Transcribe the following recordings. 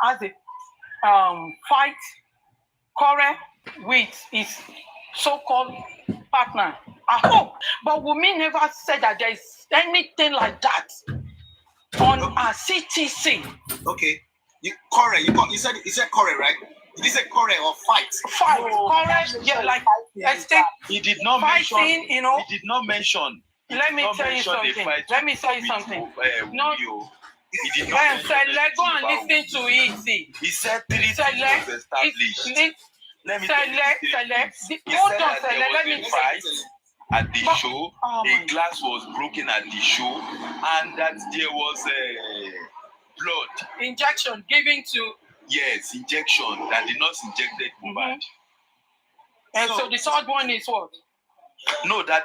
has a fight quarrel with his so-called partner at home. But Wunmi never said that there is anything like that on our CTC. Okay. You said quarrel, right? Did you say quarrel or fight? Fight, quarrel, yeah, like he did not fighting, mention, you know. He did not mention. Let me tell you something. No. He did not let's go and listen to it. See. He said 3 things was established. Let me tell you. Hold on, let me fight at the show. A glass was broken at the show, and that there was blood injection given to. Yes, injection that the nurse injected Mohbad. And so the third one is what? No, there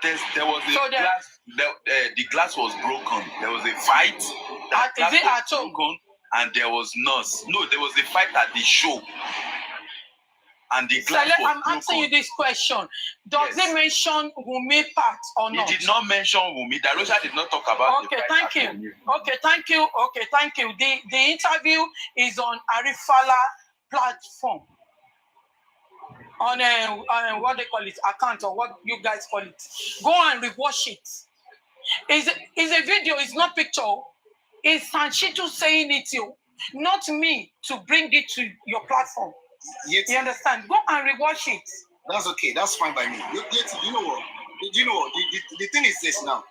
was a glass. The glass was broken. There was a fight. Is it at home? And there was nurse. No, there was a fight at the show. And the glass was I'm asking you this question. Does it mention Wunmi part or not? He did not mention Wunmi. Darosha did not talk about the fight. Okay, thank you. The interview is on Arifala platform. On what they call it, account, or what you guys call it. Go and rewatch it. It's a video, it's not picture. It's Sanchitu saying it to you, not me to bring it to your platform. Yet, you understand? Go and rewatch it. That's okay. That's fine by me. Yet, you know what? The thing is this now.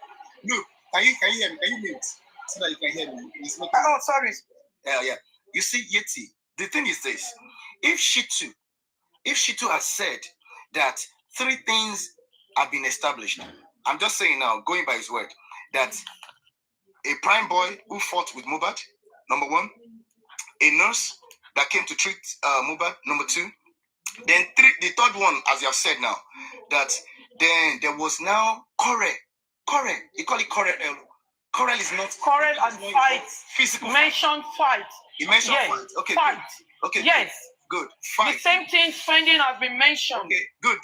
Look, can you hear me? Can you mute so that you can hear me? Oh, sorry. Yeah. You see, Yeti. The thing is this: if Shitu has said that 3 things have been established, I'm just saying now, going by his word, that a prime boy who fought with Mohbad, number 1, a nurse that came to treat Mohbad, number 2, then 3, the third one, as you have said now, that then there was now quarrel. You call it quarrel. Quarrel is not quarrel and fight. Physical. Mention fight. You mentioned fight. Okay. Fight. Good. Okay. Yes. Good. Fight. The same thing spending has been mentioned. Okay. Good.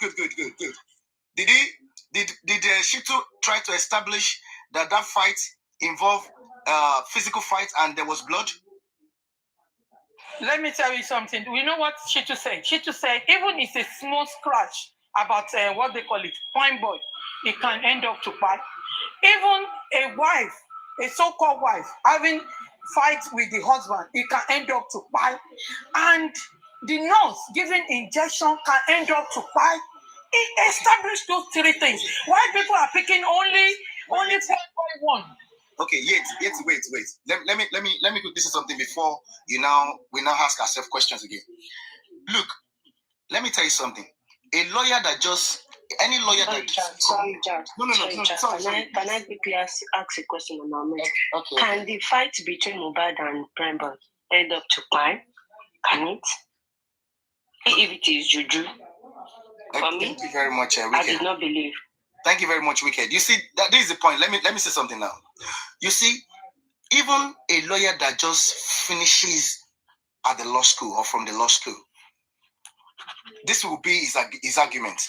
Did Shitu try to establish that fight involved physical fight and there was blood? Let me tell you something. We know what Shitu said. Shitu said even if it's a small scratch about what they call it, point boy, it can end up to fight. Even a wife, a so-called wife, having fight with the husband, it can end up to fight. And the nurse giving injection can end up to fight. It established those 3 things. Why people are picking only point boy 1? Okay, wait. Let me put this in something before we now ask ourselves questions again. Look, let me tell you something. Any lawyer that Sorry, Jack. No. Sorry. Can I quickly ask a question on our minute? Okay. Can the fight between Mohbad and Prime Boy end up to crime? Can it? If it is juju. For me, thank you very much, Wicked. I did not believe. Thank you very much, Wicked. You see, this is the point. Let me say something now. You see, even a lawyer that just finishes at the law school or from the law school, this will be his argument.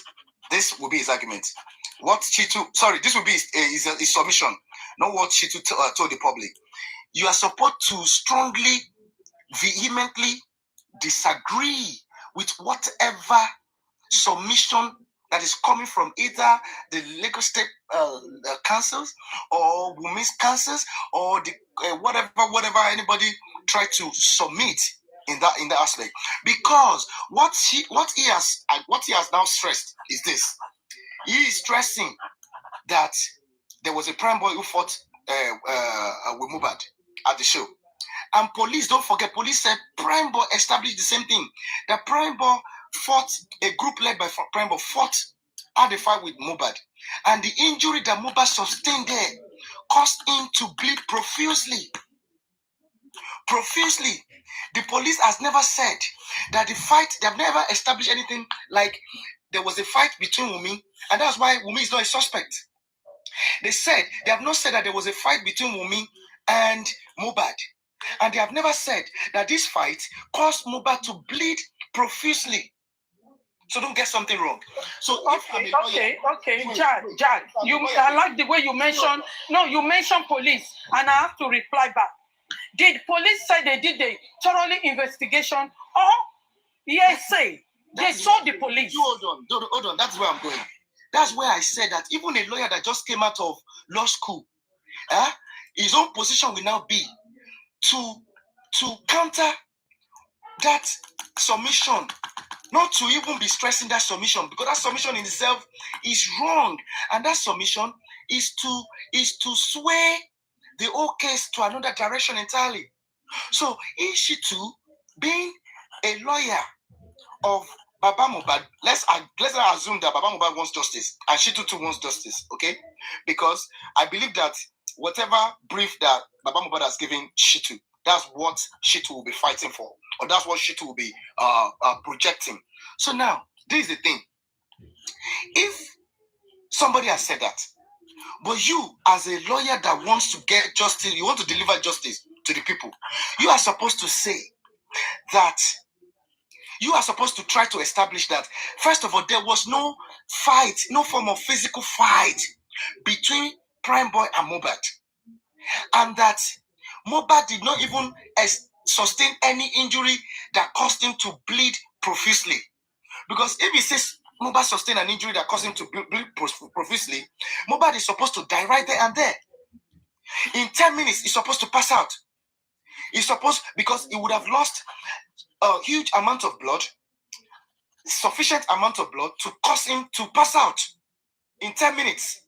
This will be his argument. This will be his submission, not what Shitu told the public. You are supposed to strongly, vehemently disagree with whatever submission that is coming from either the Lagos State councils or Wunmi's councils or the whatever anybody try to submit in that aspect. Because what he has now stressed is this: he is stressing that there was a prime boy who fought with Mohbad at the show. And police, don't forget, police said Prime Boy established the same thing. That Prime Boy fought, a group led by Prime Boy had a fight with Mohbad. And the injury that Mohbad sustained there caused him to bleed profusely. The police has never said that the fight, they have never established anything like there was a fight between Wunmi, and that's why Wunmi is not a suspect. They have not said that there was a fight between Wunmi and Mohbad. And they have never said that this fight caused Mohbad to bleed profusely. So don't get something wrong. So okay, Jack, I like the way you mentioned. No, you mentioned police, and I have to reply back. Did police say they did a thoroughly investigation? Or yes, say they saw the police? Hold on. That's where I'm going. That's where I said that even a lawyer that just came out of law school, his own position will now be to counter that submission, not to even be stressing that submission, because that submission in itself is wrong, and that submission is to sway the whole case to another direction entirely. So Ishitu, being a lawyer of Baba Mohbad, let's assume that Baba Mohbad wants justice and Shitu too wants justice, okay? Because I believe that whatever brief that Baba Mohbad has given Shitu, that's what Shitu will be fighting for, or that's what Shitu will be projecting. So now, this is the thing. If somebody has said that, but you, as a lawyer that wants to get justice, you want to deliver justice to the people, you are supposed to say that, you are supposed to try to establish that, first of all, there was no fight, no form of physical fight between Prime Boy and Mohbad. And that Mohbad did not even sustain any injury that caused him to bleed profusely. Because if he says Mohbad sustained an injury that caused him to bleed profusely, Mohbad is supposed to die right there and there. In 10 minutes, he's supposed to pass out. He's supposed, because he would have lost a huge amount of blood, sufficient amount of blood to cause him to pass out in 10 minutes.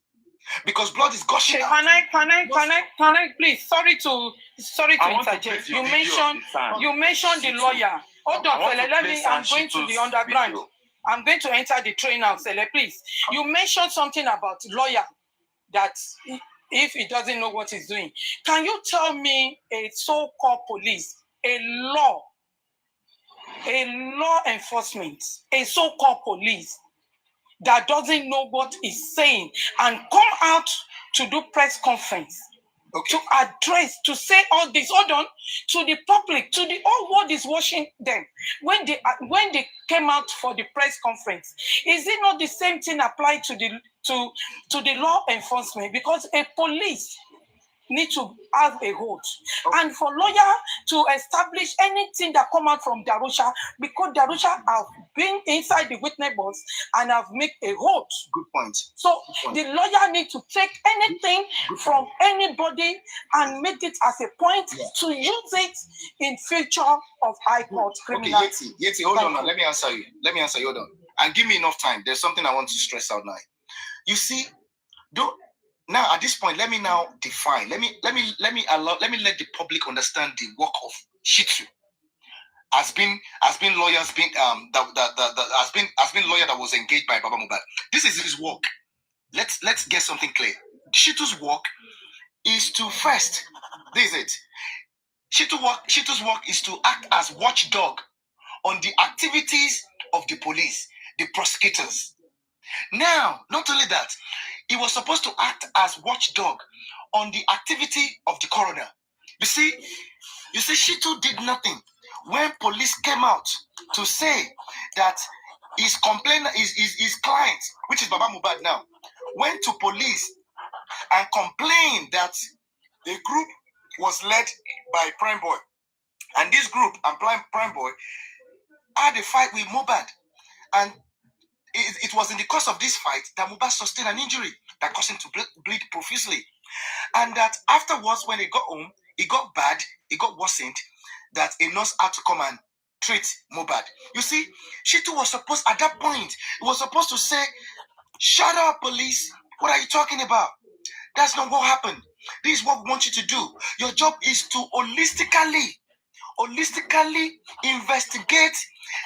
Because blood is gushing out. Can I please, sorry to interject. You mentioned the lawyer. Hold on, Fele, I'm going to the underground. I'm going to enter the train now, Fele, please. You mentioned something about lawyer, that if he doesn't know what he's doing. Can you tell me a so-called police, a law enforcement, a so-called police that doesn't know what he's saying and come out to do press conference, to address, to say all this, hold on, to the public, to the whole world is watching them. When they came out for the press conference, is it not the same thing applied to the law enforcement? Because a police need to have a hold. And for lawyer to establish anything that come out from Darusha, because Darusha have been inside the witness box and have made a hold. Good point. So the lawyer need to take anything from anybody and make it as a point to use it in future of high court criminal. Okay, Yeti, hold on now. Let me answer you, hold on. And give me enough time. There's something I want to stress out now. You see, now, at this point, let me now define. Let me let the public understand the work of Shitu. Has been lawyers been has been lawyer that was engaged by Baba Mohbad. This is his work. Let's get something clear. Shitu's work is to first. This is it. Shitu's work is to act as watchdog on the activities of the police, the prosecutors. Now, not only that, he was supposed to act as watchdog on the activity of the coroner. You see, Shitu did nothing when police came out to say that his client, which is Baba Mohbad now, went to police and complained that the group was led by Prime Boy. And this group and Prime Boy had a fight with Mohbad. And it was in the course of this fight that Mohbad sustained an injury that caused him to bleed profusely. And that afterwards, when he got home, it got bad, it got worsened, that a nurse had to come and treat Mohbad. You see, Shitu was supposed, at that point, he was supposed to say, "Shut up, police. What are you talking about? That's not what happened. This is what we want you to do. Your job is to holistically investigate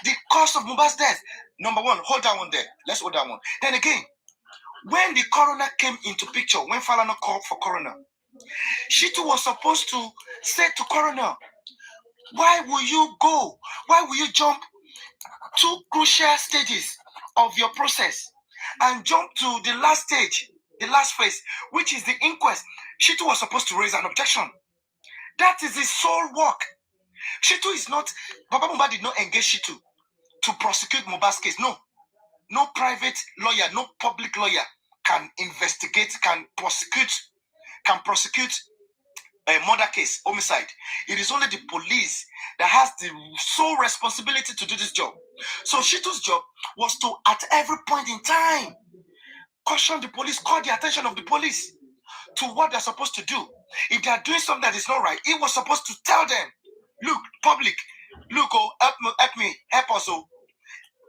the cause of Mohbad's death." Number one, hold that one there. Let's hold that one. Then again, when the coroner came into picture, when Falana called for coroner, Shitu was supposed to say to coroner, "Why will you go? Why will you jump two crucial stages of your process and jump to the last stage, the last phase, which is the inquest?" Shitu was supposed to raise an objection. That is his sole work. Shitu is not, Baba Mohbad did not engage Shitu to prosecute Mohbad's case. No private lawyer, no public lawyer can investigate, can prosecute murder case, homicide, it is only the police that has the sole responsibility to do this job. So Shitu's job was to, at every point in time, caution the police, call the attention of the police to what they're supposed to do. If they are doing something that is not right, he was supposed to tell them, look, public, look, oh, help me, help us. Oh.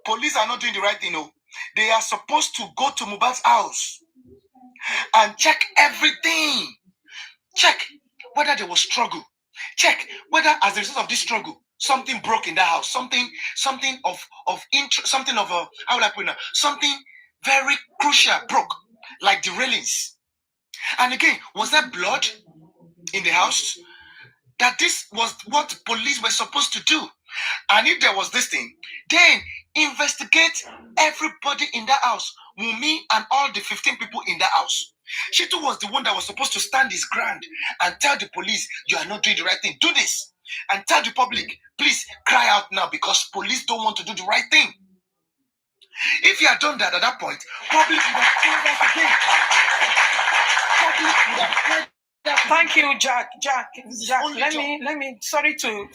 Police are not doing the right thing. Oh. They are supposed to go to Mohbad's house and check everything. Check whether there was struggle. Check whether, as a result of this struggle, something broke in that house. Something of interest. Something of a, how will I put it now? Something very crucial broke, like the railings. And again, was there blood in the house? That this was what police were supposed to do. And if there was this thing, then investigate everybody in that house. Wunmi and all the 15 people in that house. Shitu was the one that was supposed to stand his ground and tell the police, you are not doing the right thing. Do this. And tell the public, please cry out now because police don't want to do the right thing. If you had done that at that point, public would have told us again. Public would have told. Thank you, Jack. Jack, let me. Sorry to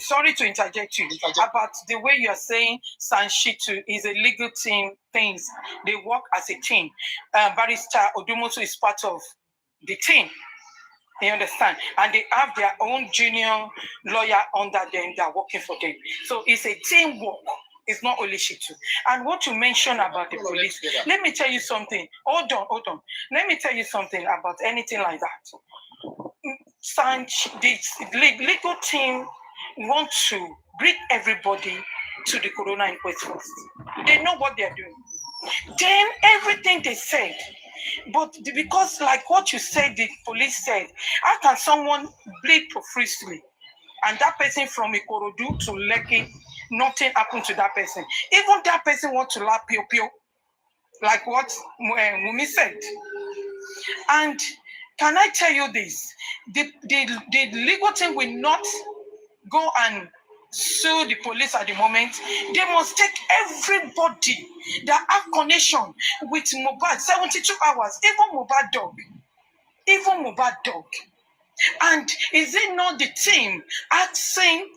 interject you about the way you are saying Sanshitu is a legal team. Things they work as a team. Barrister Odumosu is part of the team. You understand? And they have their own junior lawyer under them that are working for them. So it's a teamwork. It's not only Shitu. And what you mentioned about the police, let me tell you something. Hold on. Let me tell you something about anything like that. The legal team want to bring everybody to the corona inquest first. They know what they're doing. Then everything they said, but because like what you said, the police said, how can someone bleed profusely and that person from Ikorodu to Lekki, nothing happened to that person? Even that person wants to laugh pio, like what Mumi said. And can I tell you this? The legal team will not go and sue the police at the moment. They must take everybody that have connection with Mohbad, 72 hours, even Mohbad dog. And is it not the team asking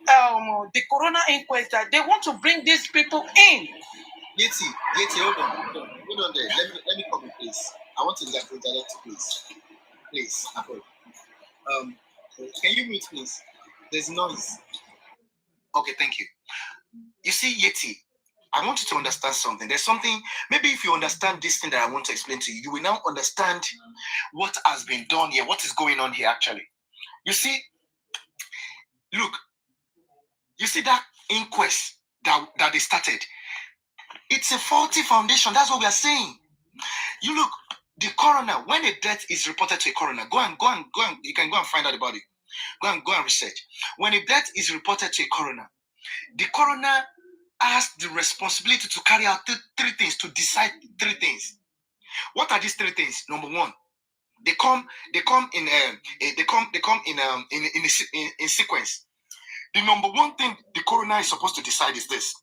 the corona inquest that they want to bring these people in? Yeti, hold on there. Let me come in, please. I want to interject, please. Can you mute, please? There's noise. Okay, thank you. You see, Yeti, I want you to understand something. There's something, maybe if you understand this thing that I want to explain to you, you will now understand what has been done here, what is going on here actually. You see, look, you see that inquest that they started? It's a faulty foundation. That's what we are saying. You look, the coroner, when a death is reported to a coroner, go and, you can go and find out about it. Go and research. When a death is reported to a coroner, the coroner has the responsibility to carry out three things, to decide three things. What are these three things? Number one, they come in sequence. The number one thing the coroner is supposed to decide is this.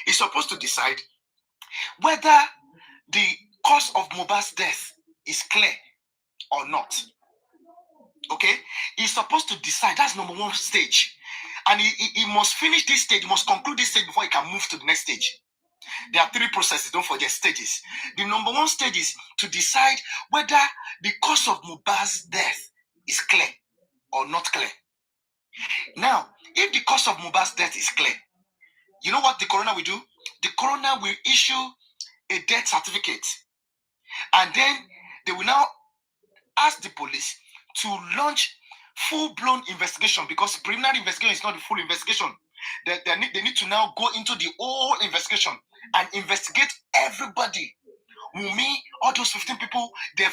He's supposed to decide whether the cause of Mohbad's death is clear or not. Okay? He's supposed to decide. That's number one stage. And he must finish this stage, he must conclude this stage before he can move to the next stage. There are three processes, don't forget, stages. The number one stage is to decide whether the cause of Mohbad's death is clear or not clear. Now, if the cause of Mohbad's death is clear, you know what the coroner will do? The coroner will issue a death certificate. And then they will now ask the police to launch full-blown investigation, because preliminary investigation is not the full investigation. They need to now go into the whole investigation and investigate everybody. Wunmi, all those 15 people, they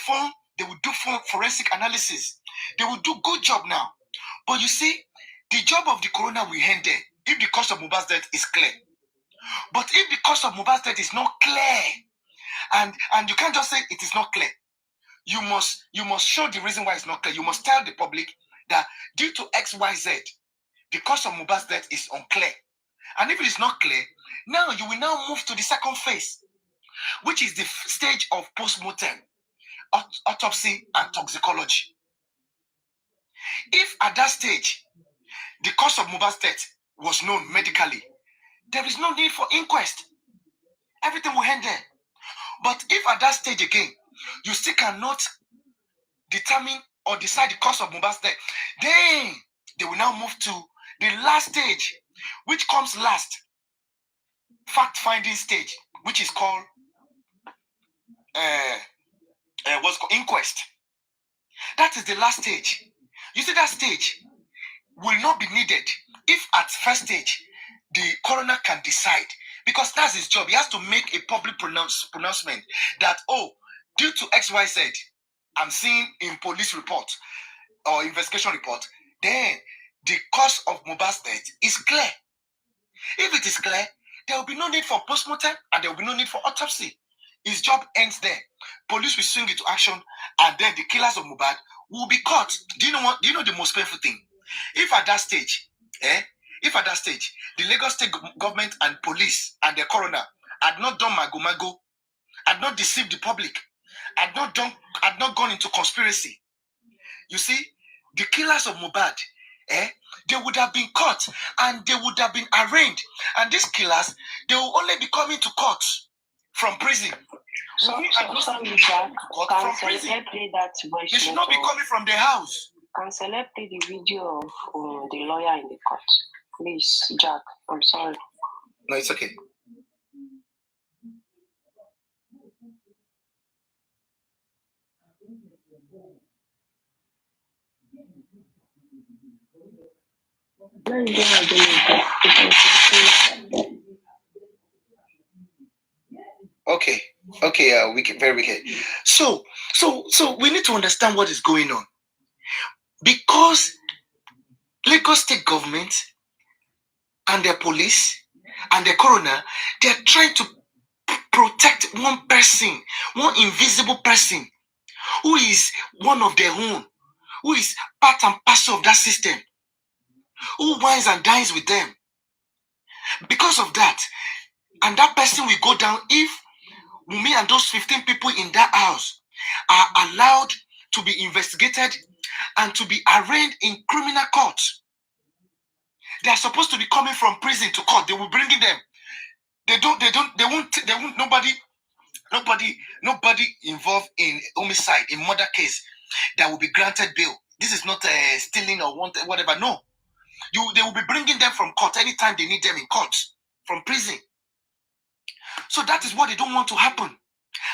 will do forensic analysis. They will do good job now. But you see, the job of the coroner will end there if the cause of Mohbad's death is clear. But if the cause of Mohbad's death is not clear, and you can't just say it is not clear, you must show the reason why it's not clear. You must tell the public that due to X, Y, Z, the cause of Mohbad's death is unclear. And if it is not clear, now you will now move to the second phase, which is the stage of post-mortem, autopsy and toxicology. If at that stage, the cause of Mohbad's death was known medically, there is no need for inquest. Everything will end there. But if at that stage again, you still cannot determine or decide the cause of Mohbad's death, then they will now move to the last stage, which comes last, fact-finding stage, which is called what's called inquest. That is the last stage. You see, that stage will not be needed if at first stage the coroner can decide, because that's his job. He has to make a public pronouncement that, oh, due to XYZ, I'm seeing in police report or investigation report, then the cause of Mohbad's death is clear. If it is clear, there will be no need for postmortem and there will be no need for autopsy. His job ends there. Police will swing into action, and then the killers of Mohbad will be caught. Do you know the most painful thing? If at that stage, the Lagos State government and police and the coroner had not done mago, had not deceived the public, had not gone into conspiracy, you see, the killers of Mohbad, they would have been caught and they would have been arraigned. And these killers, they will only be coming to court from prison. Sorry, Jack. Can Celeb play that voice? They should not be coming from their house. Can Celeb play the video of the lawyer in the court? Please, Jack. I'm sorry. No, it's okay. Okay, wicked, very wicked. So we need to understand what is going on, because Lagos State government and their police and the coroner, they are trying to protect one person, one invisible person, who is one of their own, who is part and parcel of that system, who wines and dines with them. Because of that, and that person will go down if Wunmi and those 15 people in that house are allowed to be investigated and to be arraigned in criminal court. They are supposed to be coming from prison to court. They will bring them. Nobody involved in homicide, in murder case, that will be granted bail. This is not stealing or whatever. No. They will be bringing them from court anytime they need them in court, from prison. So that is what they don't want to happen.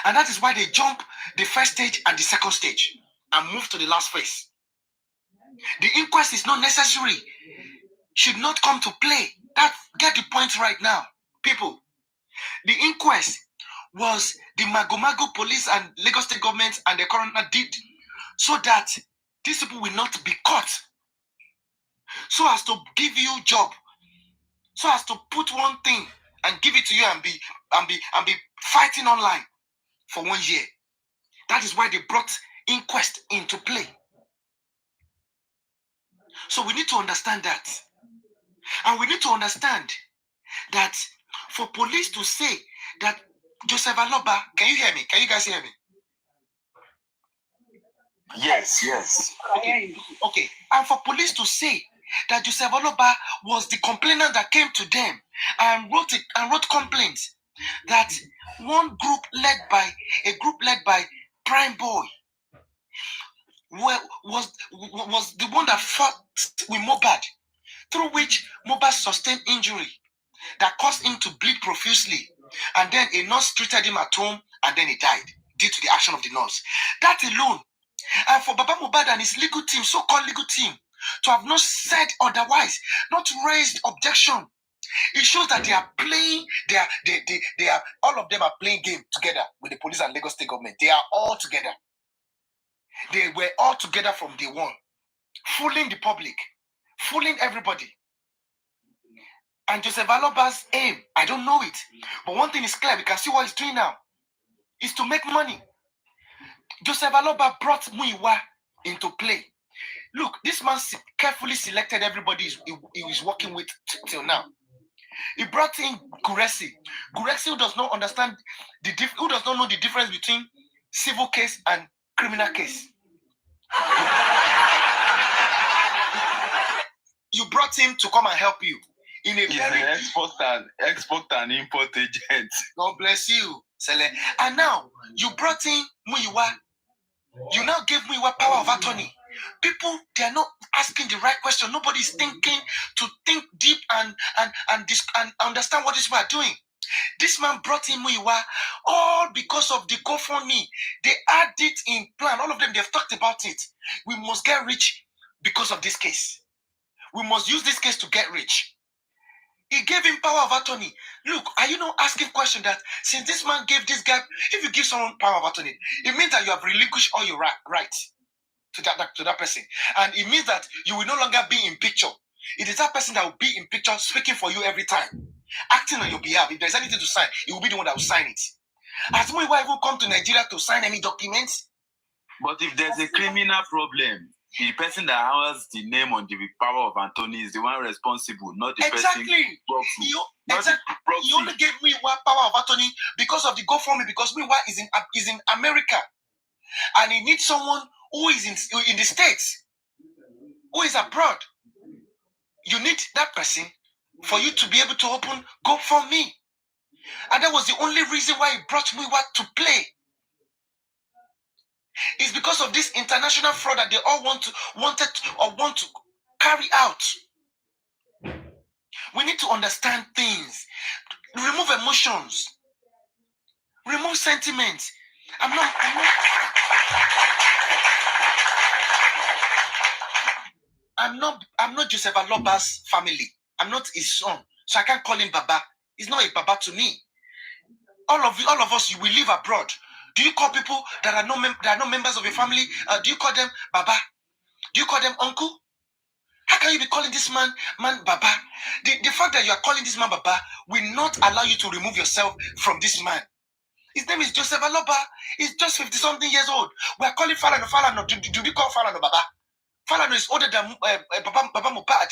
And that is why they jump the first stage and the second stage and move to the last phase. The inquest is not necessary. Should not come to play. Get the point right now, people. The inquest was the Mago police and Lagos State government and the coroner did so that these people will not be caught. So as to give you job. So as to put one thing and give it to you and be fighting online for 1 year. That is why they brought inquest into play. So we need to understand that. And we need to understand that for police to say that Joseph Aloba, can you hear me? Can you guys hear me? Yes. Okay. And for police to say that Joseph Aloba was the complainant that came to them and wrote complaints, that one group led by Prime Boy was the one that fought with Mohbad, through which Mohbad sustained injury that caused him to bleed profusely, and then a nurse treated him at home and then he died due to the action of the nurse. That alone, and for Baba Mohbad and his legal team, so-called legal team, to have not said otherwise, not raised objection, it shows that they are playing. They are all of them are playing game together with the police and Lagos State government. They are all together. They were all together from day one, fooling the public, fooling everybody. And Joseph Aloba's aim, I don't know it, but one thing is clear: we can see what he's doing now is to make money. Joseph Aloba brought Muiwa into play. Look, this man carefully selected everybody he was working with till now. He brought in Guresi. Guresi, who does not understand who does not know the difference between civil case and criminal case. you brought him to come and help you in a He's very an export and import agent. God bless you, Sele. And now you brought in Muyiwa. You now gave Muyiwa power of attorney. People, they are not asking the right question. Nobody is thinking to think deep and understand what this man are doing. This man brought in Muyiwa all because of the GoFundMe. They had it in plan. All of them, they've talked about it. We must get rich because of this case. We must use this case to get rich. He gave him power of attorney. Look, are you not asking question that since this man gave this guy, if you give someone power of attorney, it means that you have relinquished all your rights to that person. And it means that you will no longer be in picture. It is that person that will be in picture speaking for you every time, acting on your behalf. If there's anything to sign, it will be the one that will sign it. Has Muyiwa even come to Nigeria to sign any documents? But if there's a criminal problem, the person that has the name on the power of attorney is the one responsible, not the person. He only gave Muyiwa power of attorney because of the GoFundMe, because Muyiwa is in America, and he needs someone who is in the States, who is abroad. You need that person for you to be able to open GoFundMe, and that was the only reason why he brought Muyiwa to play. It's because of this international fraud that they all want to carry out. We need to understand things. Remove emotions. Remove sentiments. I'm not Joseph Aloba's family. I'm not his son, so I can't call him Baba. He's not a Baba to me. All of us, we live abroad. Do you call people that are not members of your family? Do you call them Baba? Do you call them uncle? How can you be calling this man Baba? The fact that you are calling this man Baba will not allow you to remove yourself from this man. His name is Joseph Aloba. He's just 50-something years old. We are calling Falano. Do we call Falano Baba? Falano is older than Baba Mohbad.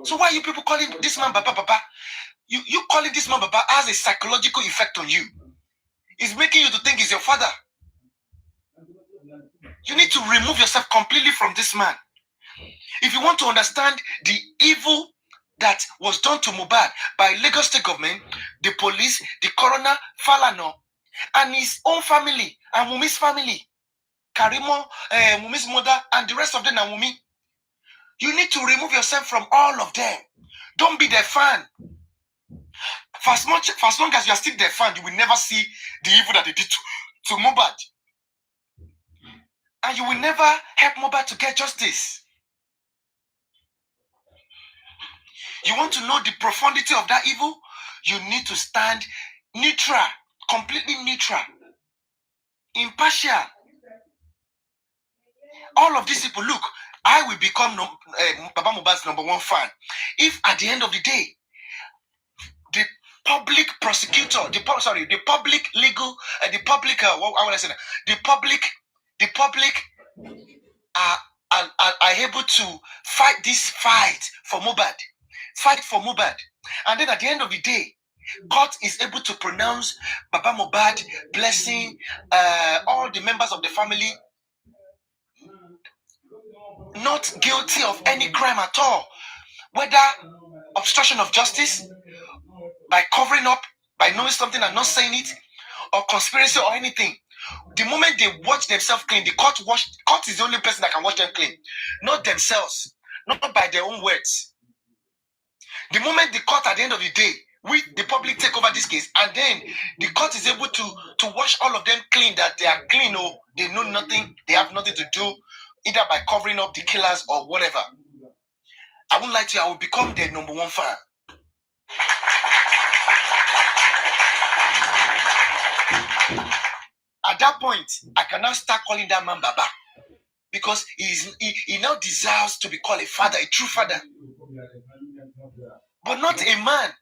So why are you people calling this man Baba? You calling this man Baba has a psychological effect on you. It's making you to think he's your father. You need to remove yourself completely from this man. If you want to understand the evil that was done to Mohbad by Lagos State government, the police, the coroner, Falano, and his own family, and Wumi's family, Karimo, Wumi's mother, and the rest of them, and Wumi, you need to remove yourself from all of them. Don't be their fan. For as long as you are still their fan, you will never see the evil that they did to Mohbad. And you will never help Mohbad to get justice. You want to know the profundity of that evil? You need to stand neutral, completely neutral, impartial. All of these people, look, I will become Baba Mohbad's #1 fan if at the end of the day, the public prosecutor, the public legal, the public are able to fight this fight for Mohbad, and then at the end of the day, God is able to pronounce Baba Mohbad blessing all the members of the family not guilty of any crime at all, whether obstruction of justice, by covering up, by knowing something and not saying it, or conspiracy or anything. The moment they watch themselves clean, the court is the only person that can watch them clean, not themselves, not by their own words. The moment the court at the end of the day, we, the public, take over this case, and then the court is able to wash all of them clean, that they are clean, or they know nothing, they have nothing to do, either by covering up the killers or whatever. I won't lie to you, I will become their #1 fan. At that point, I can now start calling that man Baba, because he now deserves to be called a father, a true father. But not a man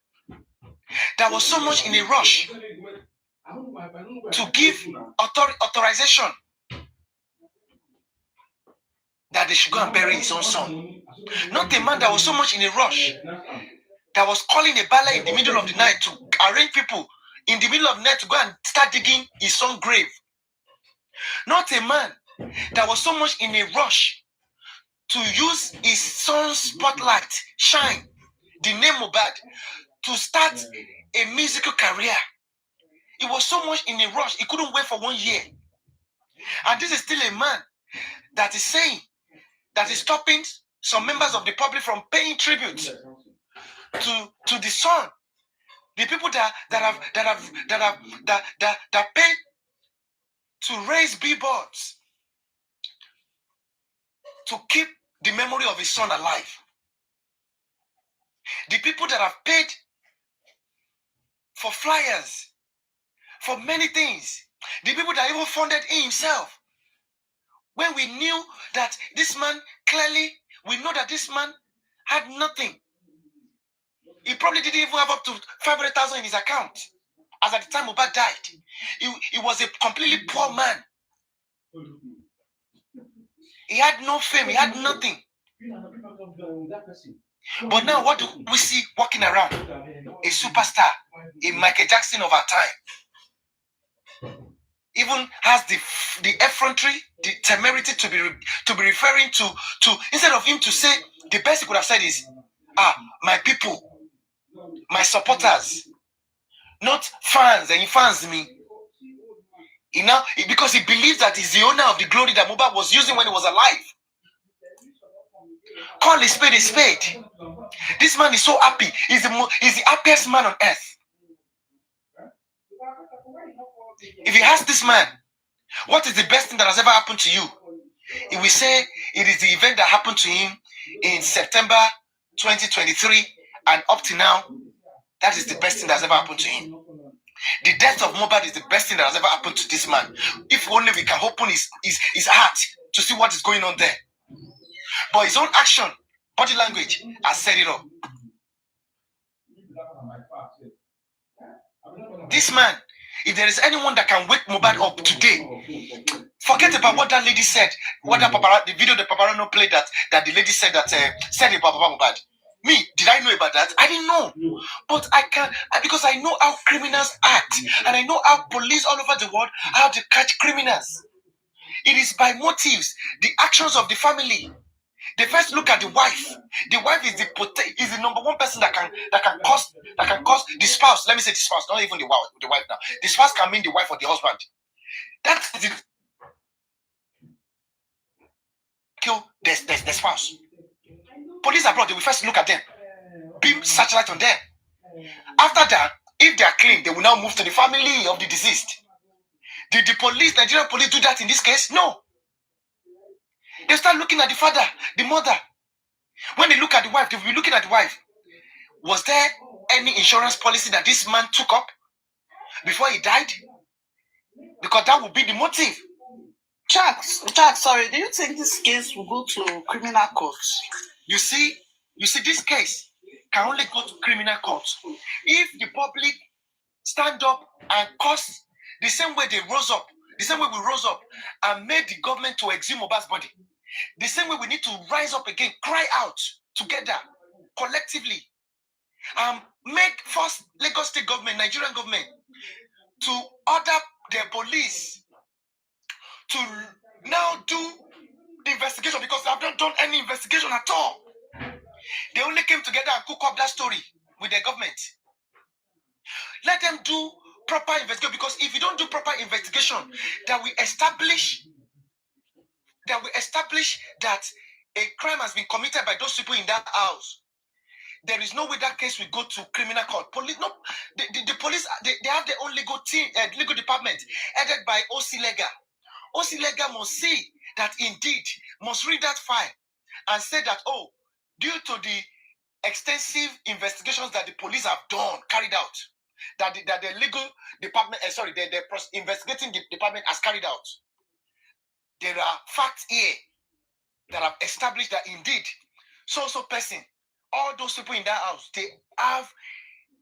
that was so much in a rush to give authorization that they should go and bury his own son. Not a man that was so much in a rush, that was calling a bala in the middle of the night to arrange people in the middle of the night to go and start digging his son's grave. Not a man that was so much in a rush to use his son's spotlight, shine, the name Mohbad, to start a musical career. He was so much in a rush, he couldn't wait for 1 year. And this is still a man that is saying that is stopping some members of the public from paying tribute to the son. The people that paid to raise billboards to keep the memory of his son alive. The people that have paid for flyers, for many things. The people that even funded him himself. When we knew that this man, clearly, we know that this man had nothing. He probably didn't even have up to 500,000 in his account. As at the time Mohbad died. He was a completely poor man. He had no fame, he had nothing. But now what do we see walking around? A superstar, a Michael Jackson of our time. Even has the effrontery, the temerity to be referring to instead of him to say, the best he could have said is, my people, my supporters, not fans, and he fans me. Because he believes that he's the owner of the glory that Mohbad was using when he was alive. Call a spade a spade. This man is so happy. He's the happiest man on earth. If you ask this man, what is the best thing that has ever happened to you? He will say it is the event that happened to him in September 2023, and up to now, that is the best thing that has ever happened to him. The death of Mohbad is the best thing that has ever happened to this man. If only we can open his heart to see what is going on there. But his own action, body language, has said it all. This man, if there is anyone that can wake Mohbad up today, forget about what that lady said. What the video the paparazzi played that the lady said that said about Mohbad. Me, did I know about that? I didn't know. But I can, because I know how criminals act, and I know how police all over the world how to catch criminals. It is by motives, the actions of the family. They first look at the wife. The wife is the number one person that can cause the spouse. Let me say the spouse, not even the wife now. The spouse can mean the wife or the husband. That's the kill the spouse. Police abroad, they will first look at them, beam searchlight on them. After that, if they are clean, they will now move to the family of the deceased. Did the police, Nigerian police, do that in this case? No. They start looking at the father, the mother. When they look at the wife, they will be looking at the wife. Was there any insurance policy that this man took up before he died? Because that would be the motive. Jack, sorry, do you think this case will go to criminal court? You see, this case can only go to criminal court if the public stand up and cause the same way they rose up, the same way we rose up and made the government to exhume Mohbad's body. The same way we need to rise up again, cry out together, collectively, make first Lagos State government, Nigerian government, to order their police to now do the investigation, because they have not done any investigation at all. They only came together and cook up that story with their government. Let them do proper investigation, because if you don't do proper investigation, that we establish that a crime has been committed by those people in that house, there is no way that case will go to criminal court. The police, they have their own legal team, legal department, headed by OC Lega. OC Lega must see that indeed, must read that file and say that, due to the extensive investigations that the police have carried out, that the legal department, the investigating department has carried out, there are facts here that have established that indeed, so person, all those people in that house, they have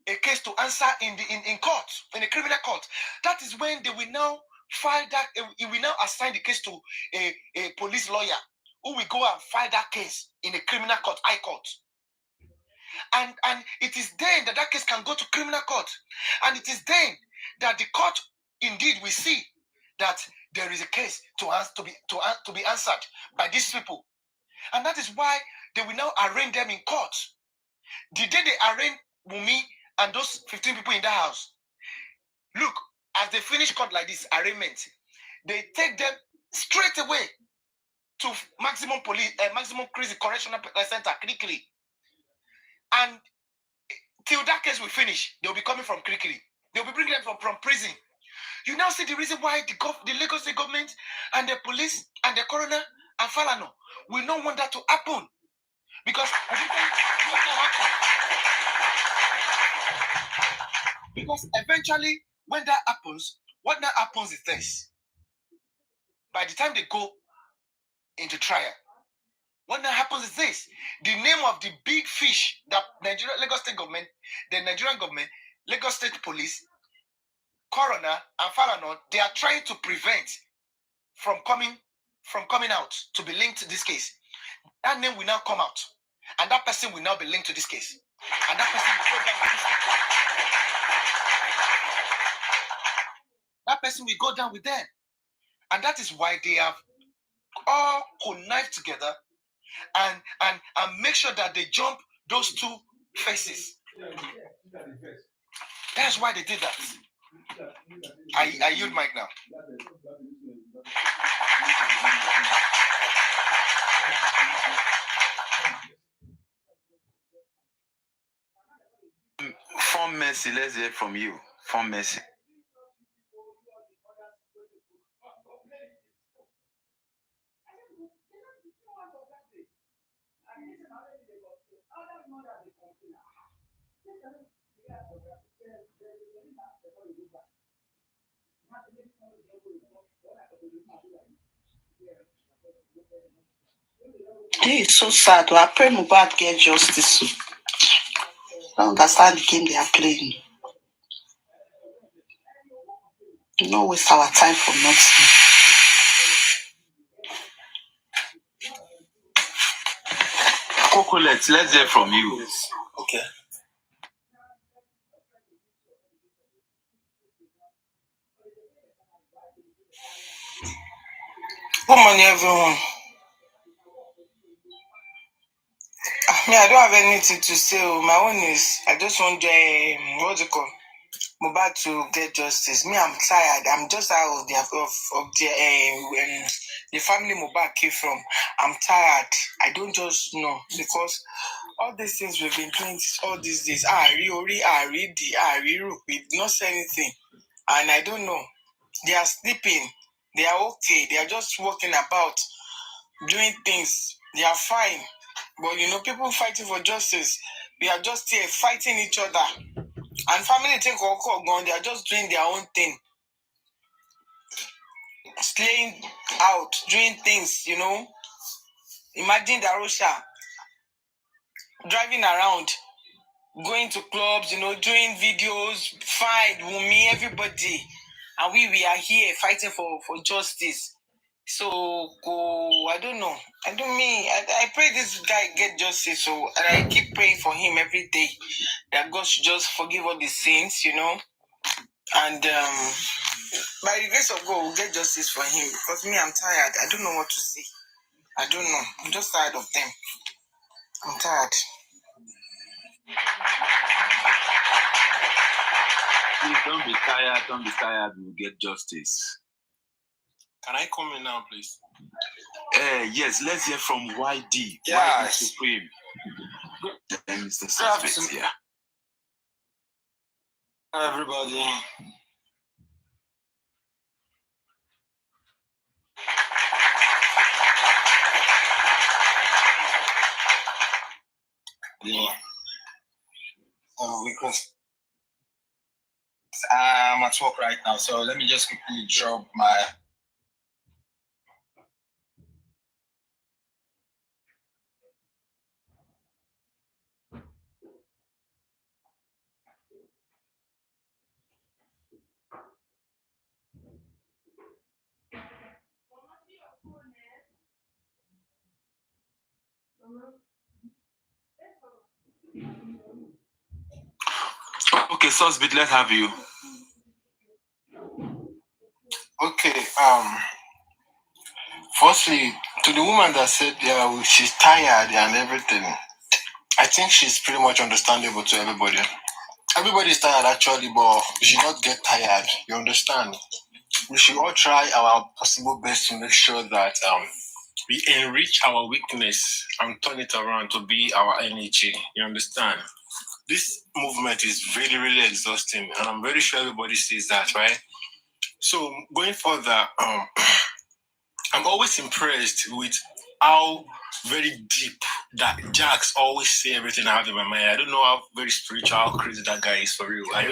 a case to answer in court, in a criminal court. That is when they will now file that. He will now assign the case to a police lawyer who will go and file that case in a criminal court, high court. And it is then that case can go to criminal court, and it is then that the court indeed will see that there is a case to be answered by these people. And that is why they will now arraign them in court. The day they arraign Wunmi and those 15 people in that house, look, as they finish court like this, arraignment, they take them straight away to maximum prison correctional center, Kirikiri. And till that case will finish, they'll be coming from Kirikiri. They'll be bringing them from prison. You now see the reason why the Lagos State government and the police and the coroner and Falana will not want that to happen. Because eventually, when that happens, what now happens is this. By the time they go into trial, what now happens is this. The name of the big fish that Lagos State government, the Nigerian government, Lagos State police, coroner, and Falana, they are trying to prevent from coming out to be linked to this case. That name will now come out. And that person will now be linked to this case. And that person will go down with this case. That person will go down with them. And that is why they have all connived together and make sure that they jump those two faces. That's why they did that. I yield mic now. From Mercy, let's hear from you. From Mercy. It's so sad. I pray Mohbad get justice. I don't understand the game they are playing. No waste our time for nothing. Coco, let's hear from you. Okay. Good morning, everyone. I don't have anything to say. My own is I just want Mohbad to get justice. Me, I'm tired. I'm just out of the family Mohbad came from. I'm tired. I don't just know because all these things we've been doing all these days. We did not say anything, and I don't know. They are sleeping. They are okay. They are just walking about, doing things. They are fine. But people fighting for justice, we are just here fighting each other. And family take gone, they are just doing their own thing. Slaying out, doing things, Imagine Darosha driving around, going to clubs, doing videos, fine, Wunmi, everybody. And we are here fighting for justice. So I don't know. I pray this guy get justice. So and I keep praying for him every day that God should just forgive all the sins, and by the grace of God, we'll get justice for him. Because me, I'm tired. I don't know what to say. I don't know. I'm just tired of them. I'm tired. Please don't be tired. Don't be tired. We'll get justice. Can I come in now, please? Yes, let's hear from YD. Yeah. YD Supreme. Then Mr. Suspect here. Everybody. Yeah. Because I'm at work right now, so let me just quickly drop my. Okay, Suspect, let's have you. Okay. Firstly, To the woman that said she's tired and everything, I think she's pretty much understandable to everybody. Everybody's tired actually, but we should not get tired. You understand? We should all try our possible best to make sure that we enrich our weakness and turn it around to be our energy. You understand? This movement is really, really exhausting, and I'm very sure everybody sees that, right? So going further, I'm always impressed with how very deep that Jax always say everything I have in my mind. I don't know how very spiritual, how crazy that guy is for real. I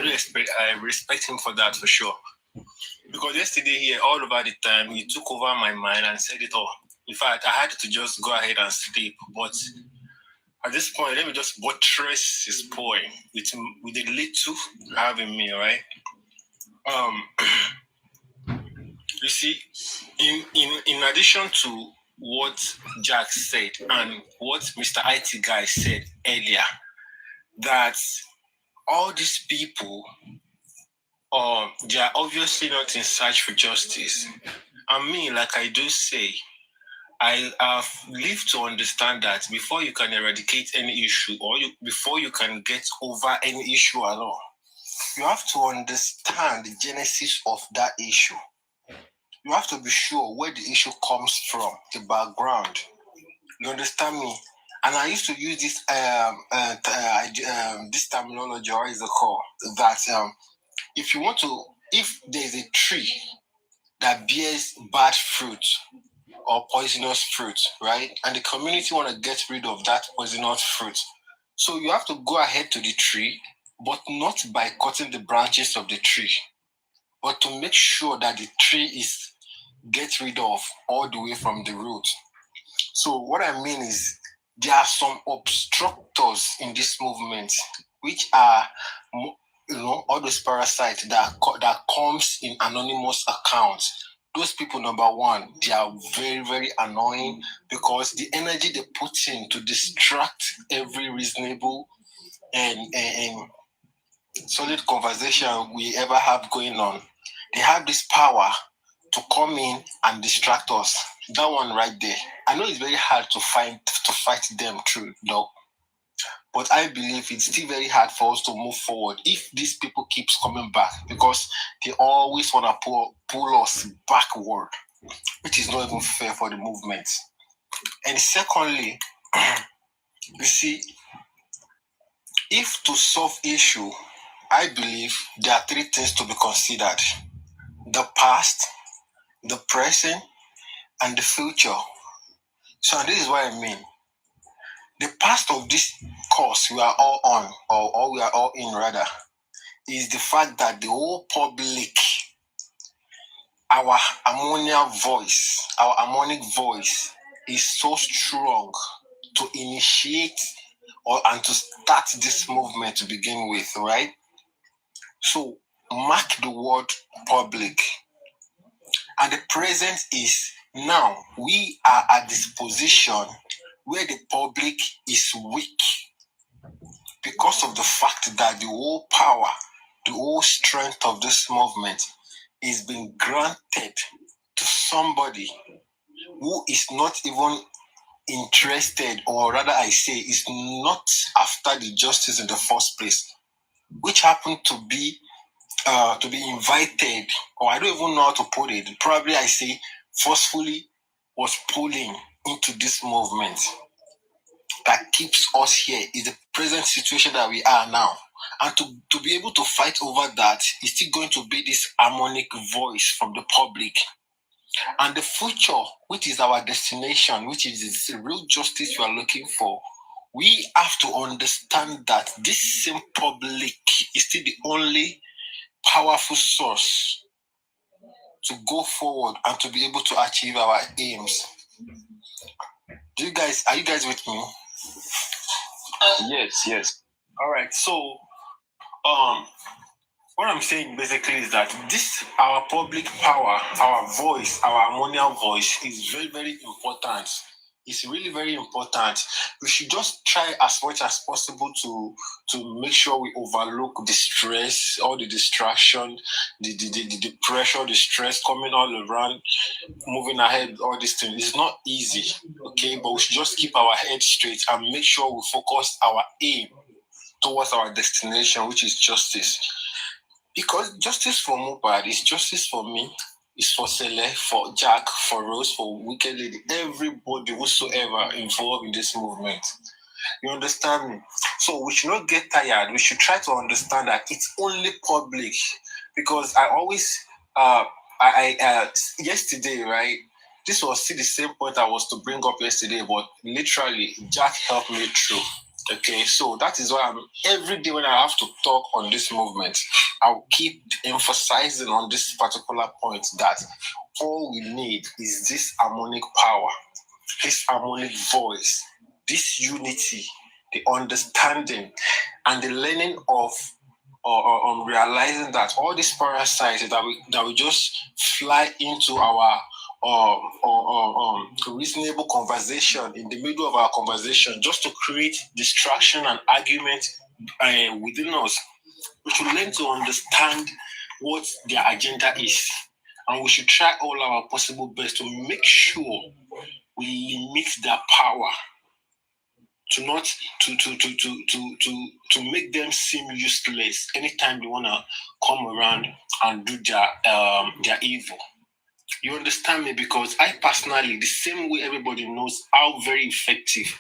respect him for that for sure. Because yesterday here, all over the time, he took over my mind and said it all. In fact, I had to just go ahead and sleep. But at this point, let me just buttress his point with a little I have in me, all right? You see, in addition to what Jack said and what Mr. IT guy said earlier, that all these people, they are obviously not in search for justice. And me, like I do say, I have lived to understand that before you can eradicate any issue or before you can get over any issue at all, you have to understand the genesis of that issue. You have to be sure where the issue comes from, the background. You understand me? And I used to use this this terminology, or is it called that? If there's a tree that bears bad fruit or poisonous fruit, right? And the community want to get rid of that poisonous fruit. So you have to go ahead to the tree, but not by cutting the branches of the tree, but to make sure that the tree is get rid of all the way from the root. So what I mean is there are some obstructors in this movement, which are all those parasites that comes in anonymous accounts. Those people, number one, they are very, very annoying because the energy they put in to distract every reasonable and solid conversation we ever have going on. They have this power to come in and distract us. That one right there. I know it's very hard to fight them through, though. But I believe it's still very hard for us to move forward if these people keeps coming back because they always want to pull us backward, which is not even fair for the movement. And secondly, you see, if to solve issue, I believe there are three things to be considered: the past, the present, and the future. So this is what I mean. The past of this course we are all on, or we are all in rather, is the fact that the whole public, our harmonic voice is so strong to initiate and to start this movement to begin with, right? So mark the word public. And the present is now we are at this position where the public is weak because of the fact that the whole power, the whole strength of this movement is being granted to somebody who is not even interested, or rather I say is not after the justice in the first place, which happened to be invited, or I don't even know how to put it, probably I say forcefully was pulling into this movement that keeps us here is the present situation that we are now. And to be able to fight over that is still going to be this harmonic voice from the public. And the future, which is our destination, which is the real justice we are looking for, we have to understand that this same public is still the only powerful source to go forward and to be able to achieve our aims. Are you guys with me? Yes. All right. So, what I'm saying basically is that this, our public power, our voice, our harmonial voice is very, very important It's really very important. We should just try as much as possible to make sure we overlook the stress, all the distraction, the pressure, the stress coming all around, moving ahead, all these things. It's not easy, okay? But we should just keep our head straight and make sure we focus our aim towards our destination, which is justice. Because justice for Mohbad is justice for me, it's for Sele, for Jack, for Rose, for Wicked Lady, everybody whatsoever involved in this movement. You understand me? So we should not get tired. We should try to understand that it's only public. Because I always, yesterday, right? This was still the same point I was to bring up yesterday, but literally, Jack helped me through. Okay, so that is why every day when I have to talk on this movement, I'll keep emphasizing on this particular point that all we need is this harmonic power, this harmonic voice, this unity, the understanding, and the learning of realizing that all these parasites that we just fly into our reasonable conversation in the middle of our conversation just to create distraction and argument within us. We should learn to understand what their agenda is, and we should try all our possible best to make sure we limit their power, to not to make them seem useless anytime they want to come around and do their evil. You understand me? Because I personally, the same way everybody knows how very effective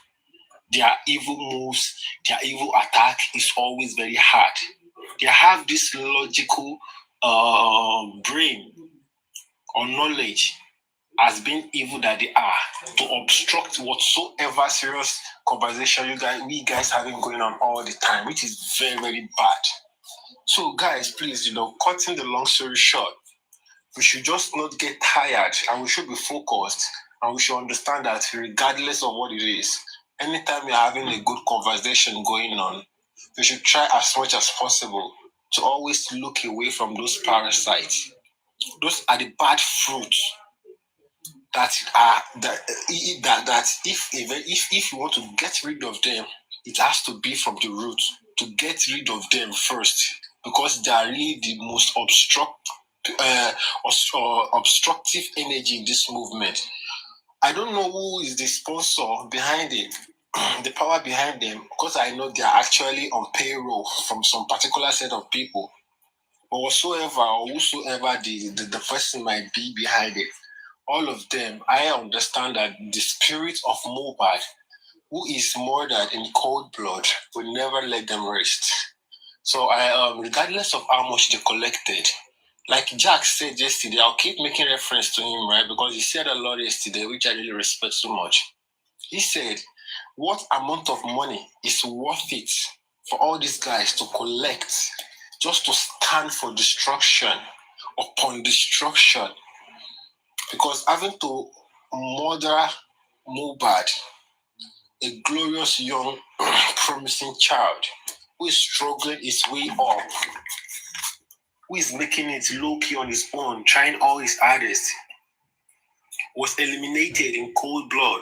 their evil moves, their evil attack is always very hard. They have this logical brain or knowledge as being evil that they are to obstruct whatsoever serious conversation we guys having going on all the time, which is very, very bad. So guys, please, cutting the long story short, we should just not get tired and we should be focused and we should understand that regardless of what it is, anytime you're having a good conversation going on, we should try as much as possible to always look away from those parasites. Those are the bad fruits that if you want to get rid of them, it has to be from the root, to get rid of them first, because they are really the most obstructive energy in this movement. I don't know who is the sponsor behind it, the power behind them, because I know they are actually on payroll from some particular set of people, or whosoever the person might be behind it. All of them, I understand that the spirit of Mohbad, who is murdered in cold blood, will never let them rest. So regardless of how much they collected, like Jack said yesterday, I'll keep making reference to him, right? Because he said a lot yesterday, which I really respect so much. He said, what amount of money is worth it for all these guys to collect just to stand for destruction upon destruction? Because having to murder Mohbad, a glorious young promising child who is struggling his way up, who is making it low-key on his own, trying all his hardest, was eliminated in cold blood.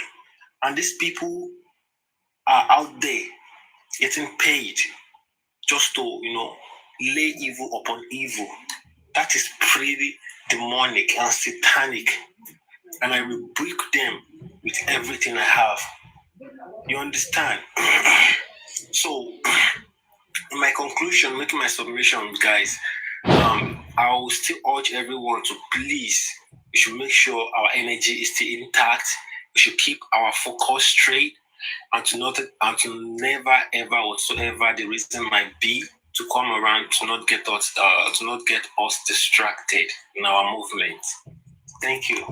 And these people are out there getting paid just to, lay evil upon evil. That is pretty demonic and satanic. And I rebuke them with everything I have. You understand? So, in my conclusion, making my submission, guys, I will still urge everyone to please, we should make sure our energy is still intact. We should keep our focus straight, and to never ever whatsoever the reason might be to come around to not get us distracted in our movement. Thank you.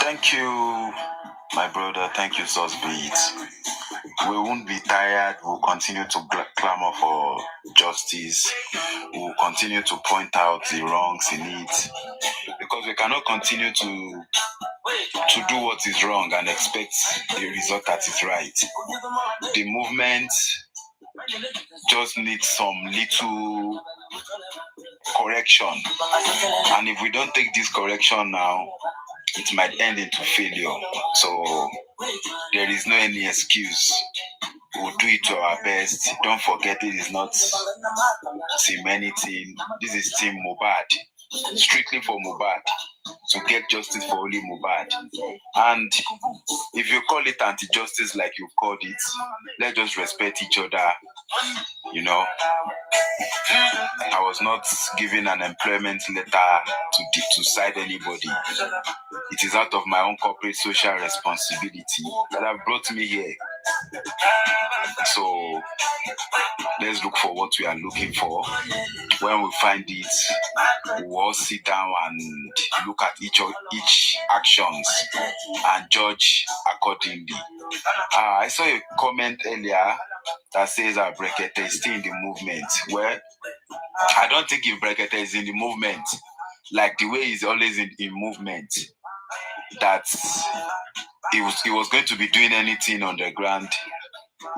Thank you, my brother. Thank you, Susbeat. We won't be tired. We'll continue to clamor for justice. We'll continue to point out the wrongs in it, because we cannot continue to do what is wrong and expect the result that is right. The movement just needs some little correction. And if we don't take this correction now, it might end into failure. So there is no any excuse. We'll do it to our best. Don't forget, it is not Team anything. This is Team Mohbad. Strictly for Mohbad. To get justice for only Mohbad. And if you call it anti-justice like you called it, let's just respect each other. You know, I was not given an employment letter to cite anybody. It is out of my own corporate social responsibility that have brought me here. So let's look for what we are looking for. When we find it, we'll all sit down and look at each actions and judge accordingly. I saw a comment earlier that says that Brekete is still in the movement. Well, I don't think if Brekete is in the movement, like the way he's always in movement, that he was going to be doing anything on the ground.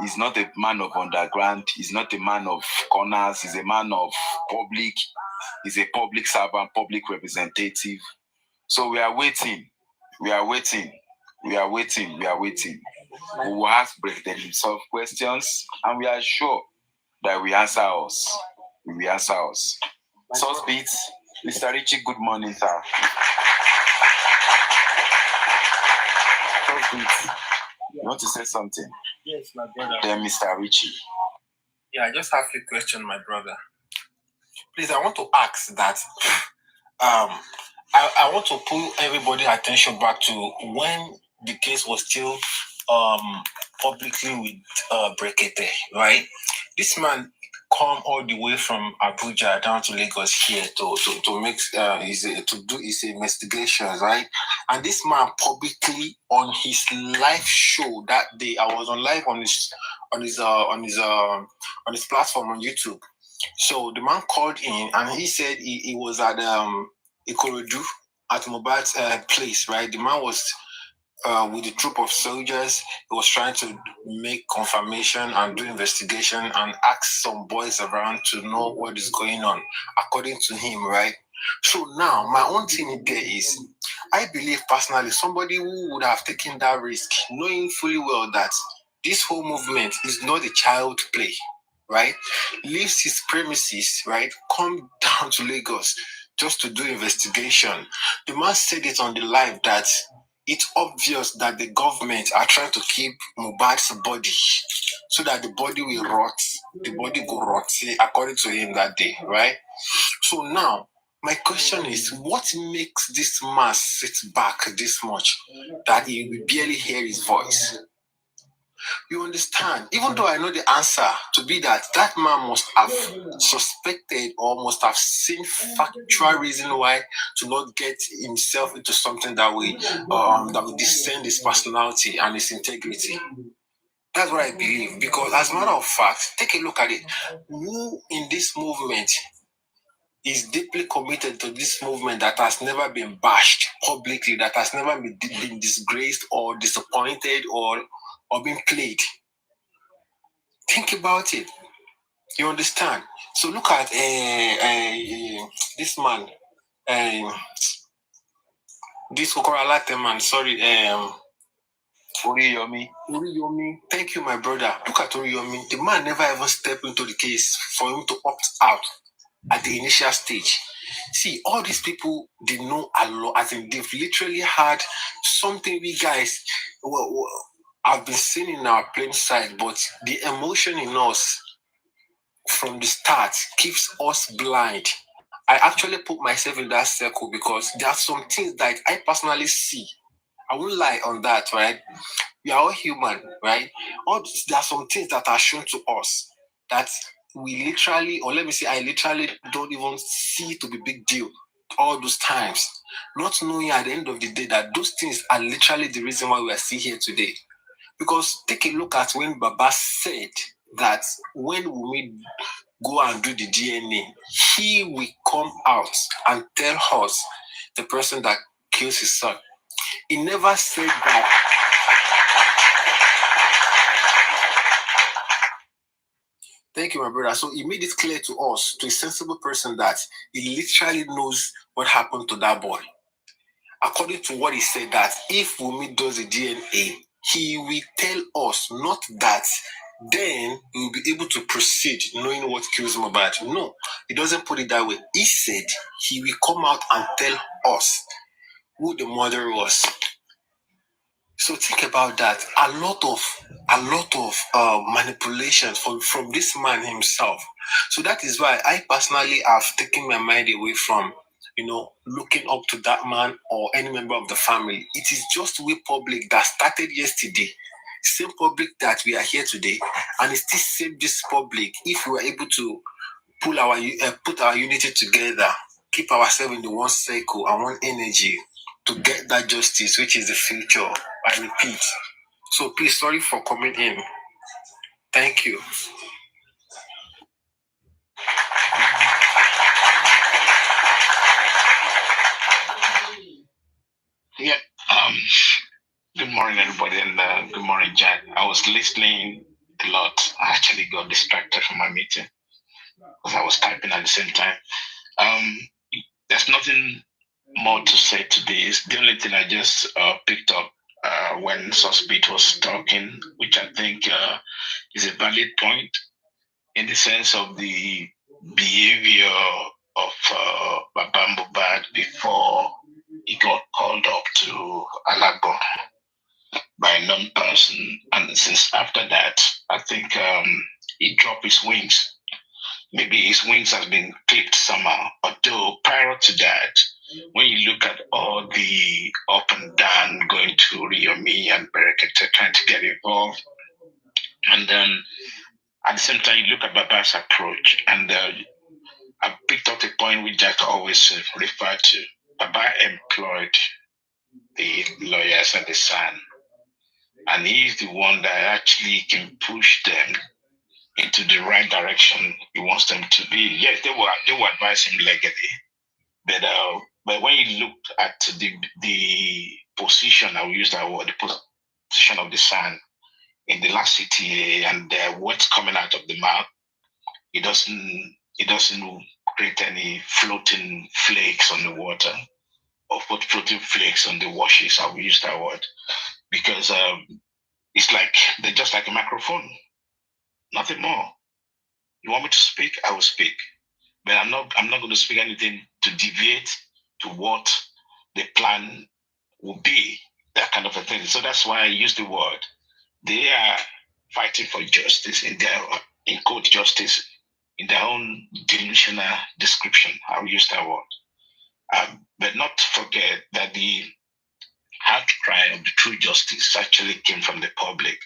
He's not a man of underground. He's not a man of corners. He's a man of public. He's a public servant, public representative. So we are waiting. We are waiting. We are waiting. We are waiting. We will ask Brekete himself questions, and we are sure that we answer us. We will answer us. Suspect, Mr. Richie, good morning, sir. Suspect, you want to say something? Yes, my brother. Then Mr. Richie. Yeah, I just have a question, my brother. Please, I want to ask that. I want to pull everybody's attention back to when the case was still publicly with Brekete, right? This man come all the way from Abuja down to Lagos here to make to do his investigations, right? And this man publicly on his live show that day, I was on live on his platform on YouTube. So the man called in and he said he was at Ikorodu at Mohbad's place, right? The man was with a troop of soldiers. He was trying to make confirmation and do investigation and ask some boys around to know what is going on, according to him, right? So now, my own thing there is, I believe personally, somebody who would have taken that risk, knowing fully well that this whole movement is not a child play, right? Leaves his premises, right? Come down to Lagos just to do investigation. The man said it on the live that it's obvious that the government are trying to keep Mohbad's body so that the body will rot. The body will rot, according to him that day, right? So now, my question is, what makes this man sit back this much that he will barely hear his voice? You understand? Even though I know the answer to be that man must have suspected or must have seen factual reason why to not get himself into something that will descend his personality and his integrity. That's what I believe. Because as a matter of fact, take a look at it. Who in this movement is deeply committed to this movement that has never been bashed publicly, that has never been disgraced or disappointed or being played? Think about it. You understand? So look at this man, this Okoralate man. Sorry, Oriyomi. Thank you, my brother. Look at Oriyomi. The man never ever stepped into the case for him to opt out at the initial stage. See, all these people, they know a lot. I think they've literally had something we guys have been seeing in our plain sight, but the emotion in us from the start keeps us blind. I actually put myself in that circle because there are some things that I personally see. I won't lie on that, right? We are all human, right? There are some things that are shown to us that we literally, or let me say, I literally don't even see to be big deal all those times. Not knowing at the end of the day that those things are literally the reason why we are still here today. Because take a look at when Baba said that when we go and do the DNA, he will come out and tell us the person that kills his son. He never said that. Thank you, my brother. So he made it clear to us, to a sensible person, that he literally knows what happened to that boy. According to what he said, that if Wunmi does a DNA, he will tell us, not that then we will be able to proceed knowing what kills Mohbad. No, he doesn't put it that way. He said he will come out and tell us who the mother was. So think about that. A lot of manipulations from this man himself. So that is why I personally have taken my mind away from, looking up to that man or any member of the family. It is just we public that started yesterday. Same public that we are here today, and it's still same this public. If we were able to put our unity together, keep ourselves in the one circle and one energy to get that justice, which is the future. I repeat. So please, sorry for coming in. Thank you. Yeah. Good morning, everybody, and good morning, Jack. I was listening a lot. I actually got distracted from my meeting because I was typing at the same time. There's nothing more to say to this. The only thing I just picked up when Suspect was talking, which I think is a valid point in the sense of the behavior of Baba Mohbad before he got called up to Alago by a known person. And since after that, I think he dropped his wings. Maybe his wings has been clipped somehow. Although prior to that, when you look at all the up and down going to Riomi and Berekete trying to get involved, and then at the same time you look at Baba's approach, and I picked up a point which Jack always referred to. Baba employed the lawyers and the son, and he's the one that actually can push them into the right direction he wants them to be. Yes, they will advise him legally, but when you look at the position, I will use that word, the position of the son in the last CTA and what's coming out of the mouth, it doesn't create any floating flakes on the water or put floating flakes on the washes. I will use that word because it's like they're just like a microphone, nothing more. You want me to speak, I will speak, but I'm not going to speak anything to deviate to what the plan will be, that kind of a thing. So that's why I use the word. They are fighting for justice in court justice, in their own delusional description. I'll use that word. But not to forget that the outcry of the true justice actually came from the public.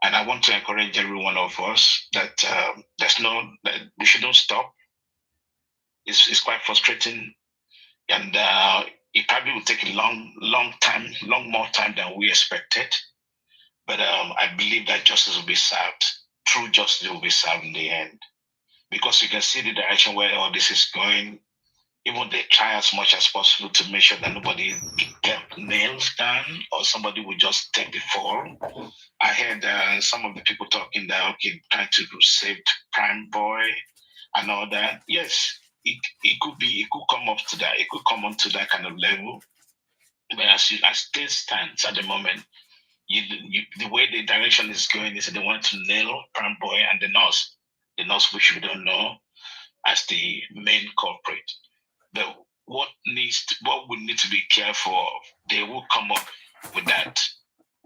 And I want to encourage every one of us that that we shouldn't stop. It's quite frustrating, and it probably will take a long more time than we expected. But I believe that justice will be served. True justice will be served in the end, because you can see the direction where all this is going. Even they try as much as possible to make sure that nobody get nails down or somebody will just take the fall. I heard some of the people talking that, okay, trying to save Prime Boy and all that. Yes, it could come up to that. It could come on to that kind of level. But as things stands at the moment, the way the direction is going is that they want to nail Prime Boy and the nurse which we don't know, as the main culprit. But what we need to be careful of, they will come up with that.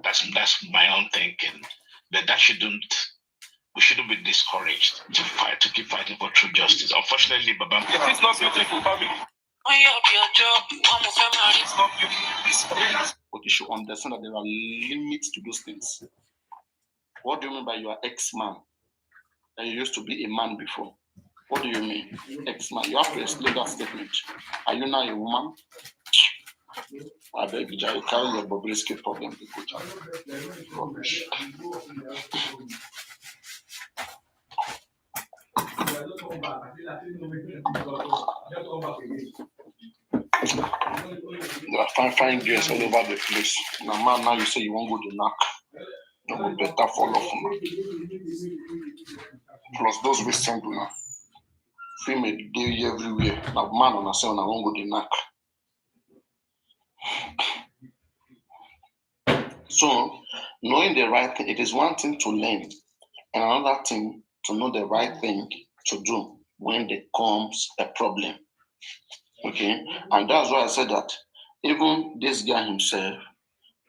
That's my own thinking. But we shouldn't be discouraged to keep fighting for true justice. Unfortunately, Baba, it is not beautiful, Bobby. But you should understand that there are limits to those things. What do you mean by you are ex-man? And you used to be a man before. What do you mean, ex-man? You have to explain that statement. Are you now a woman? I beg you, you carry your Bobrisky problem to go child. Rubbish. There are fine girls all over the place. Now, man, now you say you won't go to knock. You will better fall off. plus those we send now. Female day everywhere. Now man on ourselves, I won't go the knack. So knowing the right thing, it is one thing to learn, and another thing to know the right thing to do when there comes a problem. Okay, and that's why I said that even this guy himself,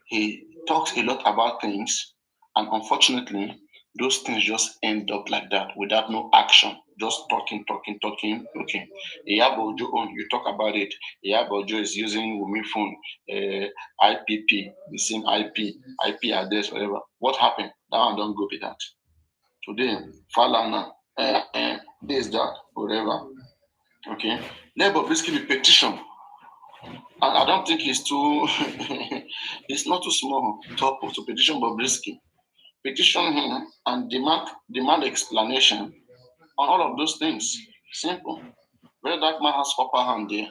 he talks a lot about things, and unfortunately, those things just end up like that without no action. Just talking. Okay. Iyabojo on, you talk about it. Iyabojo is using Wumi phone, IPP, the same IP address, whatever. What happened? That one don't go with that. Today, Falana, this, that, whatever. Okay. Let Bobrisky be petition. And I don't think it's too, it's not too small to petition Bobrisky. Petition him and demand explanation on all of those things. Simple. Whether that man has upper hand there.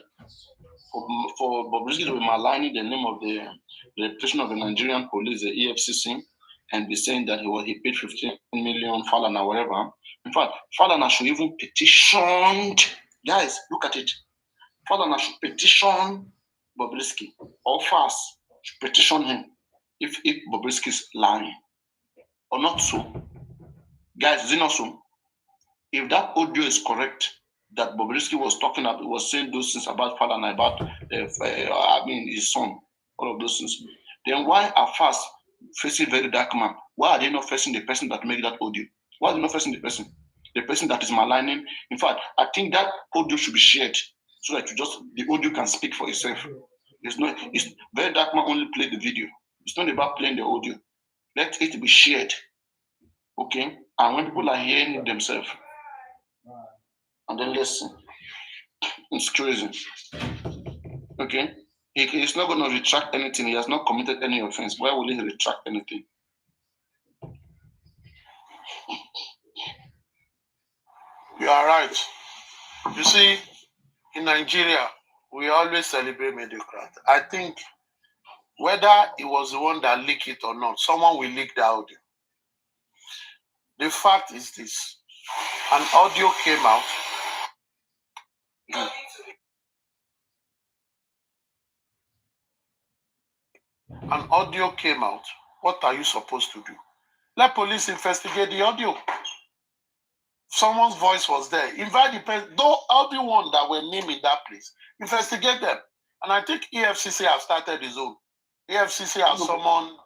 For Bobrisky to be maligning the name of the reputation of the Nigerian police, the EFCC, and be saying that he paid 15 million Falana, whatever. In fact, Falana should even petition. Guys, look at it. Falana should petition Bobrisky or fast petition him if Bobrisky is lying or not so. Guys, is it not so? If that audio is correct, that Bobrisky was talking about, was saying those things about Falana, about his son, all of those things, then why are fast facing very dark man? Why are they not facing the person that made that audio? Why are they not facing the person? The person that is maligning. In fact, I think that audio should be shared so that the audio can speak for itself. It's very dark man only play the video. It's not about playing the audio. Let it be shared. Okay? And when people are hearing themselves, and then listen. It's crazy. Okay? He's not going to retract anything. He has not committed any offense. Why will he retract anything? You are right. You see, in Nigeria, we always celebrate mediocrat. I think whether it was the one that leaked it or not, someone will leak the audio. The fact is this. An audio came out. An audio came out. What are you supposed to do? Let police investigate the audio. Someone's voice was there. Invite the person, though everyone that were named in that place, investigate them. And I think EFCC have started his own. EFCC has summoned.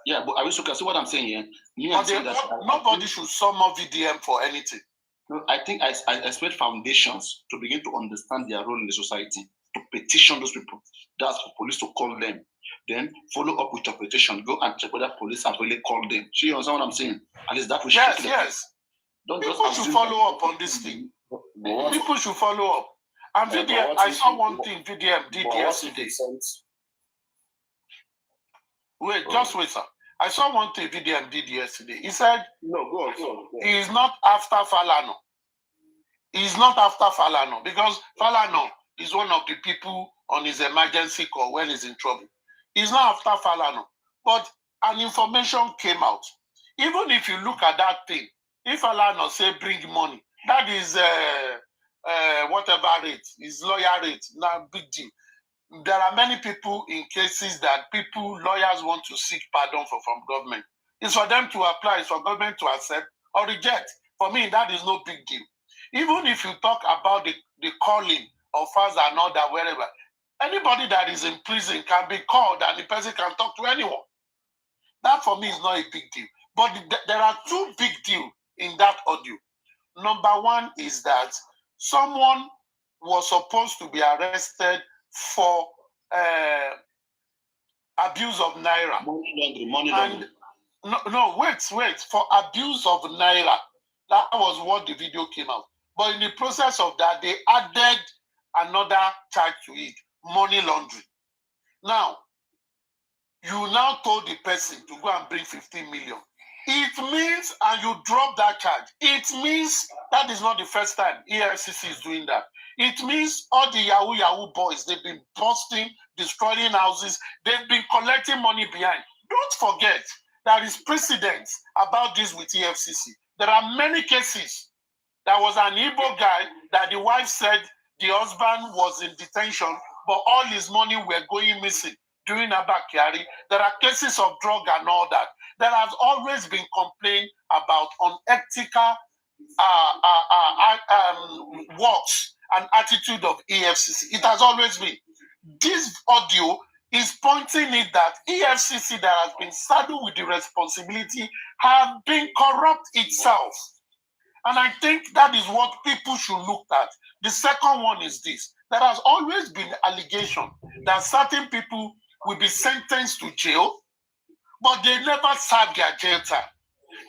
Yeah, but I wish you can see what I'm saying here. Nobody should summon VDM for anything. No, I think I expect foundations to begin to understand their role in the society, to petition those people. That's for police to call them. Then follow up with your petition. Go and check whether police have really called them. So you understand what I'm saying? At least that will Yes. People should follow up on this thing. People should follow up. And VDM, I saw one thing VDM did yesterday. Just wait, sir. I saw one thing VDM did yesterday. He said, no, go on. He is not after Falana. He is not after Falana because Falana is one of the people on his emergency call when he's in trouble. He's not after Falana. But an information came out. Even if you look at that thing, if Falana say bring money, that is whatever rate, his lawyer rate, not big deal. There are many people in cases that lawyers want to seek pardon from government. It's for them to apply, it's for government to accept or reject. For me, that is no big deal. Even if you talk about the calling of fathers and all that, wherever, anybody that is in prison can be called and the person can talk to anyone. That for me is not a big deal. But there are two big deals in that audio. Number one is that someone was supposed to be arrested for abuse of Naira. Money laundering. No, wait. For abuse of Naira. That was what the video came out. But in the process of that, they added another charge to it, money laundering. Now, you now told the person to go and bring 15 million. It means, and you drop that charge, it means that is not the first time EFCC is doing that. It means all the Yahoo boys, they've been busting, destroying houses, they've been collecting money behind. Don't forget, there is precedence about this with EFCC. There are many cases. There was an Igbo guy that the wife said the husband was in detention, but all his money were going missing during Abakari. There are cases of drug and all that. There has always been complaint about unethical works and attitude of EFCC. It has always been. This audio is pointing it that EFCC that has been saddled with the responsibility have been corrupt itself. And I think that is what people should look at. The second one is this. There has always been allegation that certain people will be sentenced to jail, but they never serve their jail time.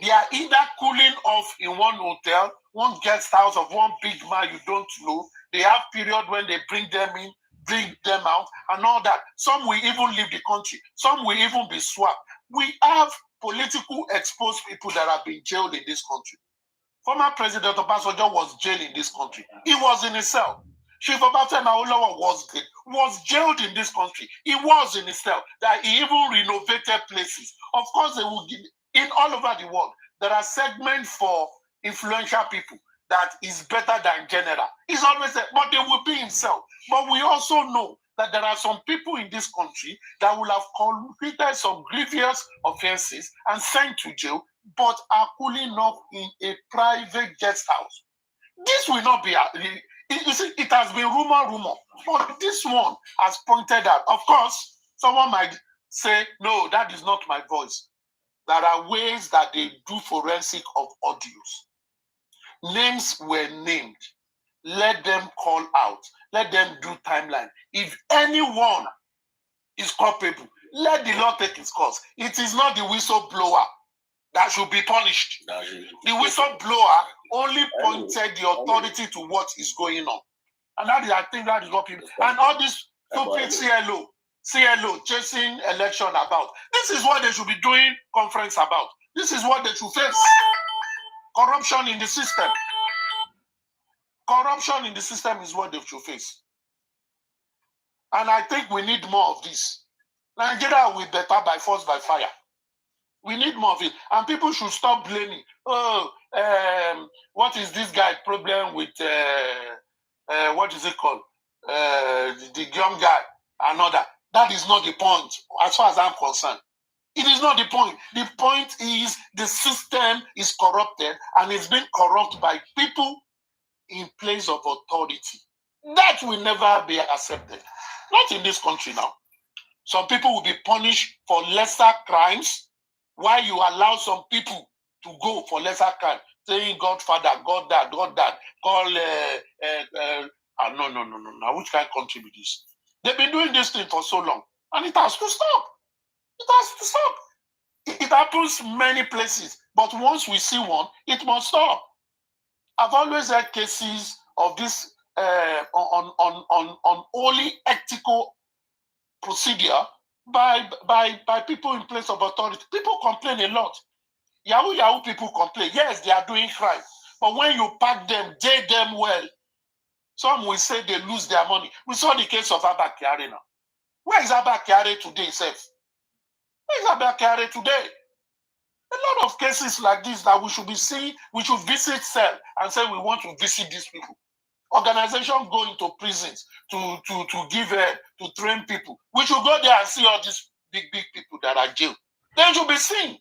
They are either cooling off in one hotel, one guest house of one big man you don't know. They have period when they bring them in, bring them out, and all that. Some will even leave the country. Some will even be swapped. We have political exposed people that have been jailed in this country. Former President Obasanjo was jailed in this country. He was in his cell. Chief Obafemi Awolowo was jailed in this country. He was in his cell. That he even renovated places. Of course, they will give in all over the world. There are segments for influential people that is better than general. He's always said, but they will be himself. But we also know that there are some people in this country that will have committed some grievous offenses and sent to jail, but are cooling off in a private guest house. This will not be, you see, it has been rumor, but this one has pointed out. Of course, someone might say, no, that is not my voice. There are ways that they do forensic of audios. Names were named. Let them call out. Let them do timeline. If anyone is culpable, let the law take its course. It is not the whistleblower that should be punished. The whistleblower only pointed the authority to what is going on. And that is, I think that is what people, and all this stupid CLO chasing election about. This is what they should be doing conference about. This is what they should face. Corruption in the system. Corruption in the system is what they should face. And I think we need more of this. Nigeria will be better by force, by fire. We need more of it. And people should stop blaming. Oh, what is this guy problem with, what is it called? The young guy, another. That is not the point, as far as I'm concerned. It is not the point. The point is the system is corrupted and it's been corrupted by people in place of authority. That will never be accepted. Not in this country now. Some people will be punished for lesser crimes while you allow some people to go for lesser crimes, saying Godfather, God that, call, no. Which kind of country be this? They've been doing this thing for so long, and it has to stop. It has to stop. It happens many places, but once we see one, it must stop. I've always had cases of this on only ethical procedure by people in place of authority. People complain a lot. Yahoo people complain. Yes, they are doing crime, but when you pack them, jail them well, some will say they lose their money. We saw the case of Abba Kyari now. Where is Abba Kyari today, Seth? Where is Abba Kyari today? A lot of cases like this that we should be seeing, we should visit cell and say we want to visit these people. Organizations go into prisons to give to train people. We should go there and see all these big people that are jailed. They should be seen.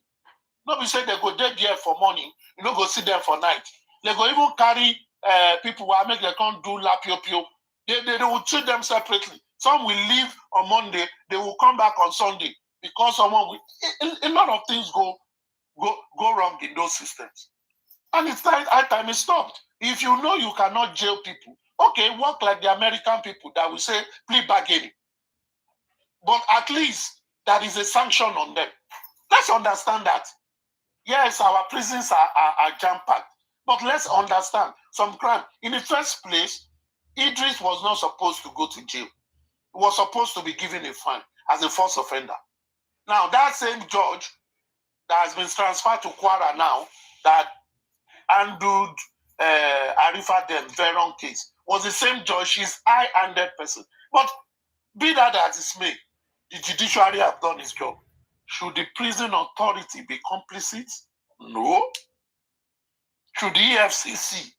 Not be say they go there for morning, you know, go see them for night. They go even carry people who make them come do lapio. They will treat them separately. Some will leave on Monday, they will come back on Sunday because someone will. A lot of things go wrong in those systems. And it's time it stopped. If you know you cannot jail people, okay, work like the American people that will say plea bargaining. But at least there is a sanction on them. Let's understand that. Yes, our prisons are jam-packed. But let's understand some crime. In the first place, Idris was not supposed to go to jail. He was supposed to be given a fine as a first offender. Now, that same judge that has been transferred to Kwara now, that handled Arifa Dem Veron case, was the same judge. She's high-handed person. But be that as it may, the judiciary have done its job. Should the prison authority be complicit? No. Should the EFCC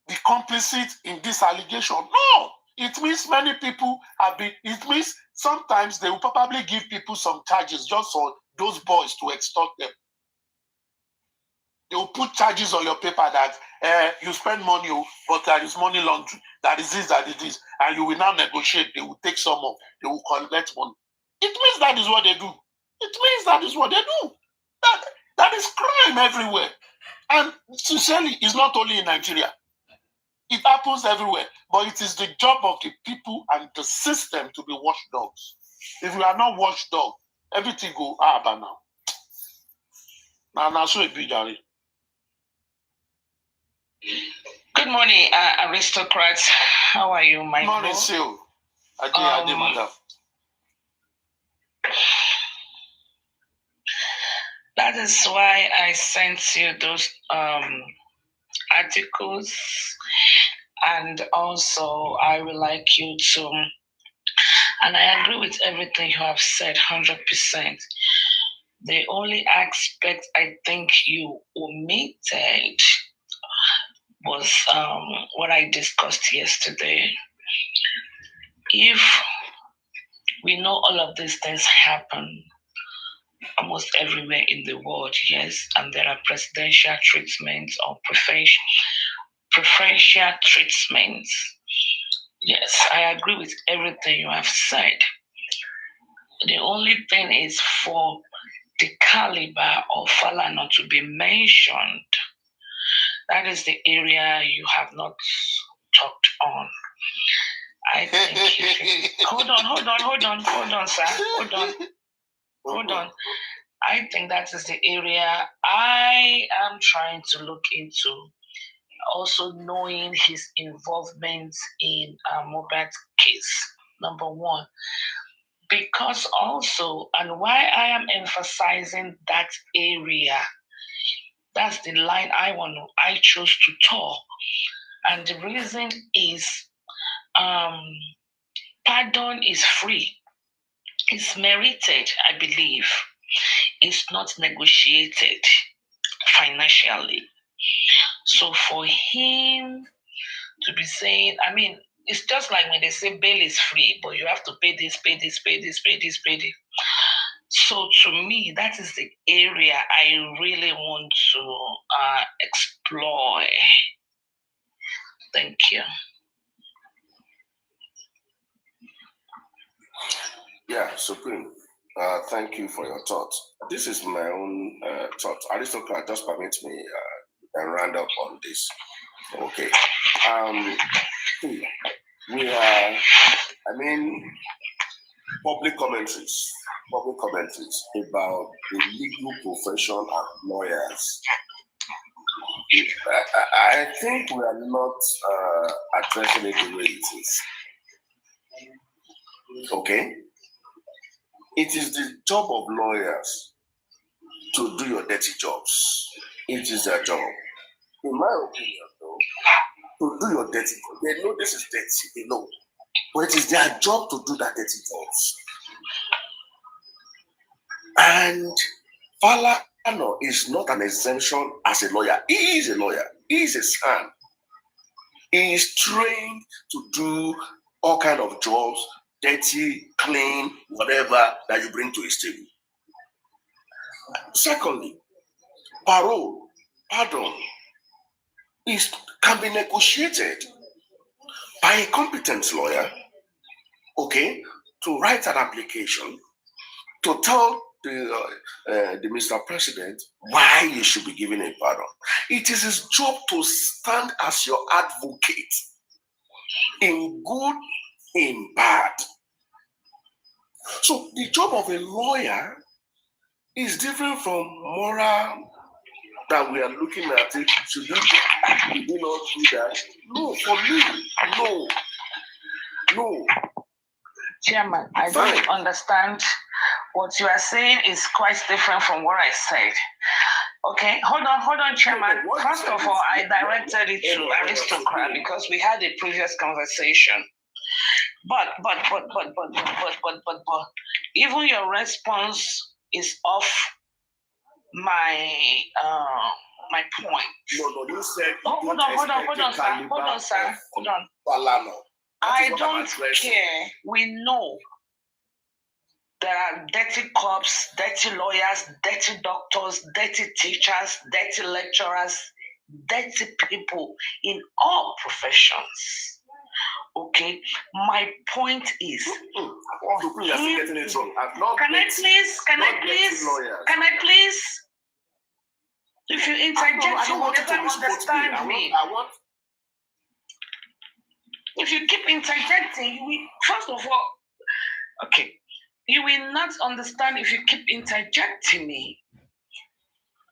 be complicit in this allegation? No. It means many people have been, it means sometimes they will probably give people some charges just for those boys to extort them. They will put charges on your paper that you spend money, but there is money laundering, that is this, that is this, and you will now negotiate. They will take some of, they will collect money. It means that is what they do. It means that is what they do. That is crime everywhere. And sincerely, it's not only in Nigeria. It happens everywhere. But it is the job of the people and the system to be watchdogs. If we are not watchdog, everything go but now. Now so it be Jari. Good morning, aristocrats. How are you, my morning, bro? Sil. Ade, madam. That is why I sent you those articles, and also I would like you to, and I agree with everything you have said 100%. The only aspect I think you omitted was what I discussed yesterday. If we know all of these things happen almost everywhere in the world, yes, and there are presidential treatments or preferential treatments. Yes, I agree with everything you have said. The only thing is for the caliber of Falana to be mentioned. That is the area you have not talked on. I think hold on, sir. Hold on. I think that is the area I am trying to look into. Also knowing his involvement in MOHB's case, number one. Because also, and why I am emphasizing that area, that's the line I chose to talk. And the reason is pardon is free. It's merited, I believe. It's not negotiated financially. So for him to be saying, I mean, it's just like when they say bail is free, but you have to pay this, pay this, pay this, pay this, pay this. So to me, that is the area I really want to explore. Thank you. Yeah, Supreme. Thank you for your thoughts. This is my own thought. Aristocrat, just permit me and round up on this. Okay. We are, public commentaries about the legal profession and lawyers. I think we are not addressing it the way it is. Okay? It is the job of lawyers to do your dirty jobs. It is their job. In my opinion, though, to do your dirty job. They know this is dirty, they know. But it is their job to do that dirty jobs. And Falana is not an exemption as a lawyer. He is a lawyer. He is a son. He is trained to do all kinds of jobs, dirty, clean, whatever that you bring to his table. Secondly, pardon can be negotiated by a competent lawyer, okay, to write an application to tell the Mr. President why he should be given a pardon. It is his job to stand as your advocate in good, in bad. So the job of a lawyer is different from moral that we are looking at it. Should you do not do that? No, for me, no. Chairman, I don't understand. What you are saying is quite different from what I said. Okay, hold on, Chairman. First of all, I directed it to Aristocrat because we had a previous conversation. But, even your response is off my my point. No, you said Hold on, sir. Hold on. Falana. I don't care. We know there are dirty cops, dirty lawyers, dirty doctors, dirty teachers, dirty lecturers, dirty people in all professions. Okay, my point is, can I please, if you interject, you will never understand me. If you keep interjecting, you will, first of all, okay, you will not understand if you keep interjecting me.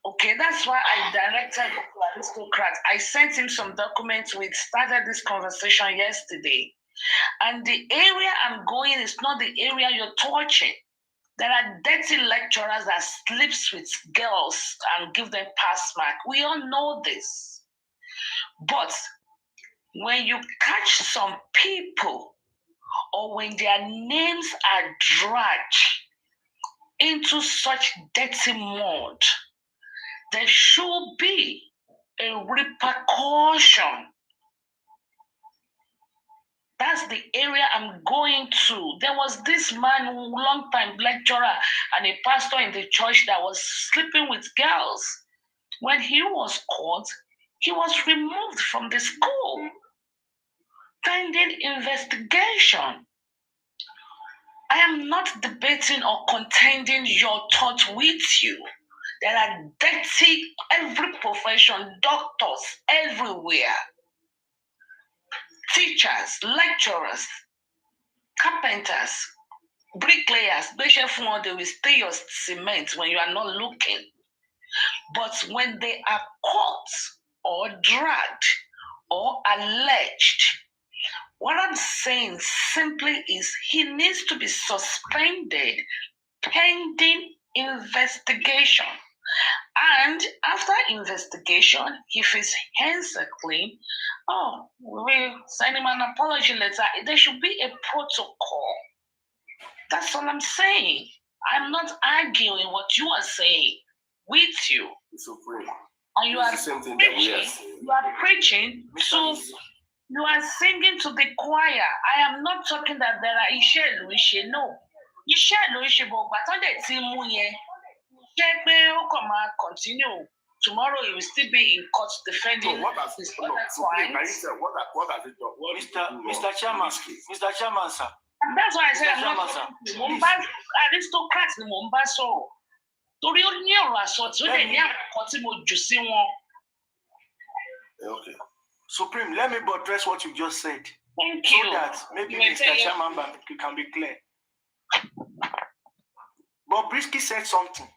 Okay, that's why I directed the aristocrat. I sent him some documents. We started this conversation yesterday. And the area I'm going is not the area you're touching. There are dirty lecturers that sleeps with girls and give them pass mark. We all know this. But when you catch some people or when their names are dragged into such dirty mud, there should be a repercussion. That's the area I'm going to. There was this man, long time lecturer and a pastor in the church that was sleeping with girls. When he was caught, he was removed from the school, pending investigation. I am not debating or contending your thought with you. There are dirty, every profession, doctors everywhere, teachers, lecturers, carpenters, bricklayers. They will stay your cement when you are not looking. But when they are caught or dragged or alleged, what I'm saying simply is he needs to be suspended pending investigation. And after investigation, if his hands are clean, we'll send him an apology letter. There should be a protocol. That's all I'm saying. I'm not arguing what you are saying with you. And you are preaching to, you are singing to the choir. I am not talking that there are Ishe, no. Ishe, but continue. Tomorrow you will still be in court defending his other clients. Mr. Chairman, sir. And that's why I said I'm not aristocrats in Mombasa. Okay. Supreme, let me buttress what you just said. Thank you. So that maybe Mr. Chairman can be clear. But Brisky said something.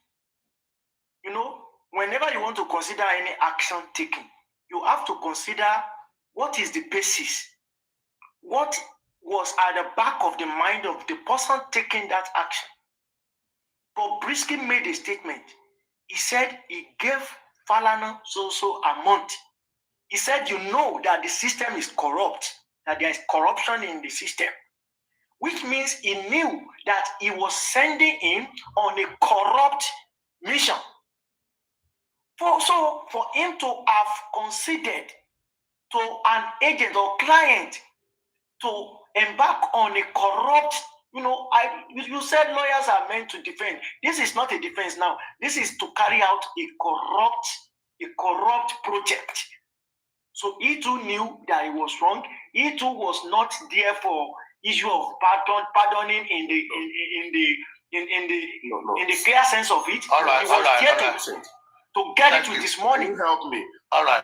You know, whenever you want to consider any action taken, you have to consider what is the basis. What was at the back of the mind of the person taking that action. But Brisky made a statement. He said he gave Falana so a month. He said, you know that the system is corrupt, that there is corruption in the system, which means he knew that he was sending him on a corrupt mission. So for him to have considered to an agent or client to embark on a corrupt, you said lawyers are meant to defend. This is not a defense now. This is to carry out a corrupt project. So he too knew that he was wrong. He too was not there for issue of pardoning in the clear sense of it. All right, he was there to get Thank it with you. this money. You help me. All right.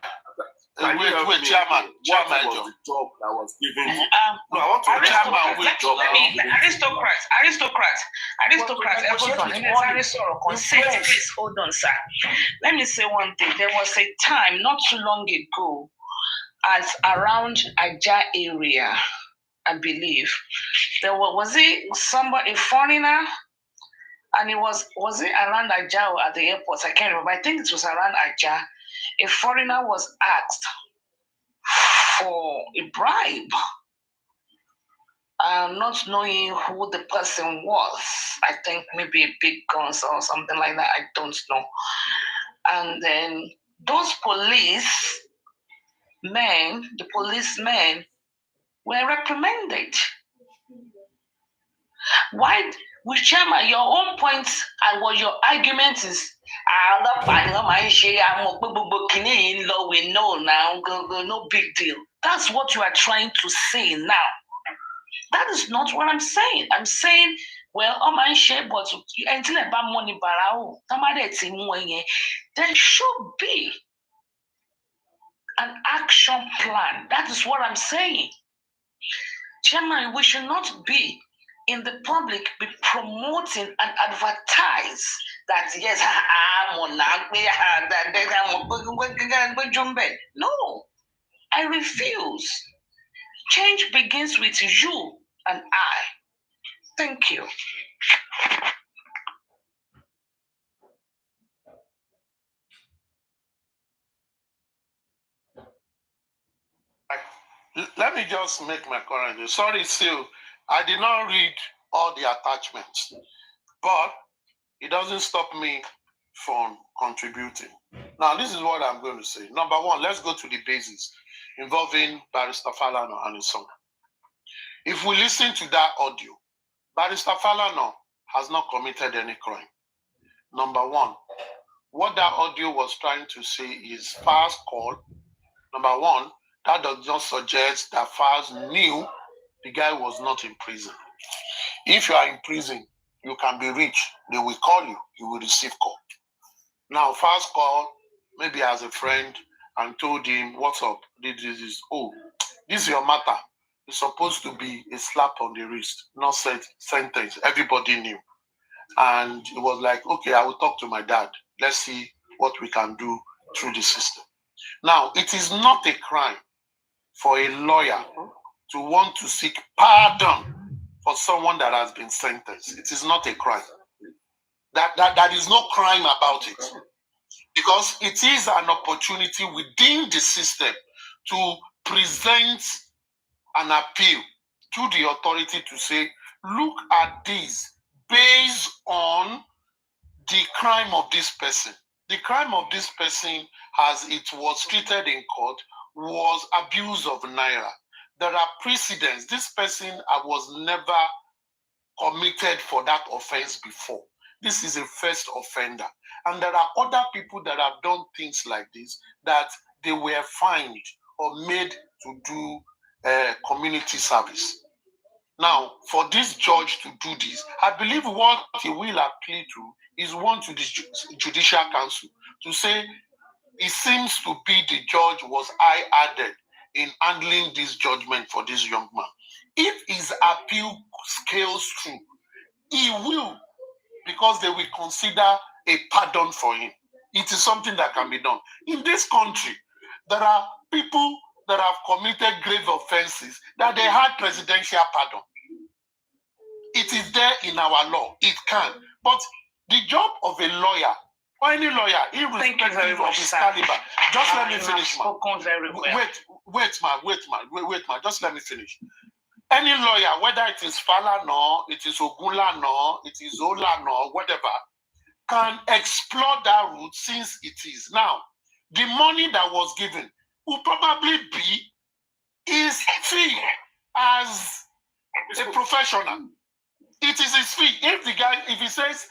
Wait, Chairman. What was the job that was given to you? No, I want to Chairman with job. Please hold on, sir. Let me say one thing. There was a time not too long ago, as around Aja area, I believe, there was a foreigner, and it was it around Aja or at the airport? I can't remember. I think it was around Aja. A foreigner was asked for a bribe, not knowing who the person was. I think maybe a big guns or something like that. I don't know. And then those the policemen were reprimanded. Why, whichever your own points and what your argument is, we know now, no big deal. That's what you are trying to say now. That is not what I'm saying. I'm saying, well, my share, but until about money, there should be an action plan. That is what I'm saying. Chairman, we should not be in the public be promoting and advertise that yes, no, I refuse. Change begins with you and I. Thank you. Let me just make my comment. Sorry, still, I did not read all the attachments, but it doesn't stop me from contributing. Now, this is what I'm going to say. Number one, let's go to the basis involving Barrister Falano and his son. If we listen to that audio, Barrister Falano has not committed any crime. Number one, what that audio was trying to say is Far's call. Number one, that does not suggest that Fars knew the guy was not in prison. If you are in prison, you can be rich. They will call you. You will receive call. Now, Fars called maybe as a friend and told him, what's up? This is your matter. It's supposed to be a slap on the wrist, not sentence. Everybody knew. And it was like, okay, I will talk to my dad. Let's see what we can do through the system. Now, it is not a crime for a lawyer to want to seek pardon for someone that has been sentenced. It is not a crime. That is no crime about it. Because it is an opportunity within the system to present an appeal to the authority to say, look at this based on the crime of this person. The crime of this person, as it was treated in court, was abuse of naira. There are precedents. This person was never committed for that offense before. This is a first offender. And there are other people that have done things like this that they were fined or made to do community service. Now, for this judge to do this, I believe what he will appeal to is one to the Judicial Council to say, it seems to be the judge was high-handed in handling this judgment for this young man. If his appeal scales through, he will, because they will consider a pardon for him. It is something that can be done. In this country, there are people that have committed grave offenses that they had presidential pardon. It is there in our law. It can. But the job of a lawyer, or any lawyer, irrespective of his caliber, just let me finish, man. Wait, man. Just let me finish. Any lawyer, whether it is Falano, it is Ogulano, it is Olano, whatever, can explore that route since it is. Now, the money that was given will probably be his fee as a professional. It is his fee. If the guy, if he says,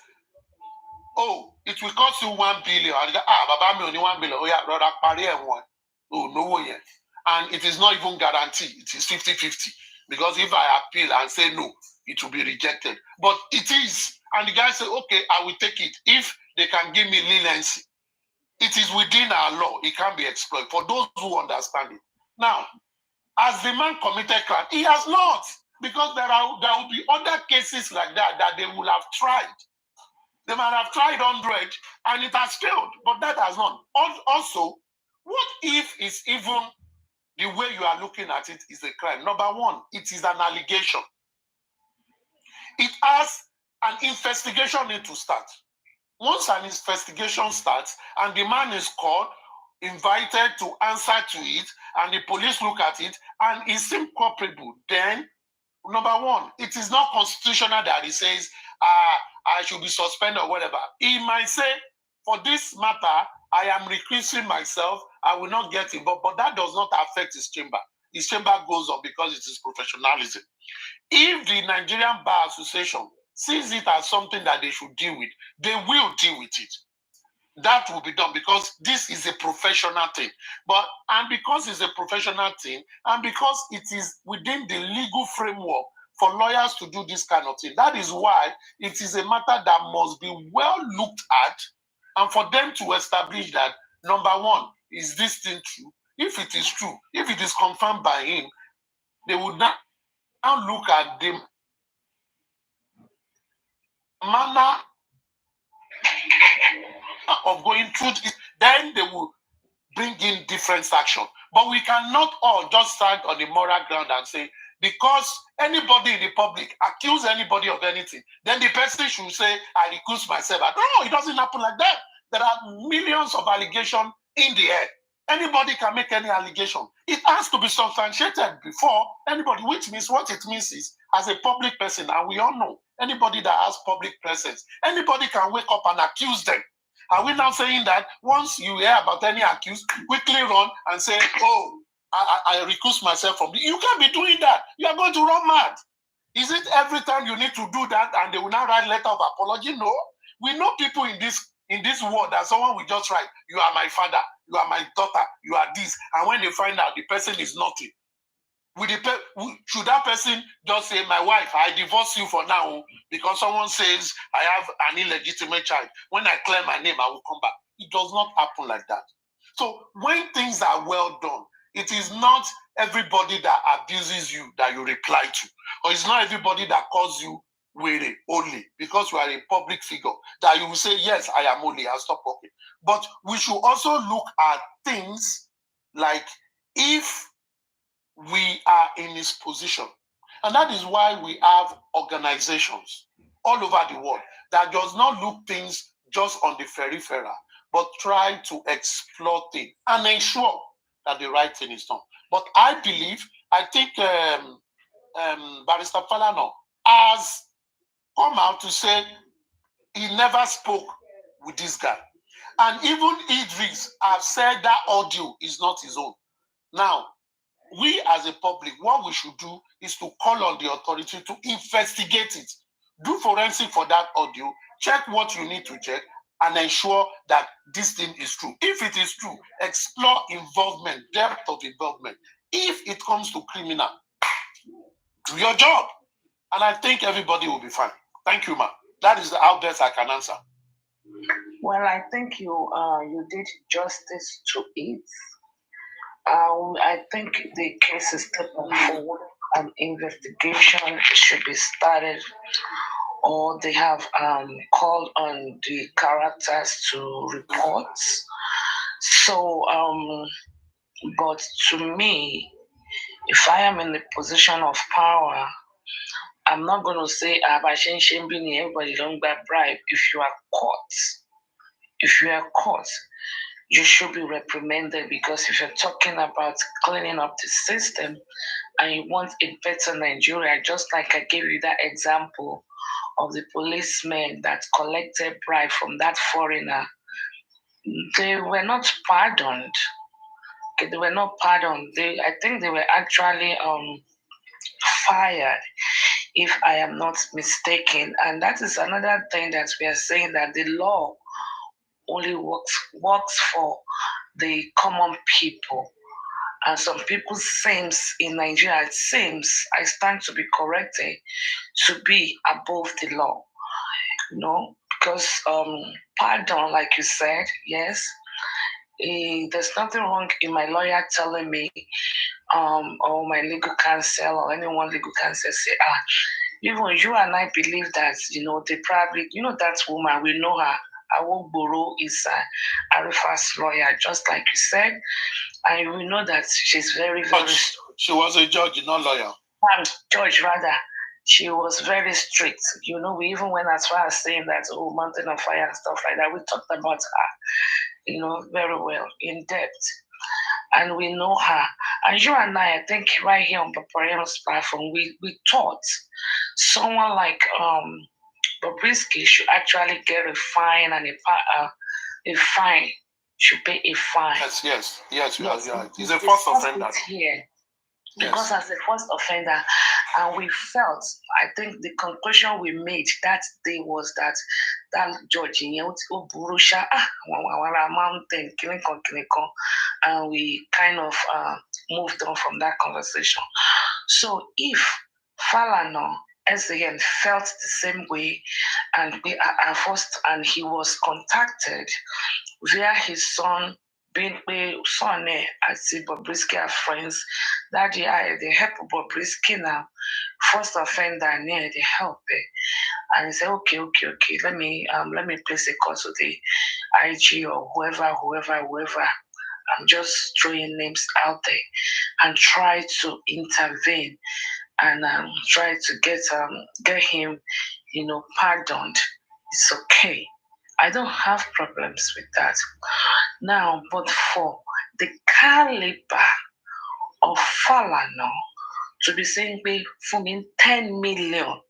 oh, it will cost you 1 billion, and Baba me only 1 billion, oh yeah, brother, pari one. Oh, no way. And it is not even guaranteed. It is 50-50. Because if I appeal and say no, it will be rejected. But it is. And the guy said, okay, I will take it if they can give me leniency. It is within our law. It can be exploited for those who understand it. Now, as the man committed crime, he has not. Because there will be other cases like that they will have tried. They might have tried 100 and it has failed, but that has not. Also, what if it's even the way you are looking at it is a crime? Number one, it is an allegation. It has an investigation need to start. Once an investigation starts and the man is called, invited to answer to it, and the police look at it and he seems culpable, then number one, it is not constitutional that he says, I should be suspended or whatever. He might say, for this matter, I am recusing myself. I will not get involved. But that does not affect his chamber. His chamber goes on because it is professionalism. If the Nigerian Bar Association sees it as something that they should deal with, they will deal with it. That will be done because this is a professional thing. And because it's a professional thing, and because it is within the legal framework for lawyers to do this kind of thing, that is why it is a matter that must be well looked at, and for them to establish that, number one, is this thing true? If it is true, if it is confirmed by him, they would now look at the manner of going through it. Then they will bring in different action. But we cannot all just stand on the moral ground and say, because anybody in the public accuse anybody of anything, then the person should say, I recuse myself. No, it doesn't happen like that. There are millions of allegations in the air. Anybody can make any allegation. It has to be substantiated before anybody, which means what it means is, as a public person, and we all know, anybody that has public presence, anybody can wake up and accuse them. Are we now saying that once you hear about any accused, quickly run and say, oh, I recuse myself from this? You can't be doing that. You are going to run mad. Is it every time you need to do that and they will now write letter of apology? No. We know people in this world that someone will just write, you are my father, you are my daughter, you are this. And when they find out the person is nothing, should that person just say, my wife, I divorce you for now because someone says I have an illegitimate child. When I clear my name, I will come back. It does not happen like that. So when things are well done, it is not everybody that abuses you that you reply to, or it's not everybody that calls you Were only because you are a public figure that you will say, yes, I am only, I'll stop talking. But we should also look at things like if we are in his position. And that is why we have organizations all over the world that does not look things just on the peripheral, but try to explore things and ensure that the right thing is done. But I think Barrister Falano has come out to say he never spoke with this guy. And even Idris have said that audio is not his own. Now, we as a public, what we should do is to call on the authority to investigate it, do forensic for that audio, check what you need to check, and ensure that this thing is true. If it is true, explore involvement, depth of involvement. If it comes to criminal, do your job. And I think everybody will be fine. Thank you, ma'am. That is how best I can answer. Well, I think you did justice to it. I think the case is stepping forward. An investigation should be started, or they have called on the characters to report. So, but to me, if I am in the position of power, I'm not going to say, everybody don't get bribe. If you are caught, you should be reprimanded, because if you're talking about cleaning up the system and you want a better Nigeria, just like I gave you that example of the policemen that collected bribe from that foreigner, they were not pardoned. They were not pardoned. I think they were actually fired, if I am not mistaken. And that is another thing that we are saying, that the law only works for the common people. And some people seems in Nigeria, it seems, I stand to be corrected, to be above the law. Because pardon, like you said, yes, there's nothing wrong in my lawyer telling me, or my legal counsel, or anyone legal counsel say, even you and I believe that, they probably, that woman, we know her. Awogboro is Arifa's lawyer, just like you said. And we know that she's very, very... She was a judge, not lawyer. Judge, rather. She was very strict. We even went as far as saying that, Mountain of Fire and stuff like that. We talked about her, very well, in depth. And we know her. And you and I think right here on Paparino's platform, we thought someone like Bobrisky should actually get a fine and a fine should pay a fine. Yes. You are Yes, right. we He's a first discussed offender. it here. Yes. Because as a first offender, and we felt, I think the conclusion we made that day was that judge in Burusha, mountain, and we kind of moved on from that conversation. So if Falana SAN felt the same way, and we are first, and he was contacted via his son, being son àti Bobrisky are friends. That they help Bobrisky now. First offender near the help. And he said, okay, let me place a call to the IG or whoever. I'm just throwing names out there and try to intervene and try to get him, pardoned. It's okay. I don't have problems with that. Now, but for the caliber of Falana to be saying for me 10 million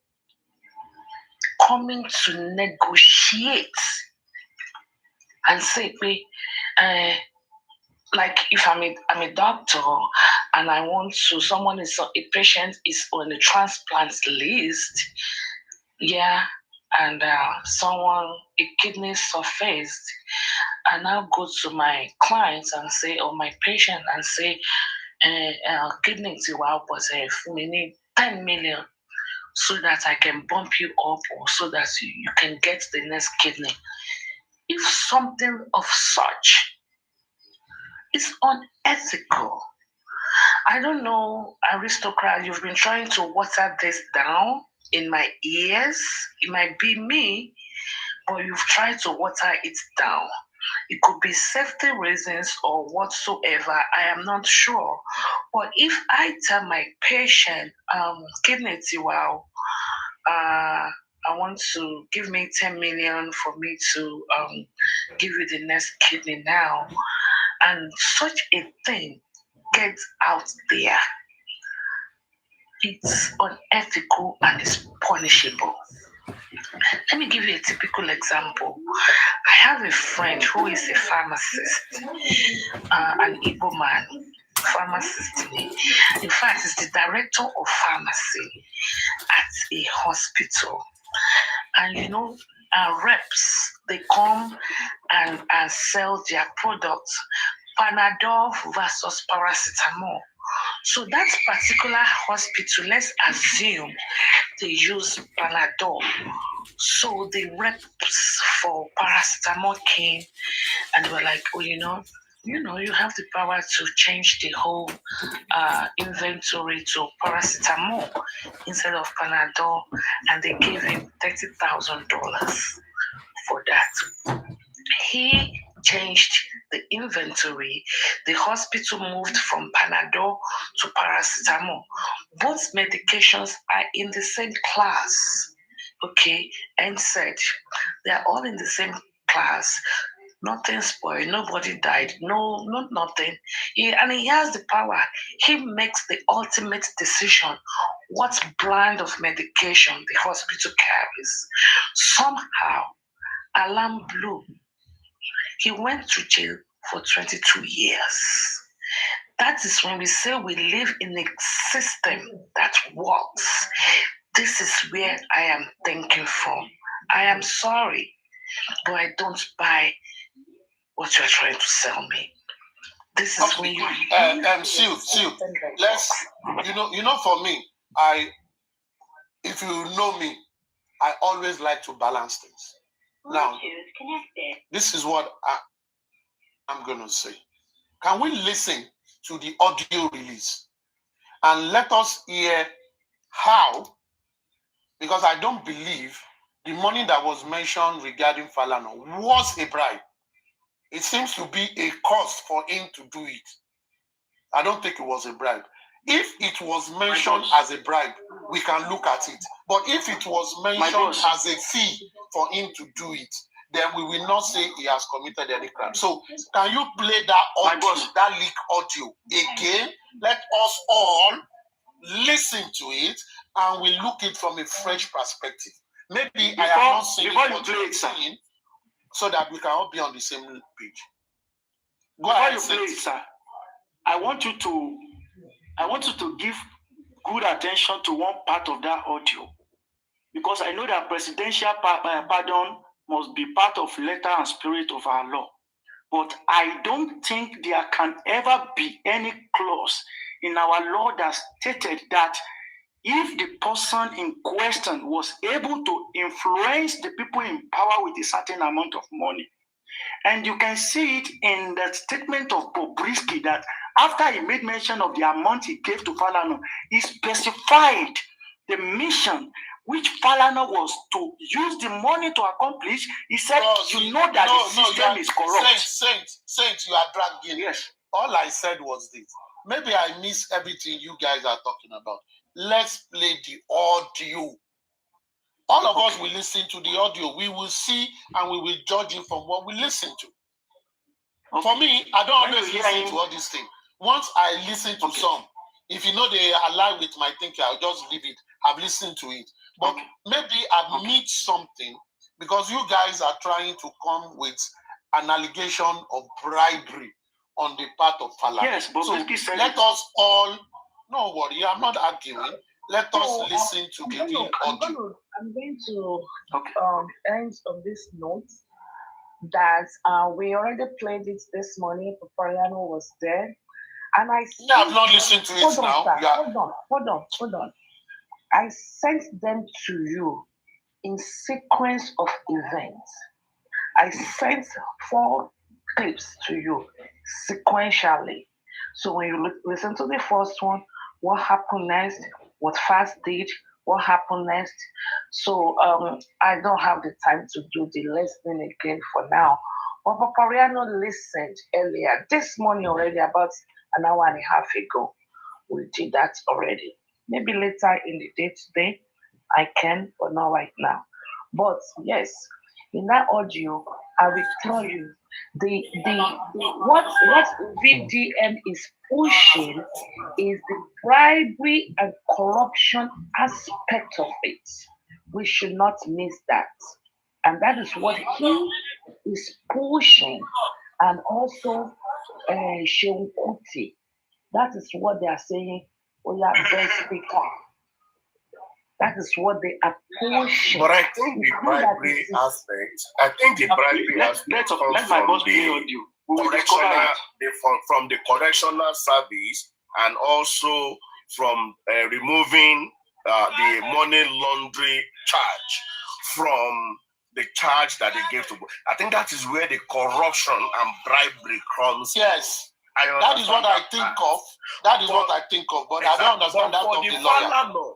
coming to negotiate and say like if I'm a doctor and I want to, a patient is on a transplant list, yeah, and a kidney surfaced, and now go to my clients and say, or my patient and say, kidney tiwa, but we need 10 million so that I can bump you up, or so that you can get the next kidney. If something of such is unethical, I don't know, aristocrat, you've been trying to water this down in my ears. It might be me, but you've tried to water it down. It could be safety reasons or whatsoever. I am not sure. But if I tell my patient, kidney tiwa, I want to give me 10 million for me to give you the next kidney now, and such a thing gets out there, it's unethical and it's punishable. Let me give you a typical example. I have a friend who is a pharmacist, an Igbo man, pharmacist. In fact, he's the director of pharmacy at a hospital. And reps, they come and sell their products, Panadol versus paracetamol. So that particular hospital, let's assume they use Panadol. So the reps for paracetamol came and were like, oh, you have the power to change the whole inventory to paracetamol instead of Panadol, and they gave him $30,000 for that. He changed the inventory. The hospital moved from Panadol to paracetamol. Both medications are in the same class. Okay, and said they're all in the same class. Nothing spoiled, nobody died, not nothing. He has the power. He makes the ultimate decision what brand of medication the hospital carries. Somehow, alarm blew. He went to jail for 22 years. That is when we say we live in a system that works. This is where I am thinking from. I am sorry, but I don't buy what you're trying to sell me. This is when you Sue, let's for me, if you know me, I always like to balance things. Now, this is what I'm gonna say. Can we listen to the audio release and let us hear how? Because I don't believe the money that was mentioned regarding Falana was a bribe. It seems to be a cost for him to do it. I don't think it was a bribe. If it was mentioned as a bribe, we can look at it. But if it was mentioned as a fee for him to do it, then we will not say he has committed any crime. So can you play that audio, that leak audio again? Let us all listen to it and we look it from a fresh perspective. Maybe I am not saying what you're saying, so that we can all be on the same page. Go ahead, you play it, sir, I want you to give good attention to one part of that audio, because I know that presidential pardon must be part of letter and spirit of our law. But I don't think there can ever be any clause in our law that stated that if the person in question was able to influence the people in power with a certain amount of money. And you can see it in the statement of Bobrisky that after he made mention of the amount he gave to Falana, he specified the mission which Falana was to use the money to accomplish. He said, you know that the system is corrupt. Saint, you are dragging. Yes. All I said was this. Maybe I miss everything you guys are talking about. Let's play the audio. All of us will listen to the audio. We will see and we will judge him from what we listen to. For me, I don't always listen to all these things. Once I listen to some, if you know they align with my thinking, I'll just leave it. I've listened to it. But maybe I've missed something because you guys are trying to come with an allegation of bribery on the part of Falana. Yes, but so let us all, no worry, I'm not arguing. Let us listen to the real audio. I'm going to end on this note that we already played it this morning. Papariano was there. And I have not listened to it now. Hold on. I sent them to you in sequence of events. I sent 4 clips to you sequentially. So when you listen to the first one, what happened next, what Fast did, what happened next. So I don't have the time to do the listening again for now. But Papariano listened earlier this morning already, about an hour and a half ago. We did that already. Maybe later in the day today, I can, but not right now. But yes, in that audio, I will tell you what VDM is pushing is the bribery and corruption aspect of it. We should not miss that. And that is what he is pushing. And also Sheun Kuti. That is what they are saying. We are best speaker. That is what they are pushing. But I think the bribery aspect, let my boss be on you. From the correctional service and also from removing the money laundering charge from the charge that they gave to. I think that is where the corruption and bribery comes. Yes. That is what I think of. That is what I think of. But exactly. I don't understand that of the lawyer.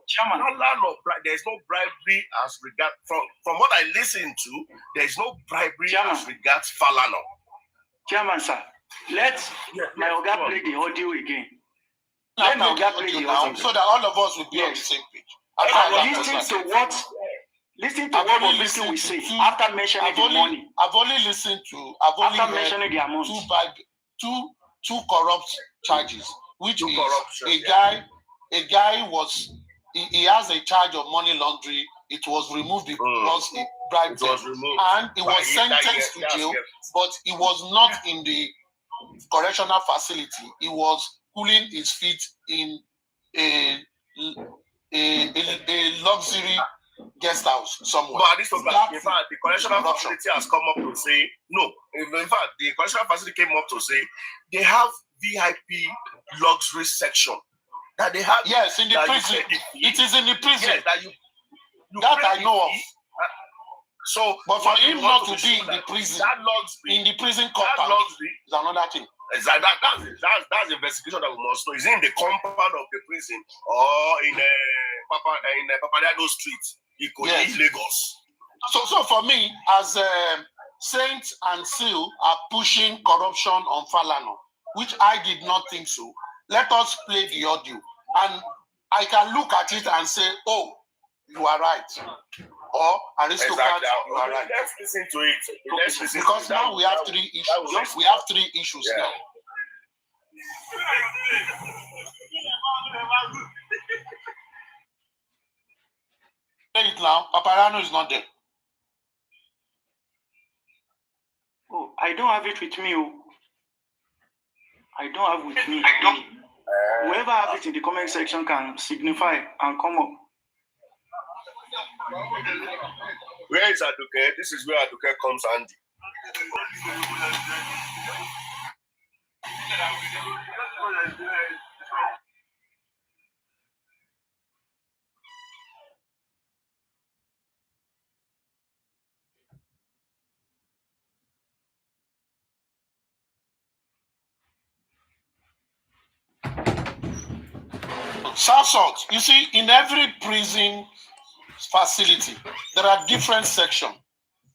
There's no bribery as regard from what I listen to. There's no bribery as regards Falana. Chairman, sir, let my Oga play the audio again. Let my Oga play the audio so that all of us will be on the same page. Listen to what Bobrisky will say after mentioning the money. I've only listened to. After mentioning the amount. Two corrupt charges, which is a guy was he has a charge of money laundering. It was removed because he bribed him, and he was sentenced to jail, but he was not in the correctional facility. He was cooling his feet in a luxury guest house somewhere. But in fact, the correctional facility has come up to say no. In fact, the correctional facility came up to say they have VIP luxury section that they have. Yes, in the prison. It is in the prison. Yes, that I know of. So, but for him not to be in the prison, in the prison compound, is another thing. Exactly. That's the investigation that we must know. Is it in the compound of the prison or in Papariano Street, in Lagos? So for me, as Saint and Seal are pushing corruption on Falana, which I did not think so. Let us play the audio, and I can look at it and say, "Oh, you are right," or "Aristocrat, you are right." Let's listen to it. Let's listen because now we have 3 issues. We have 3 issues now. Play it now. Papariano is not there. Oh, I don't have it with me. I don't have with me. Whoever have it in the comment section can signify and come up. Where is Aduke? This is where Aduke comes handy. South, you see, in every prison facility, there are different sections.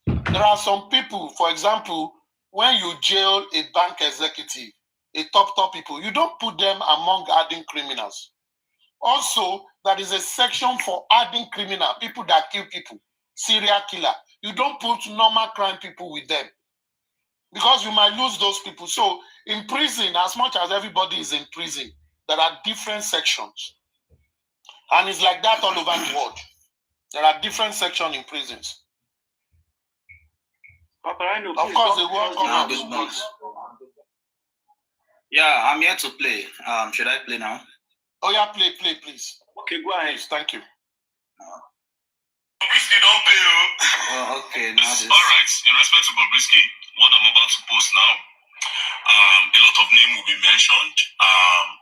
There are some people, for example, when you jail a bank executive, a top people, you don't put them among hardened criminals. Also, there is a section for hardened criminal, people that kill people, serial killer. You don't put normal crime people with them because you might lose those people. So in prison, as much as everybody is in prison, there are different sections. And it's like that all over the world. There are different sections in prisons. Of course, they work on this. Yeah, I'm here to play. Should I play now? Oh yeah, play, please. Okay, go ahead. Please, thank you. Bobrisky don't pay. Oh, okay. Now this. All right. In respect to Bobrisky, what I'm about to post now, a lot of names will be mentioned.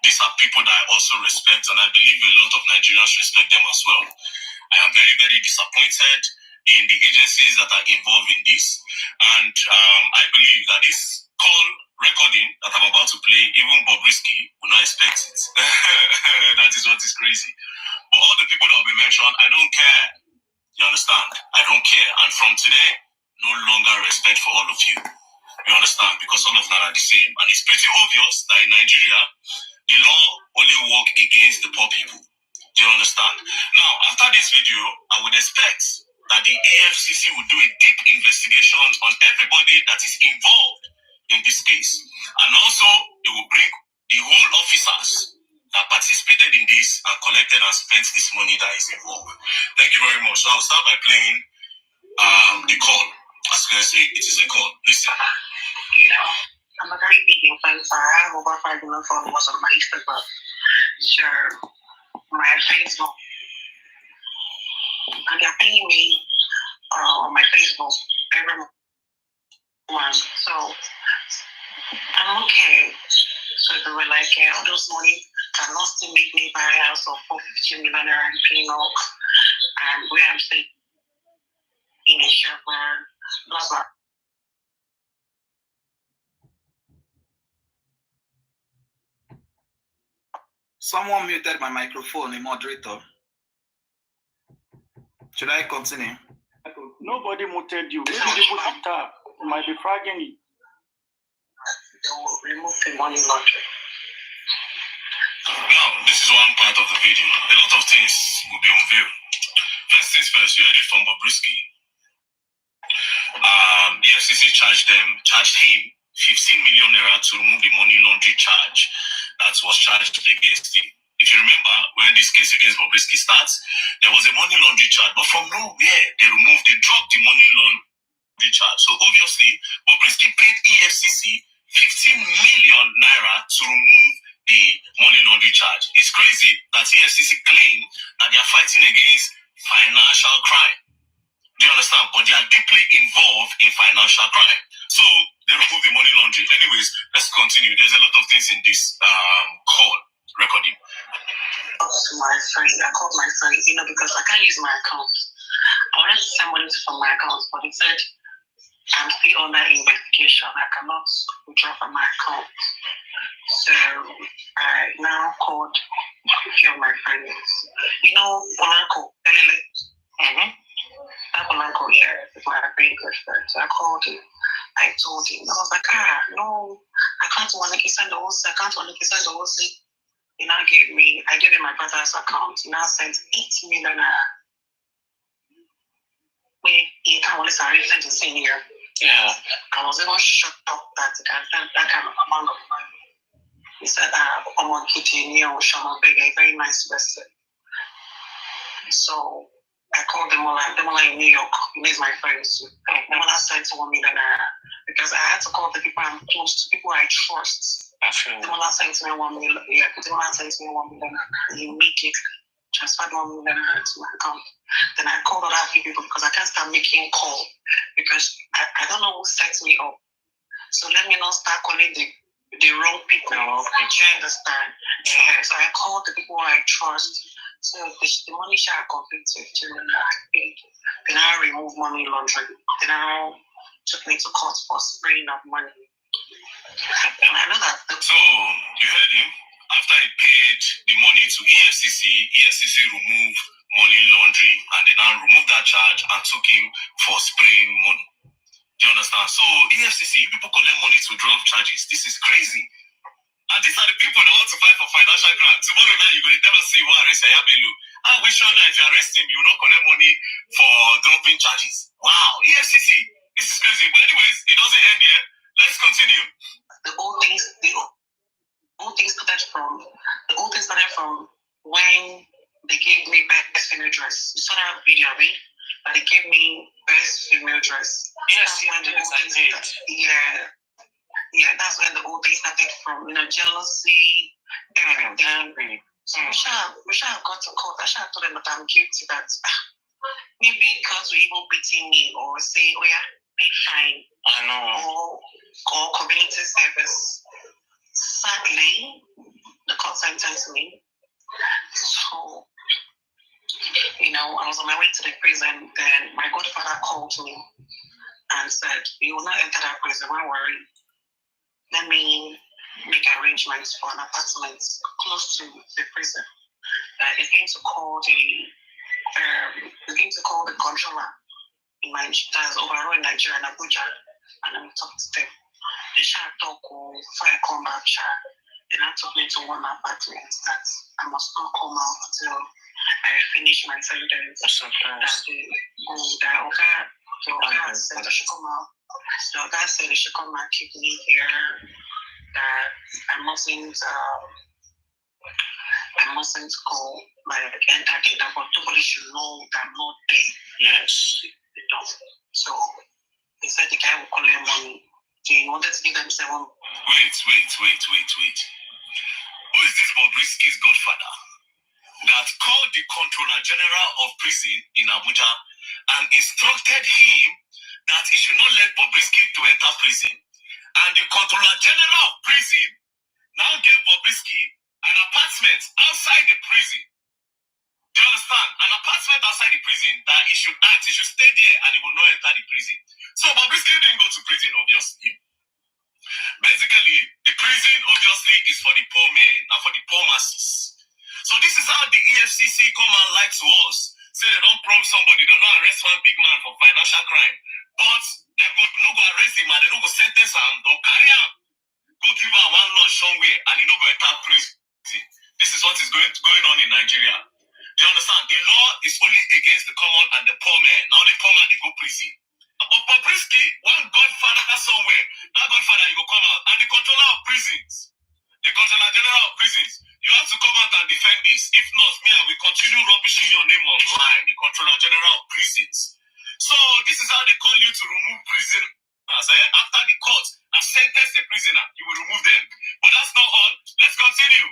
These are people that I also respect, and I believe a lot of Nigerians respect them as well. I am very, very disappointed in the agencies that are involved in this, and I believe that this call recording that I'm about to play, even Bobrisky will not expect it. That is what is crazy. But all the people that will be mentioned, I don't care. You understand? I don't care. And from today, no longer respect for all of you. You understand? Because all of them are the same. And it's pretty obvious that in Nigeria, the law only works against the poor people. Do you understand? Now, after this video, I would expect that the AFCC will do a deep investigation on everybody that is involved in this case. And also, they will bring the whole officers that participated in this and collected and spent this money that is involved. Thank you very much. So I'll start by playing the call. As you can see, it is a call. Listen. I'm a very big influencer. I have over 5 million followers on my Instagram. Sure. My Facebook. And they're paying me on my Facebook every month. So I'm okay. So they were like, all those money cannot still make me buy a house of 450 million naira in Pino, and where I'm staying in a Sherburne, blah blah. Someone muted my microphone, a moderator. Should I continue? Nobody muted you. Maybe they put it up. You might be fragging it. They will remove the money laundering. Now, this is one part of the video. A lot of things will be unveiled. First things first, you heard it from Bobrisky. EFCC charged him 15 million naira to remove the money laundering charge that was charged against him. If you remember, when this case against Bobrisky starts, there was a money laundering charge, but from nowhere, they dropped the money laundering charge. So obviously, Bobrisky paid EFCC 15 million naira to remove the money laundering charge. It's crazy that EFCC claim that they are fighting against financial crime. Do you understand? But they are deeply involved in financial crime. So they remove the money laundering. Anyways, let's continue. There's a lot of things in this call recording. To my friend, I called my friend, because I can't use my account. I wanted to send money from my account, but it said I'm still under investigation. I cannot withdraw from my account. So I now called a few of my friends. Polanco, that Polanco here is my very good friend. So I called him. I told him. I was like, no, I can't want to send the whole thing. He now I gave him my brother's account. He now sent 8 million naira. He can't want to send the same year. Yeah. I was even shocked that he can send that kind of amount of money. He said, I'm on Kitty, a very nice person. So I called them all in New York. He's my friends. Them all sent 1 million naira because I had to call the people I'm close to, people I trust. Demola sent me 1 million. Yeah, Demola sent me 1 million. And immediately transferred 1 million to my account. Then I called other people because I can't start making call because I don't know who set me up. So let me not start calling the wrong people. Do you understand? Yeah, so I called the people I trust. So the money shall complete with then I remove money laundering. Then I took me to court for spraying of money. And I know that. So you heard him. After he paid the money to EFCC removed money laundering and they now removed that charge and took him for spraying money. Do you understand? So EFCC, you people collect money to drop charges. This is crazy. And these are the people that want to fight for financial crime. Tomorrow night, you're going to tell us, say, you want to arrest Ayabelu. We sure that if you arrest him, you will not collect money for dropping charges. Wow, EFCC, this is crazy. But anyways, it doesn't end here. Let's continue. The whole thing started from when they gave me best female dress. You saw that video, right? That they gave me best female dress. Yes, yeah, that's when the whole thing started from, jealousy and everything. So we shall have got to court. I shall have told them that I'm guilty, that maybe court will even pity me or say, oh yeah, pay fine. I know. Or community service. Sadly, the court sentenced me. So, I was on my way to the prison. Then my godfather called me and said, you will not enter that prison, don't worry. Let me make arrangements for an apartment close to the prison. It's going to call the controller in my that's overall in Nigeria and Abuja, and I'm talking to them. They shall talk before I come back. Then I took me to one apartment that I must not come out until I finish my sentence. The guy said I should come out. The guy said they should come and keep me here. That I mustn't go enter data, but nobody should know that I'm not there. Yes. So they said the guy will collect money. They wanted to give them 7. Wait. Who is this Bobrisky's godfather that called the Controller General of Prison in Abuja and instructed him that he should not let Bobrisky to enter prison? And the Controller General of Prison now gave Bobrisky an apartment outside the prison. Do you understand? An apartment outside the prison that he should stay there and he will not enter the prison. So Bobrisky didn't go to prison, obviously. Basically, the prison obviously is for the poor men and for the poor masses. So this is how the EFCC come and lie to us. Say they don't probe somebody, they don't arrest one big man for financial crime. But they go no go arrest him and they don't go sentence him, they'll carry him. Go give him one lunch somewhere and he no go enter prison. This is what is going on in Nigeria. Do you understand? The law is only against the common and the poor men. Now the poor man, they go prison. But Bobrisky, one godfather somewhere, that godfather, he will come out. And the controller of prisons, the controller general of prisons, you have to come out and defend this. If not, me, I will continue rubbishing your name online, the controller general of prisons. So this is how they call you to remove prisoners. After the court has sentenced the prisoner, you will remove them. But that's not all. Let's continue.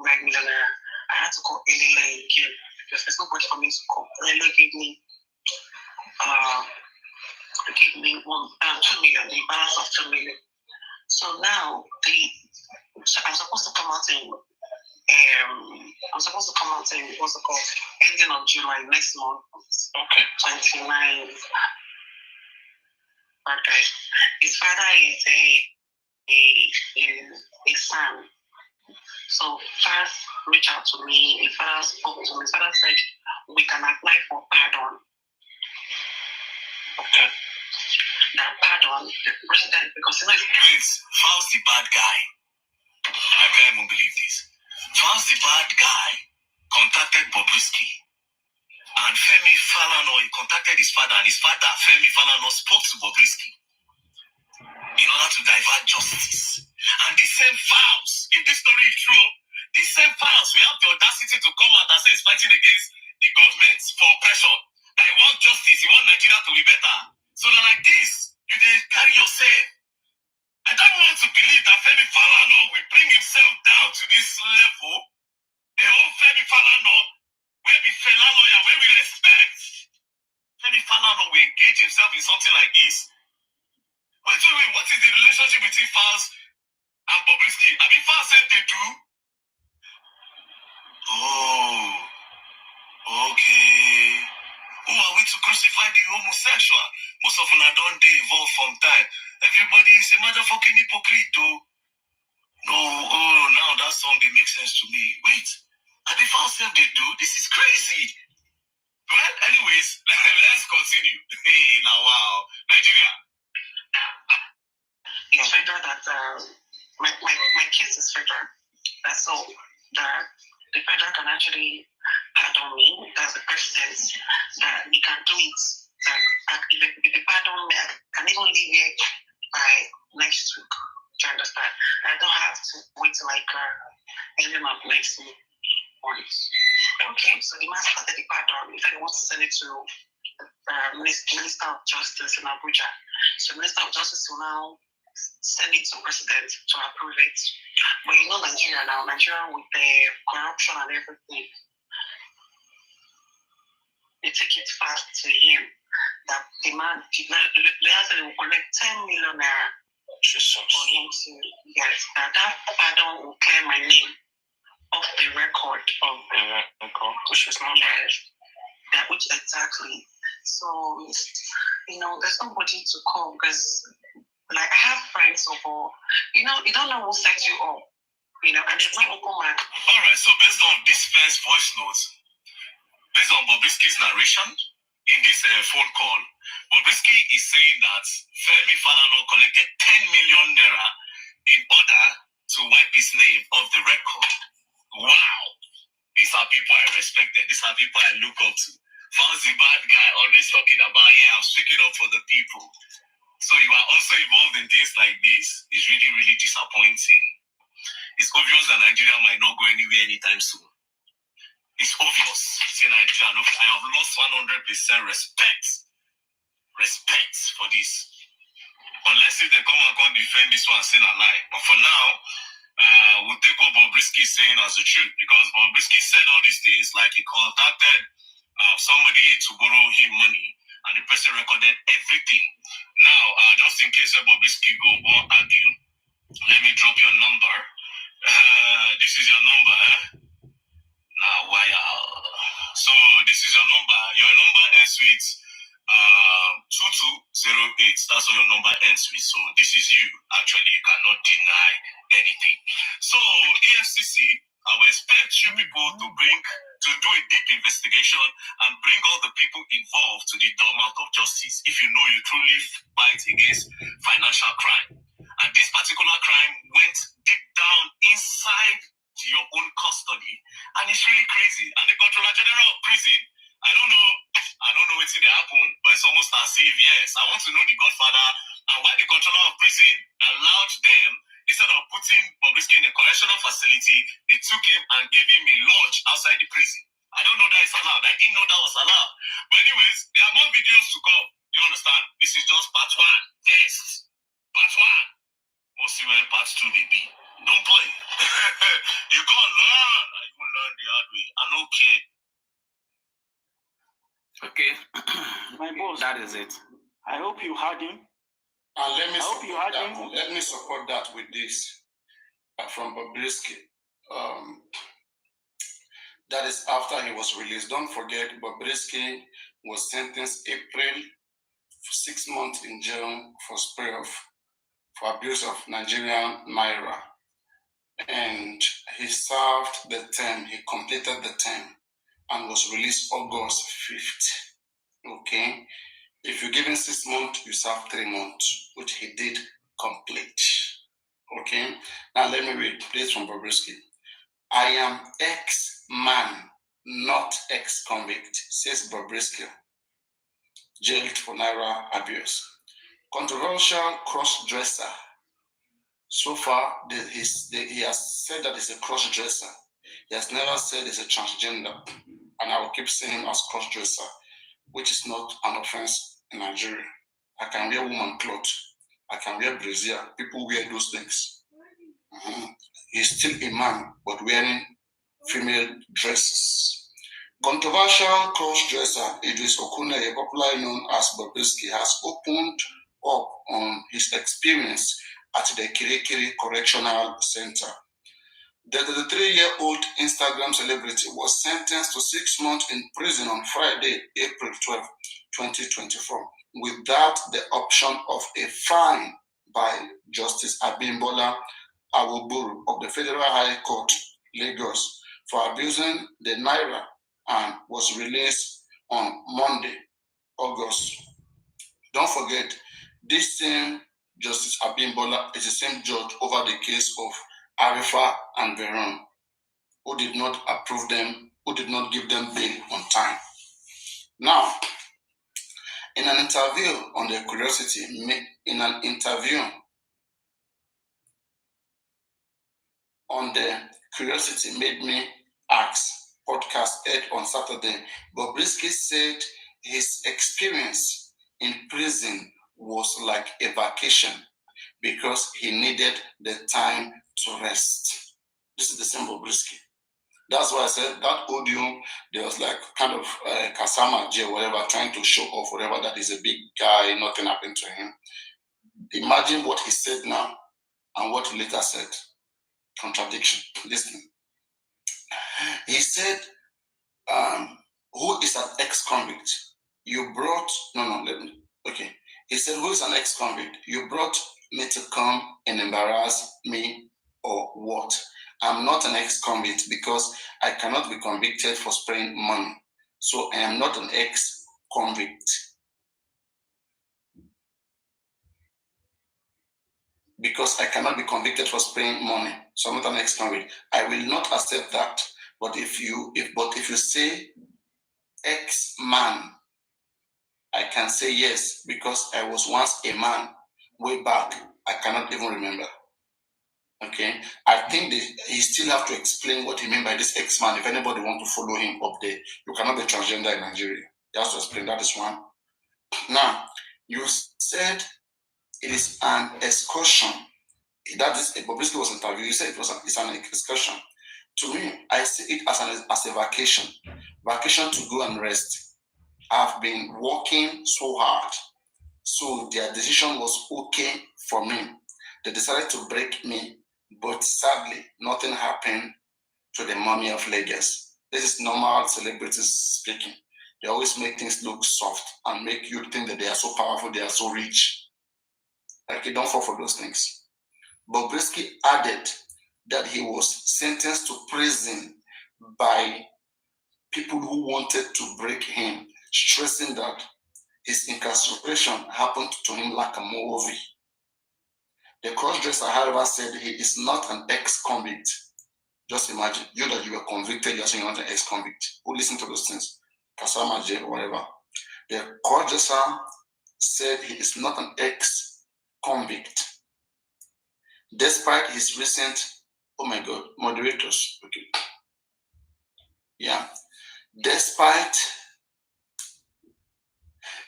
Right, millionaire. I had to call Elila again because there's nobody for me to call. Elila gave me 2 million, the balance of 2 million. So now I'm supposed to come out in what's it called? Ending of July next month. Okay. 29. Okay. His father is a son. So first reach out to me. His father spoke to me. His father said we can apply for pardon. Okay. That pardon, the president, because Faust the bad guy. I can't even believe this. Faust the bad guy contacted Bobrisky. And Femi Falana, he contacted his father, and his father, Femi Falana, spoke to Bobrisky in order to divert justice. And the same Faust, if this story is true, this same Faust, we have the audacity to come out and say he's fighting against the government for oppression. That he wants justice, he wants Nigeria to be better. So that like this, you carry yourself I don't want to believe that Femi Falana will bring himself down to this level. The whole Femi Falana, where be Fela lawyer, where we respect. Femi Falana will engage himself in something like this. Wait, what is the relationship between Fals and Bobrisky? I mean, Fals said they do. Oh, okay. Who are we to crucify the homosexual? Most of them don't they evolve from time. Everybody is a motherfucking hypocrite, though. No, oh, now that song, they make sense to me. Wait, and if I say they do, this is crazy. Well, anyways, let's continue. Hey, now wow. Nigeria. It's federal that my case is federal. That's all. The federal can actually pardon me as the president. He can do it. If they pardon me, I can even leave here by next week. Do you understand? I don't have to wait till like ending of next week. Okay, so the man started the pardon. If I want to send it to Minister of Justice in Abuja, so Minister of Justice will now send it to President to approve it. But you know Nigeria now, Nigeria with the corruption and everything, they take it fast to him that the man, they will collect 10 million naira for him to get. That pardon will clear my name off the record of the record, which is not bad. That which exactly. So, you know, there's nobody to call because, like, I have friends who, you know, you don't know who set you up, you know, and there's no open man. All right, so based on this first voice note, based on Bobrisky's narration in this phone call, Bobrisky is saying that Femi Falana collected 10 million naira in order to wipe his name off the record. Wow. These are people I respected. These are people I look up to. Found the bad guy, always talking about, yeah, I'm speaking up for the people. So you are also involved in things like this. It's really, really disappointing. It's obvious that Nigeria might not go anywhere anytime soon. It's obvious. See, Nigeria, I have lost 100% respect for this. Unless if they come and come defend this one, still alive. But for now, we'll take what Bobrisky is saying as the truth, because Bobrisky said all these things like he contacted somebody to borrow him money, and the person recorded everything. Now, just in case Bobrisky go or argue, let me drop your number. This is your number, Now, why? So this is your number. Your number ends with 2208. That's what your number ends with. So this is you. Actually, you cannot deny anything. So EFCC, I will expect you people to do a deep investigation and bring all the people involved to the doormat of justice if you know you truly fight against financial crime. And this particular crime went deep down inside your own custody, and it's really crazy. And the Controller General of Prison, I don't know what's going to happen, but it's almost as if, yes, I want to know the Godfather and why the Controller of Prison allowed them, instead of putting Bobrisky in a correctional facility, they took him and gave him a lodge outside the prison. I don't know that is allowed. I didn't know that was allowed. But anyways, there are more videos to come. You understand? This is just part one. Yes. Part one. We'll see where part two will be. Don't play. You gonna learn. You will learn the hard way. I don't care. Okay. My boss. That is it. I hope you heard him. And let me support that with this from Bobrisky. That is after he was released. Don't forget, Bobrisky was sentenced April for 6 months in jail for abuse of Nigerian naira. And he served the term, he completed the term and was released August 5th. Okay? If you're given 6 months, you serve 3 months, which he did complete. Okay? Now let me read this from Bobrisky. I am ex-man, not ex-convict, says Bobrisky, jailed for naira abuse. Controversial cross-dresser. So far, he has said that he's a cross-dresser. He has never said he's a transgender. And I will keep saying him as cross-dresser, which is not an offense in Nigeria. I can wear woman clothes I can wear brazier. People wear those things. He's still a man, but wearing female dresses. Controversial cross-dresser Idris Okuneye, popularly known as Bobrisky, has opened up on his experience at the Kirikiri Correctional Center. The 33-year-old Instagram celebrity was sentenced to 6 months in prison on Friday, April 12, 2024, without the option of a fine by Justice Abimbola Awoburu of the Federal High Court, Lagos, for abusing the Naira, and was released on Monday, August. Don't forget, this same Justice Abimbola is the same judge over the case of Arifa and Veron, who did not approve them, who did not give them bail on time. Now, in an interview on the Curiosity, Made Me Ask podcast aired on Saturday, Bobrisky said his experience in prison was like a vacation because he needed the time to rest. This is the same Bobrisky. That's why I said that audio, there was like kind of Kasama J, whatever, trying to show off whatever, that is a big guy, nothing happened to him. Imagine what he said now and what he later said. Contradiction. Listen. He said, who is an ex-convict? You brought, He said, who is an ex-convict? You brought me to come and embarrass me or what? I'm not an ex-convict because I cannot be convicted for spraying money. So I am not an ex-convict. Because I cannot be convicted for spraying money. So I'm not an ex-convict. I will not accept that. But if you say ex-man, I can say yes, because I was once a man way back. I cannot even remember. Okay, I think he still have to explain what he meant by this ex-man. If anybody want to follow him up there, you cannot be transgender in Nigeria. He has to explain. That is one. Now, you said it is an excursion. That is, Bobrisky was interviewed. You said it's an excursion. To me, I see it as a vacation. Vacation to go and rest. I've been working so hard. So their decision was okay for me. They decided to break me, but sadly, nothing happened to the mummy of Lagos. This is normal celebrities speaking. They always make things look soft and make you think that they are so powerful, they are so rich. Like, you don't fall for those things. Bobrisky added that he was sentenced to prison by people who wanted to break him, stressing that his incarceration happened to him like a movie. The crossdresser, however, said he is not an ex-convict. Just imagine, you that you were convicted, you're saying you're not an ex-convict. Who listen to those things? Kasama J, whatever. The crossdresser said he is not an ex-convict. Despite his recent, moderators, okay. Yeah. Despite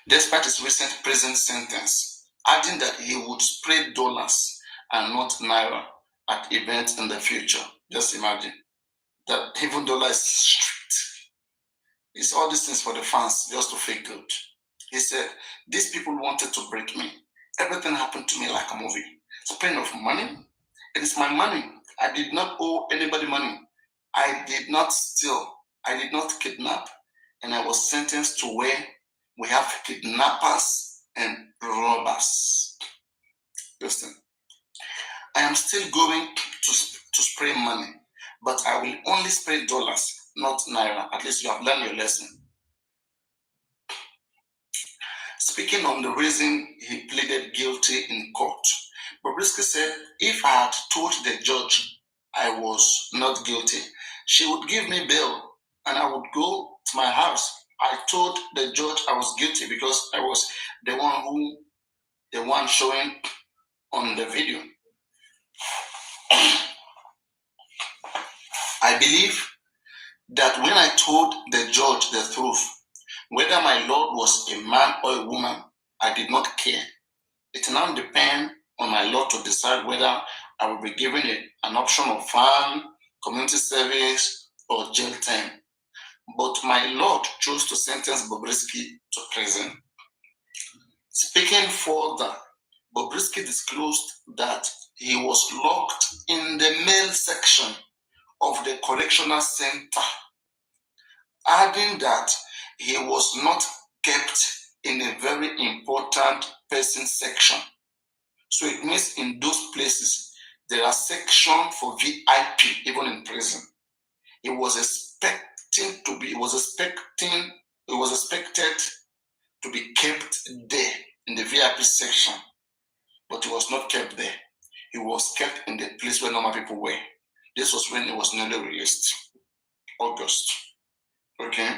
his recent prison sentence, adding that he would spray dollars and not Naira at events in the future. Just imagine that even dollar is strict. It's all these things for the fans, just to feel good. He said, these people wanted to break me. Everything happened to me like a movie. Spraying of money. It is my money. I did not owe anybody money. I did not steal. I did not kidnap. And I was sentenced to where we have kidnappers and robbers. Listen, I am still going to spray money, but I will only spray dollars, not Naira. At least you have learned your lesson. Speaking on the reason he pleaded guilty in court, Bobrisky said, if I had told the judge I was not guilty, she would give me bail and I would go to my house. I told the judge I was guilty because I was the one showing on the video. I believe that when I told the judge the truth, whether my Lord was a man or a woman, I did not care. It now depends on my Lord to decide whether I will be given an option of farm, community service, or jail term. But my Lord chose to sentence Bobrisky to prison. Speaking further, Bobrisky disclosed that he was locked in the male section of the correctional center, adding that he was not kept in a very important person section. So it means in those places, there are sections for VIP, even in prison. It was expected to be kept there in the VIP section, but he was not kept there. He was kept in the place where normal people were. This was when it was newly released, August. Okay?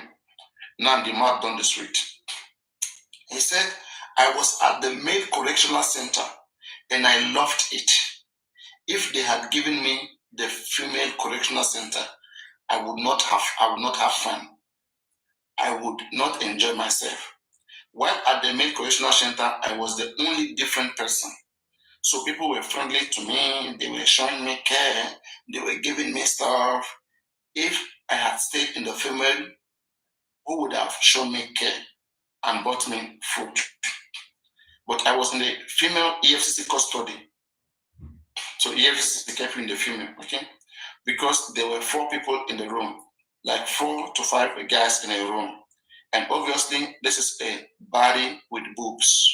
Now the mark down the street. He said, I was at the male correctional center and I loved it. If they had given me the female correctional center, I would not have fun. I would not enjoy myself. While at the male correctional center, I was the only different person. So people were friendly to me, they were showing me care, they were giving me stuff. If I had stayed in the female, who would have shown me care and bought me food? But I was in the female EFCC custody. So EFCC kept me in the female, okay? Because there were 4 people in the room, like 4 to 5 guys in a room. And obviously, this is a body with boobs,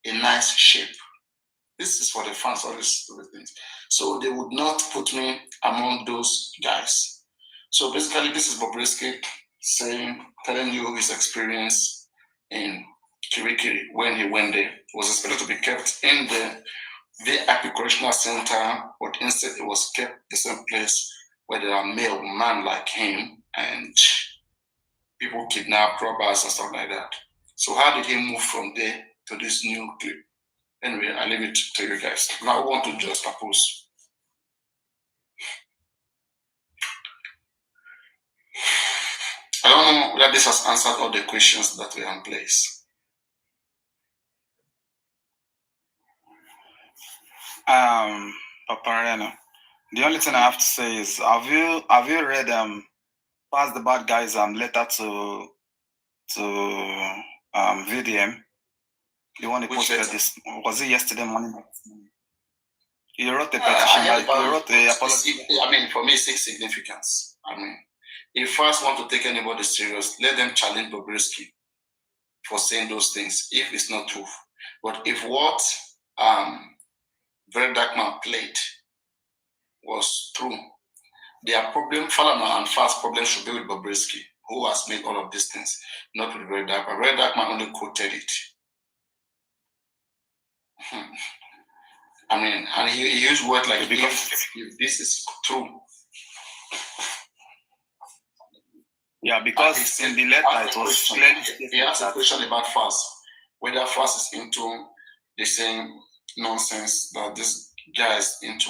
a nice shape. This is for the fans, all these things. So they would not put me among those guys. So basically, this is Bobrisky telling you his experience in Kirikiri when he went there. He was expected to be kept in the VIP Correctional Center, but instead it was kept the same place where there are male men like him and people kidnap, robbers, and stuff like that. So how did he move from there to this new clip? Anyway, I leave it to you guys. Now I want to just propose. I don't know whether this has answered all the questions that were in place. Papareno, the only thing I have to say is, have you read Pass the Bad Guys letter to VDM? The one he posted this, was it yesterday morning? He wrote a petition. He wrote a apology. I mean, for me, 6 significance. I mean, if first want to take anybody serious, let them challenge Bobrisky for saying those things, if it's not true. But if what Very Dark Man played was true, their problem, Falana and Fast problem should be with Bobrisky, who has made all of these things, not with Very Dark Man. Very Dark Man only quoted it. I mean, and he used words like, if this is true. Yeah, because in the letter it was clearly he asked a question about Fast, whether Fast is into the same nonsense that this guy is into,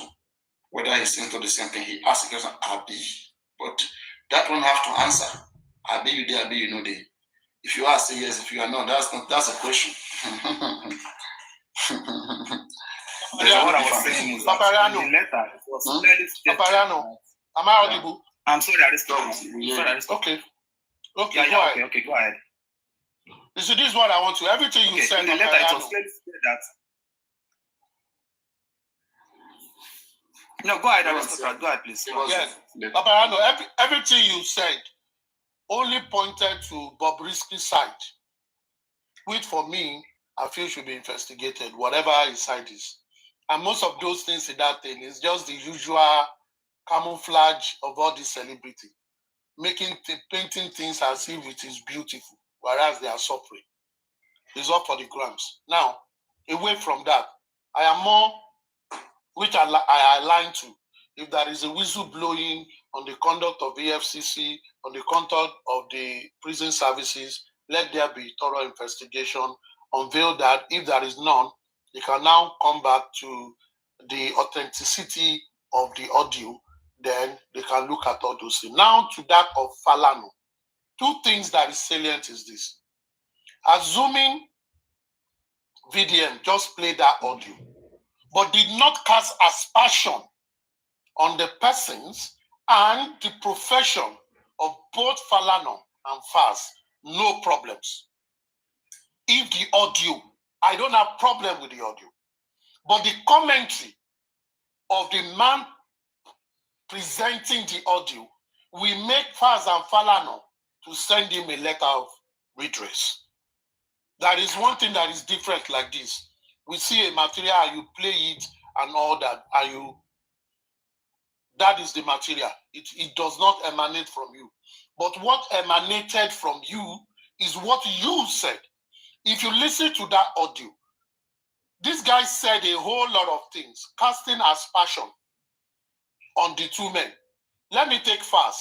whether he's into the same thing. He asked a question, Abi, but that one have to answer. Abi, you there, Abi, you know there. If you are, say yes. If you are not, that's a question. What I was saying is Paparano. in the letter it was clearly stated. Paparano, am I audible? I'm sorry, Okay. Okay, yeah, go ahead. okay, go ahead. You see, this is what I want to. Everything you said in the letter, it was clearly stated that. No, go ahead, Aristocrat. Go ahead, please. Yes, Paparano, everything you said only pointed to Bobrisky's side, which for me, I feel should be investigated, whatever his side is. And most of those things in that thing is just the usual camouflage of all this celebrity, painting things as if it is beautiful, whereas they are suffering. It's all for the grams. Now, away from that, I am more, which I align to, if there is a whistle blowing on the conduct of EFCC, on the conduct of the prison services, let there be thorough investigation, unveil that. If there is none, you can now come back to the authenticity of the audio, then they can look at all those things. Now to that of Falano. 2 things that is salient is this. Assuming VDM just played that audio, but did not cast aspersion on the persons and the profession of both Falana and Faz. No problems. If the audio, I don't have problem with the audio, but the commentary of the man presenting the audio will make Faz and Falana to send him a letter of redress. That is one thing that is different like this. We see a material and you play it and all that, and that is the material. It does not emanate from you. But what emanated from you is what you said. If you listen to that audio, this guy said a whole lot of things, casting aspersion on the two men. Let me take Faz.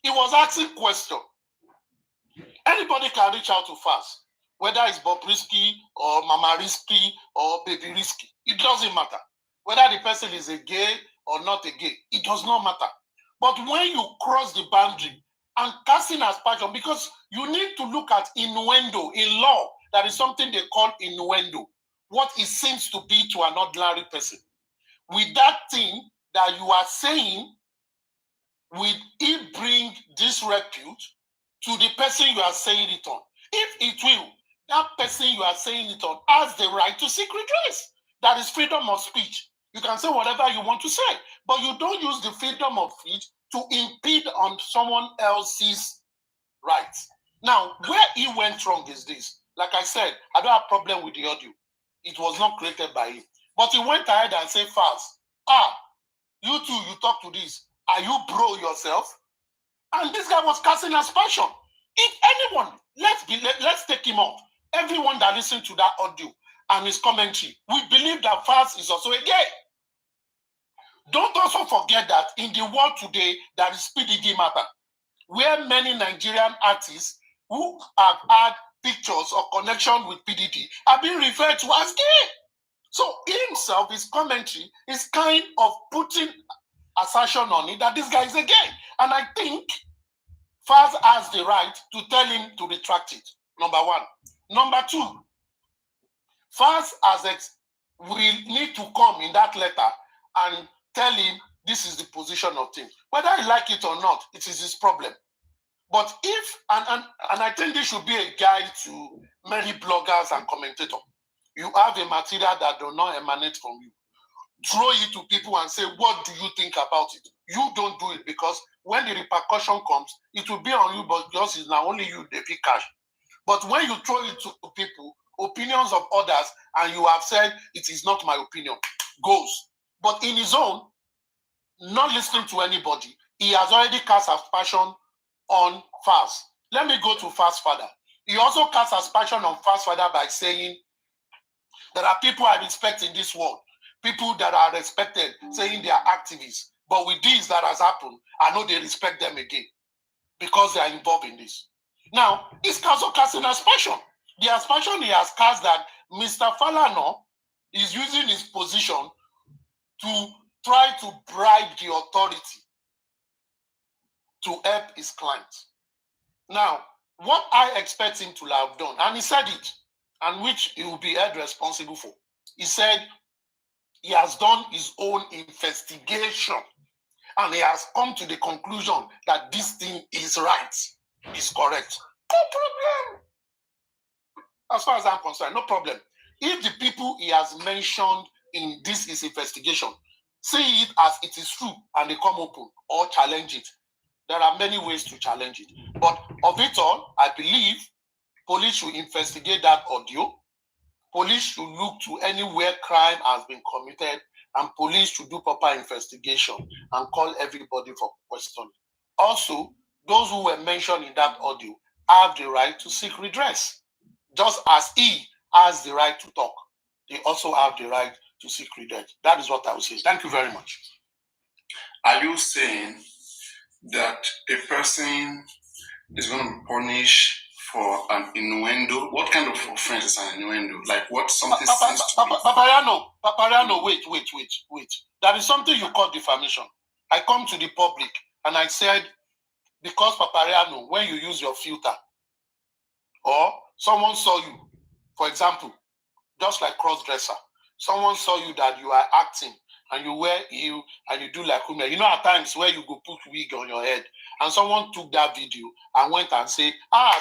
He was asking questions. Anybody can reach out to Faz, whether it's Bobrisky or Mama Risky or Baby Risky. It doesn't matter. Whether the person is a gay or not a gay, it does not matter. But when you cross the boundary and casting aspersion, because you need to look at innuendo in law, that is something they call innuendo, what it seems to be to an ordinary person. With that thing that you are saying, will it bring disrepute to the person you are saying it on? If it will, that person you are saying it on has the right to seek redress. That is freedom of speech. You can say whatever you want to say, but you don't use the freedom of speech to impede on someone else's rights. Now, where he went wrong is this. Like I said, I don't have a problem with the audio. It was not created by him. But he went ahead and said fast, you two, you talk to this. Are you bro yourself? And this guy was casting aspersion. If anyone, let's take him off. Everyone that listened to that audio and his commentary, we believe that Faz is also a gay. Don't also forget that in the world today, there is PDD matter, where many Nigerian artists who have had pictures or connection with PDD are being referred to as gay. So himself, his commentary is kind of putting assertion on it that this guy is a gay. And I think Faz has the right to tell him to retract it, number one. Number two, Faz will need to come in that letter and tell him this is the position of things. Whether he like it or not, it is his problem. But if, and I think this should be a guide to many bloggers and commentators, you have a material that does not emanate from you. Throw it to people and say, what do you think about it? You don't do it because when the repercussion comes, it will be on you, but because it's not only you, they pick cash. But when you throw it to people, opinions of others, and you have said, it is not my opinion, goes. But in his own, not listening to anybody, he has already cast aspersion on Faz. Let me go to Faz father. He also cast aspersion on Faz father by saying, there are people I respect in this world, people that are respected, saying they are activists. But with this that has happened, I know they respect them again because they are involved in this. Now, he's also casting aspersion. The aspersion he has cast that Mr. Falana is using his position to try to bribe the authority to help his clients. Now, what I expect him to have done, and he said it, and which he will be held responsible for, he said he has done his own investigation and he has come to the conclusion that this thing is right, is correct. No problem. As far as I'm concerned, no problem. If the people he has mentioned in this his investigation see it as it is true and they come open or challenge it, there are many ways to challenge it. But of it all, I believe police should investigate that audio. Police should look to anywhere crime has been committed, and police should do proper investigation and call everybody for questioning. Also, those who were mentioned in that audio have the right to seek redress. Just as he has the right to talk, they also have the right to seek redress. That is what I would say. Thank you very much. Are you saying that a person is going to punish for an innuendo? What kind of offense is an innuendo? Like what something seems to be... Papariano, wait. That is something you call defamation. I come to the public and I said, because Papariano, when you use your filter, or someone saw you, for example, just like cross-dresser. Someone saw you that you are acting and you wear heel and you do like women. You know, at times where you go put wig on your head and someone took that video and went and say,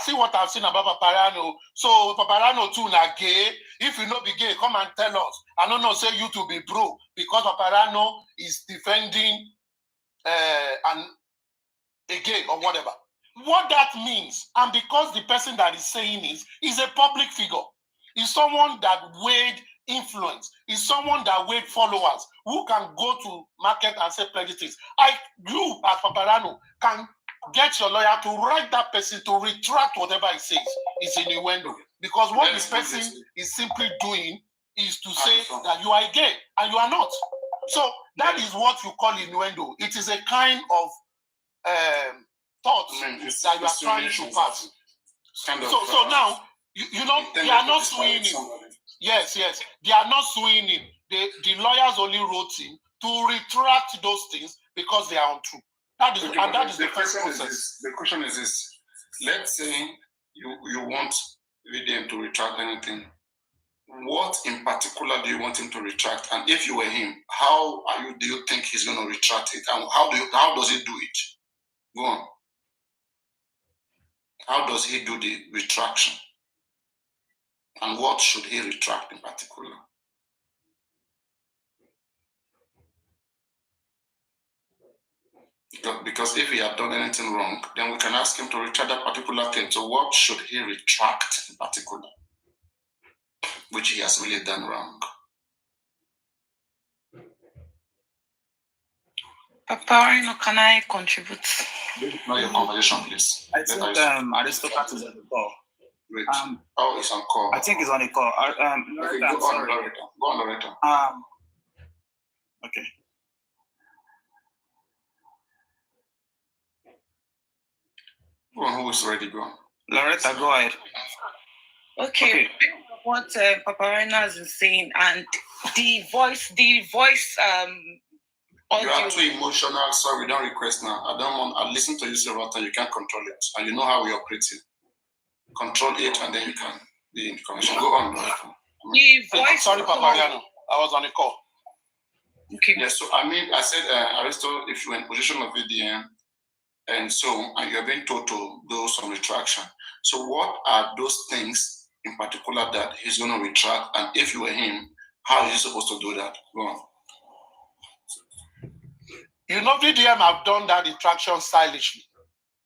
see what I've seen about Paparano. So Paparano too na gay. If you know be gay, come and tell us. I don't know, say you to be bro because Paparano is defending a gay or whatever. What that means, and because the person that is saying is a public figure, is someone that weighed influence, is someone that weighed followers, who can go to market and say plenty things. You as Paparano can get your lawyer to write that person to retract whatever he says is innuendo. Because what the person is simply doing is to say that you are gay and you are not. So that is what you call innuendo. It is a kind of thoughts that you are trying to pass. So now, you know, they are not suing him. Yes. They are not suing him. The lawyers only wrote him to retract those things because they are untrue. That is the first process. The question is this. Let's say you want VDM to retract anything. What in particular do you want him to retract? And if you were him, how do you think he's going to retract it? And how does he do it? Go on. How does he do the retraction? And what should he retract in particular? Because if he had done anything wrong, then we can ask him to retract that particular thing. So what should he retract in particular, which he has really done wrong? Papa, can I contribute? Know your conversation, please. I think Aristocrat is on the call. Wait. It's on call. I think it's on the call. Okay, go on, Loretta. Okay. Go on, who is ready? Go on. Loretta, go ahead. Okay. What Paparina is saying and the voice you are too emotional. Sorry, don't request now. I'll listen to you several times. You can't control it. And you know how we operate it. Control it and then you can be in the conversation. Go on. Sorry, Papariano. I was on the call. Okay. Yes, so I said, Aristo, if you're in position of VDM and you're being told to do some retraction. So what are those things in particular that he's going to retract? And if you were him, how is he supposed to do that? Go on. You know, VDM have done that retraction stylishly.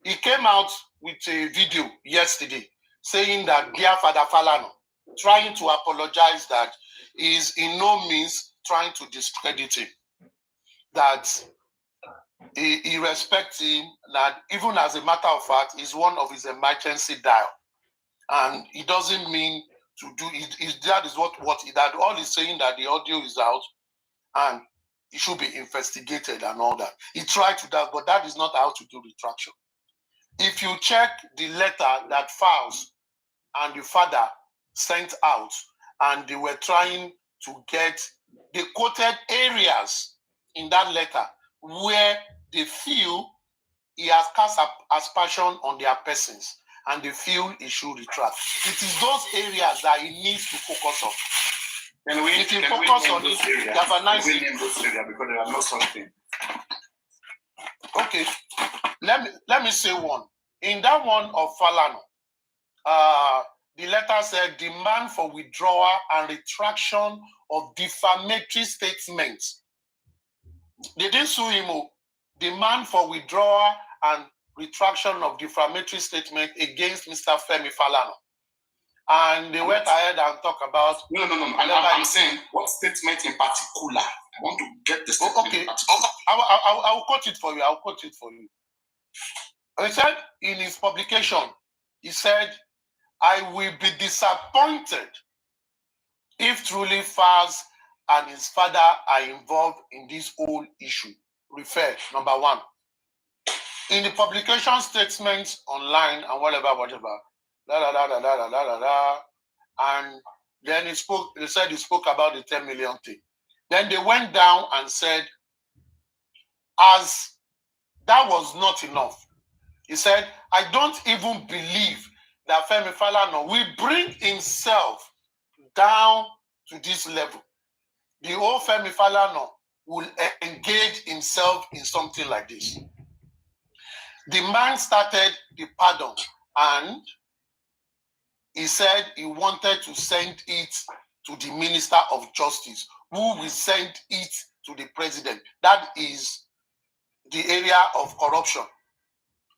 He came out with a video yesterday saying that dear Father Falano, trying to apologize that he is in no means trying to discredit him. That he respects him, that even as a matter of fact, is one of his emergency dial. And he doesn't mean to do it. That is what that all he's saying, that the audio is out and it should be investigated and all that. He tried to that, but that is not how to do retraction. If you check the letter that Files and the father sent out, and they were trying to get the quoted areas in that letter where they feel he has cast aspersion on their persons, and they feel he should retract. It is those areas that he needs to focus on. If you focus on this area, galvanize it. Because there are no such thing. Okay, let me say one. In that one of Falano, the letter said demand for withdrawal and retraction of defamatory statements. They didn't sue him. Demand for withdrawal and retraction of defamatory statement against Mr. Femi Falano. And they went ahead and talked about... No. I'm saying, what statement in particular? I want to get the statement. Okay, I will quote it for you. He said in his publication, he said, I will be disappointed if truly Faz and his father are involved in this whole issue. Refer, number one. In the publication statements online and whatever, and then he said he spoke about the 10 million thing. Then they went down and said, as that was not enough, he said, I don't even believe that Femi Falana will bring himself down to this level, the whole Femi Falana will engage himself in something like this. The man started the pardon and he said he wanted to send it to the Minister of Justice, who will send it to the president. That is the area of corruption.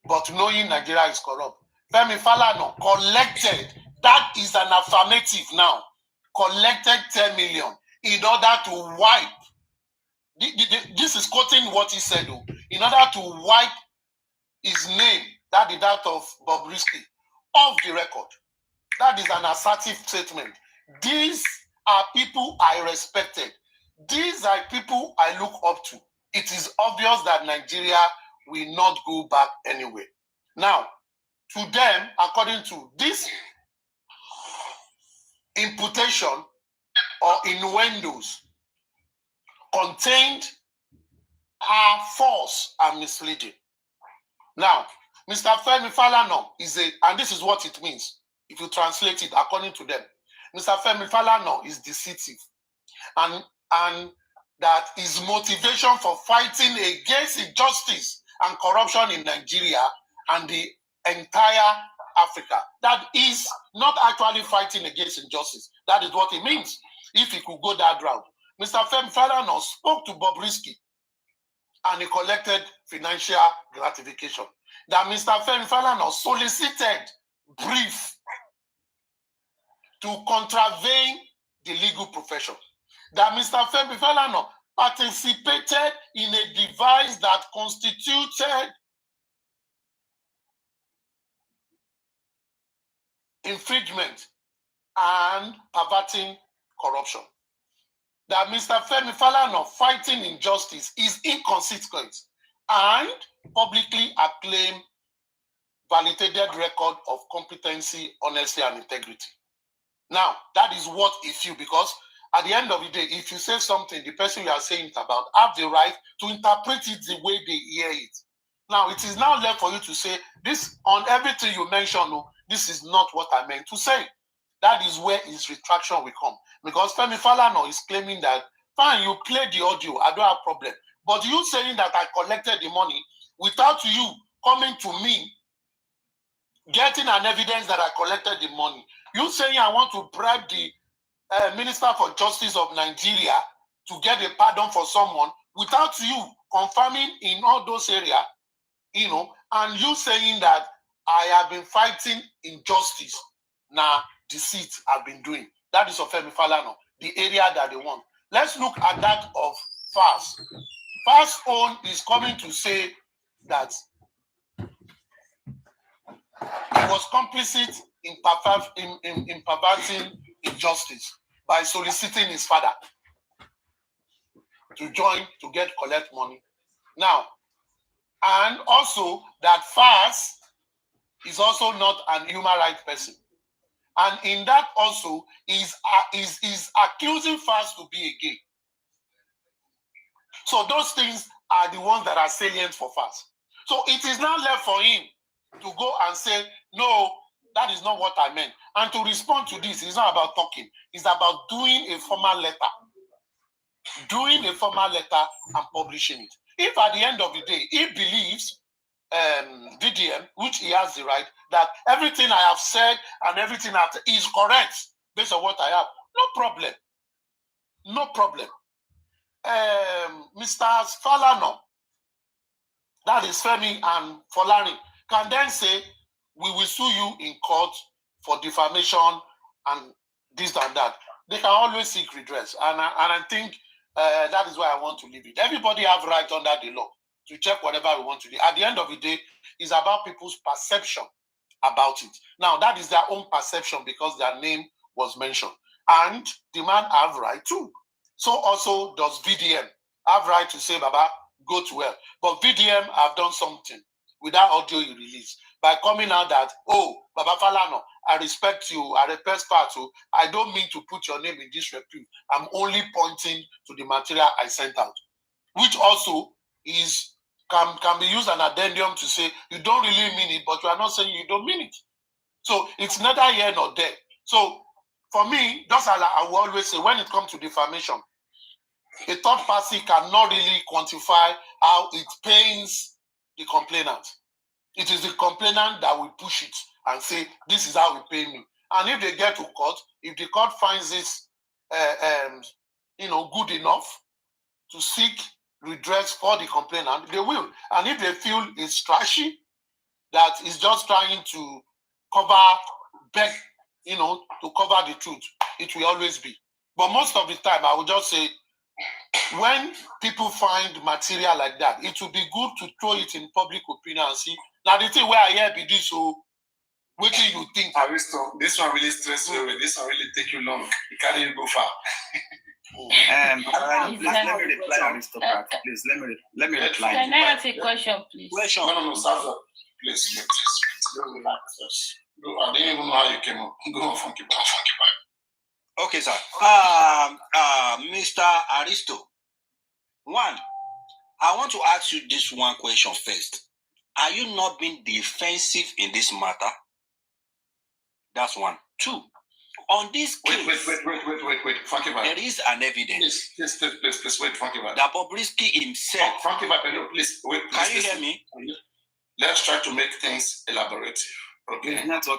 But knowing Nigeria is corrupt, Femi Falana collected, that is an affirmative now, collected 10 million in order to wipe, this is quoting what he said, in order to wipe his name, that is that of Bobrisky, off the record. That is an assertive statement. These are people I respected. These are people I look up to. It is obvious that Nigeria will not go back anywhere. Now, to them, according to this imputation or innuendos contained are false and misleading. Now, Mr. Femi Falana is and this is what it means, if you translate it according to them. Mr. Femi Falana is deceive, and that his motivation for fighting against injustice and corruption in Nigeria and the entire Africa, that is not actually fighting against injustice. That is what it means, if he could go that route. Mr. Femi Falana spoke to Bobrisky and he collected financial gratification. That Mr. Femi Falana solicited brief to contravene the legal profession. That Mr. Femi Falana participated in a device that constituted infringement and perverting corruption. That Mr. Femi Falana fighting injustice is inconsequent and publicly acclaimed validated record of competency, honesty, and integrity. Now, that is what he feels, because at the end of the day, if you say something, the person you are saying it about have the right to interpret it the way they hear it. Now, it is now left for you to say, this on everything you mention, no, this is not what I meant to say. That is where his retraction will come. Because Femi Falana is claiming that, fine, you play the audio, I don't have problem. But you saying that I collected the money without you coming to me, getting an evidence that I collected the money. You saying I want to bribe the Minister for Justice of Nigeria to get a pardon for someone without you confirming in all those areas, you know, and you saying that I have been fighting injustice. Now, deceit I've been doing. That is of Femi Falana, the area that they want. Let's look at that of FAS. FAS own is coming to say that he was complicit in perverting injustice by soliciting his father to join to collect money. Now, and also that FAS is also not an human rights person. And in that also is accusing FAS to be a gay. So those things are the ones that are salient for FAS. So it is now left for him to go and say, no, that is not what I meant. And to respond to this, it's not about talking. It's about doing a formal letter. Doing a formal letter and publishing it. If at the end of the day, he believes, VDM, which he has the right, that everything I have said and everything is correct based on what I have, no problem. No problem. Mr. Falana, that is Femi and Folani, can then say, we will sue you in court for defamation and this and that. They can always seek redress. And I think that is why I want to leave it. Everybody have right under the law to check whatever we want to do. At the end of the day, it's about people's perception about it. Now, that is their own perception because their name was mentioned. And the man have right too. So also does VDM have right to say, Baba, go to hell. But VDM have done something with that audio you released by coming out that, oh, Baba Falana, I respect you, I respect Fatu. I don't mean to put your name in disrepute. I'm only pointing to the material I sent out, which also can be used an addendum to say you don't really mean it, but you are not saying you don't mean it. So it's neither here nor there. So for me, just as I will always say, when it comes to defamation, a third party cannot really quantify how it pains the complainant. It is the complainant that will push it and say, this is how it paid me. And if they get to court, if the court finds this, good enough to seek redress for the complainant, they will. And if they feel it's trashy, that is just trying to beg, to cover the truth, it will always be. But most of the time, I would just say, when people find material like that, it would be good to throw it in public opinion and see. Now, the thing where I hear be this, so what do you think? Aristo, this one really stressed you. This one really take you long. You can't even go far. Please, let me reply, Aristocrat. Please, let me reply. Can I ask a question, please? Question. No, Sasa. Please. I didn't even know how you came up. Go on, funky boy. Okay, sir. Mr. Aristo. One, I want to ask you this one question first. Are you not being defensive in this matter? That's one. Two, on this case... Wait. Funky boy. There is an evidence. Please, wait, Funky boy. That Bobrisky himself... Funky boy, please, wait. Can you hear me? Let's try to make things elaborative. Okay?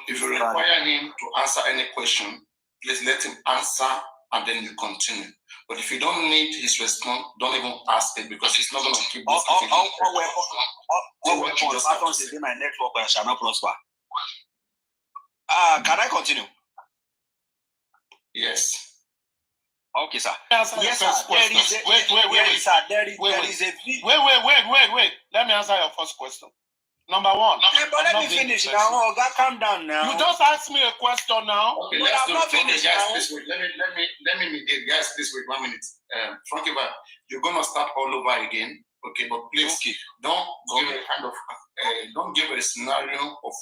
If you require him to answer any question, please let him answer and then you continue. But if you don't need his response, don't even ask it because it's not going to keep this. My network I shall not prosper. Can I continue? Yes. Okay, sir. Yes, sir. Wait. Let me answer your first question. Number one. But let me finish now. Oh, God, calm down now. You just asked me a question now. Okay, I'm not finished now. Let me mediate. Guys, please wait 1 minute. Frankie, you're gonna start all over again. Okay, but please don't give a scenario of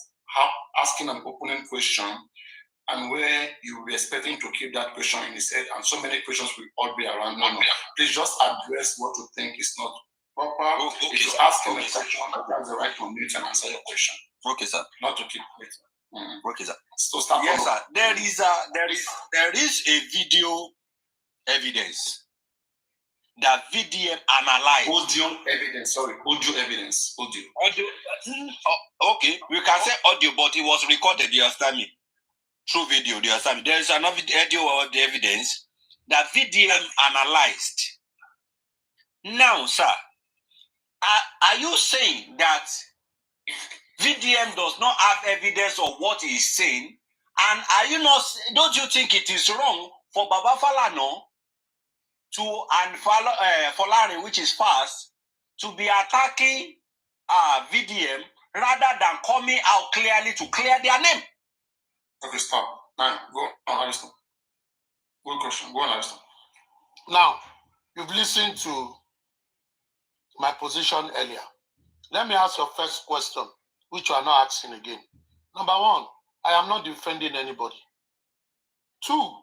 asking an opening question and where you'll be expecting to keep that question in his head, and so many questions will all be around. No. Please just address what you think is not proper. If you ask him a question, you have the right to mute and answer your question. Okay, sir. Not to keep waiting. Okay, sir. So start. Yes, sir. There is a video evidence that VDM analyzed. Audio evidence. Audio. Okay, we can say audio, but it was recorded. You understand me? Through video. You understand me? There is another audio or the evidence that VDM analyzed. Now, sir, are you saying that VDM does not have evidence of what he is saying? And don't you think it is wrong for Baba Falana and Folari, which is fast, to be attacking VDM rather than coming out clearly to clear their name? Okay, stop. Now, go on, Aristo. Good question. Go on, Aristo. Now, you've listened to my position earlier. Let me ask your first question, which you are not asking again. Number one, I am not defending anybody. Two,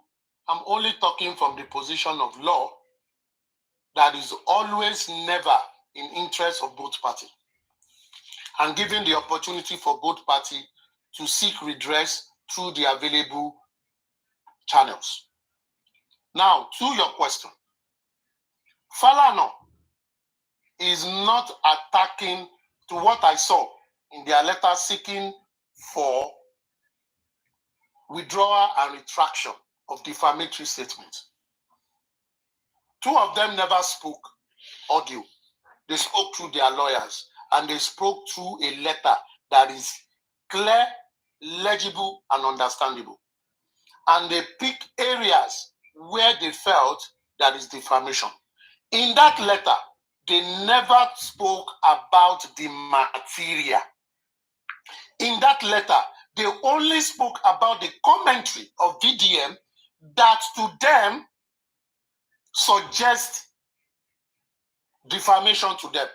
I'm only talking from the position of law that is always never in interest of both parties, and giving the opportunity for both parties to seek redress through the available channels. Now, to your question, Falana is not attacking, to what I saw in their letter, seeking for withdrawal and retraction of defamatory statements. Two of them never spoke audio. They spoke through their lawyers, and they spoke through a letter that is clear, legible, and understandable. And they picked areas where they felt that is defamation. In that letter, they never spoke about the material. In that letter, they only spoke about the commentary of VDM that to them suggests defamation to them.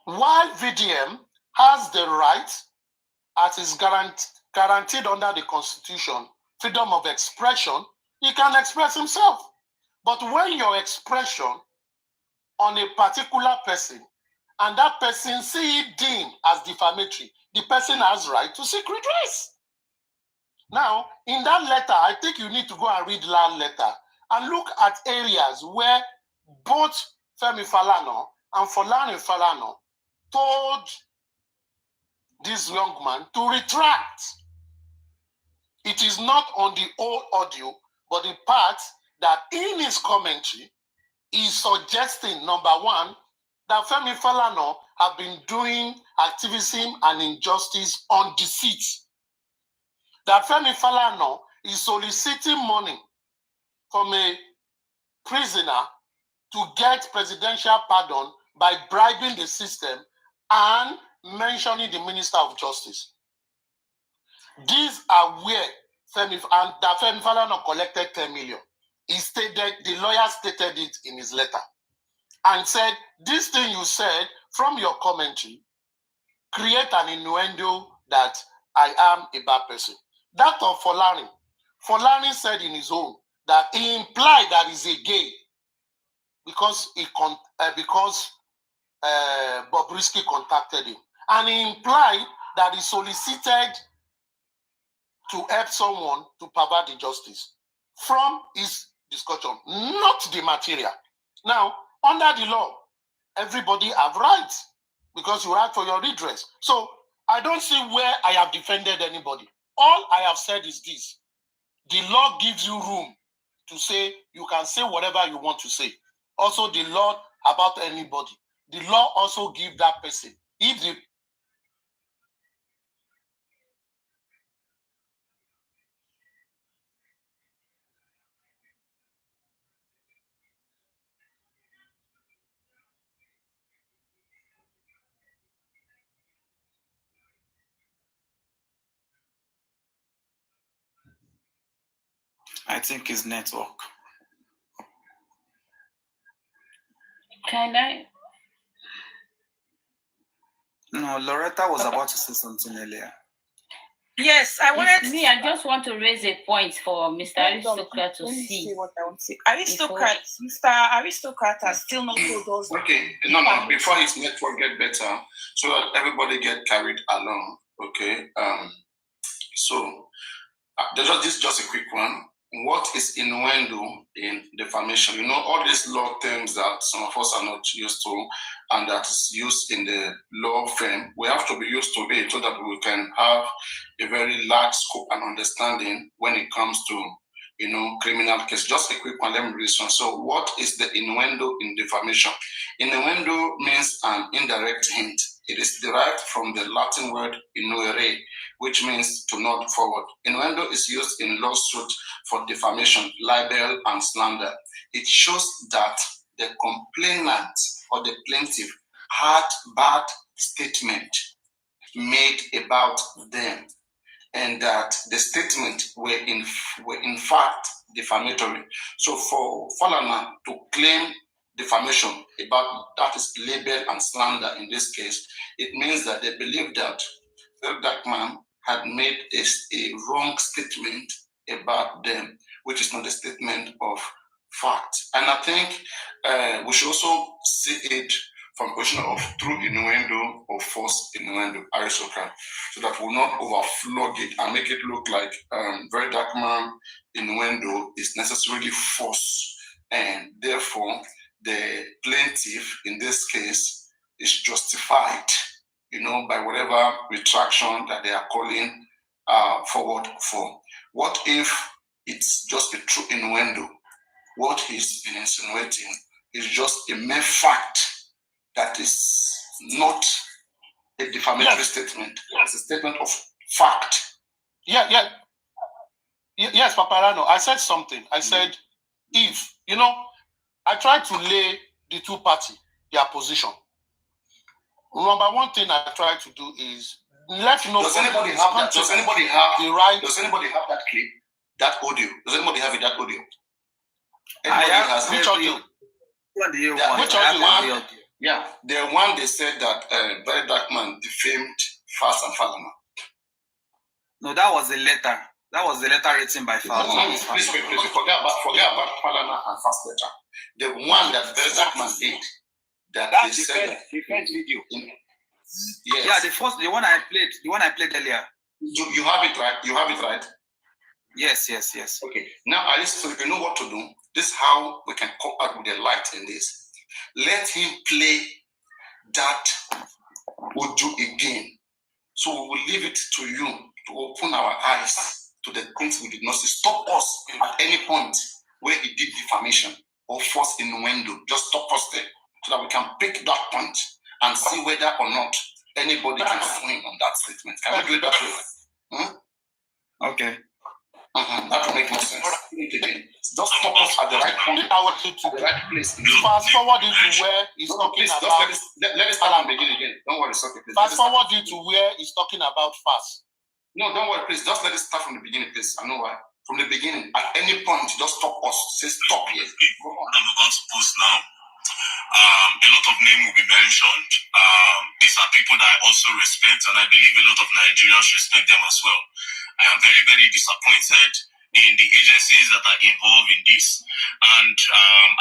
While VDM has the right, as is guaranteed under the Constitution, freedom of expression, he can express himself. But when your expression on a particular person and that person see it deemed as defamatory, the person has right to seek redress. Now, in that letter, I think you need to go and read that letter and look at areas where both Femi Falana and Fulani Falana told this young man to retract. It is not on the old audio, but the part that in his commentary is suggesting, number one, that Femi Falana have been doing activism and injustice on deceit. That Femi Falana is soliciting money from a prisoner to get presidential pardon by bribing the system and mentioning the Minister of Justice. These are where Femi Falana collected 10 million. He stated, the lawyer stated it in his letter and said, this thing you said from your commentary create an innuendo that I am a bad person. That of Fulani. Fulani said in his own that he implied that he's a gay because Bobrisky contacted him. And he implied that he solicited to help someone to pervert the justice from his discussion, not the material. Now, under the law, everybody have rights because you right for your redress. So I don't see where I have defended anybody. All I have said is this: the law gives you room to say, you can say whatever you want to say. Also, the law about anybody. The law also gives that person, if the I think his network. Can I? No, Loretta was about to say something earlier. Yes, I wanted me. I just want to raise a point for Mr. Aristocrat to see what I want to say. Mr. Aristocrat has still not told us. Okay, no. Before his network get better, so that everybody get carried along. Okay. So this is just a quick one. What is innuendo in defamation? You know, all these law terms that some of us are not used to and that is used in the law frame, we have to be used to it so that we can have a very large scope and understanding when it comes to, criminal case. Just a quick one, let me read this one. So what is the innuendo in defamation? Innuendo means an indirect hint. It is derived from the Latin word innuere, which means to nod forward. Innuendo is used in lawsuit for defamation, libel, and slander. It shows that the complainant or the plaintiff had bad statement made about them, and that the statement were in fact defamatory. So for Falana to claim defamation about, that is libel and slander in this case, it means that they believe that that man had made a wrong statement about them, which is not a statement of fact. And I think we should also see it from question of true innuendo or false innuendo, aristocrat, so that we'll not overflog it and make it look like very dark man innuendo is necessarily false, and therefore the plaintiff in this case is justified, by whatever retraction that they are calling forward for. What if it's just a true innuendo? What he's been insinuating is just a mere fact that is not a defamatory statement. It's a statement of fact. Yes, Paparano, I said something. I said, if, I tried to lay the two parties, their position. Number one thing I try to do is let know. Does anybody have that? Does anybody have the right? Does anybody have that clip, that audio? Does anybody have it, that audio? Anybody has which audio? Which audio? Yeah, the one they said that very dark man defamed Fast and Falana. No, that was the letter. That was the letter written by Falana. Please, forget about Falana and Fast letter. The one that very dark man did. That's the first video. Yes. Yeah, the one I played earlier. You have it right. You have it right. Yes. Okay. Now, at least, so if you know what to do, this is how we can come out with the light in this. Let him play that Uju again. So we will leave it to you to open our eyes to the things we did not see. Stop us at any point where he did defamation or false innuendo. Just stop us there so that we can pick that point and see whether or not anybody can swing on that statement. Can we do it that way? Okay. That will make more sense. Again. Just stop us at the right point. The right place. Fast forward it to where he's talking about. Let us start and begin again. Don't worry, it's okay, please. Fast forward it to where he's talking about fast. No, don't worry, please. Just let us start from the beginning, please. I know why. From the beginning, at any point, just stop us. Say stop here. I'm about to post now. A lot of names will be mentioned. These are people that I also respect, and I believe a lot of Nigerians respect them as well. I am very, very disappointed in the agencies that are involved in this, and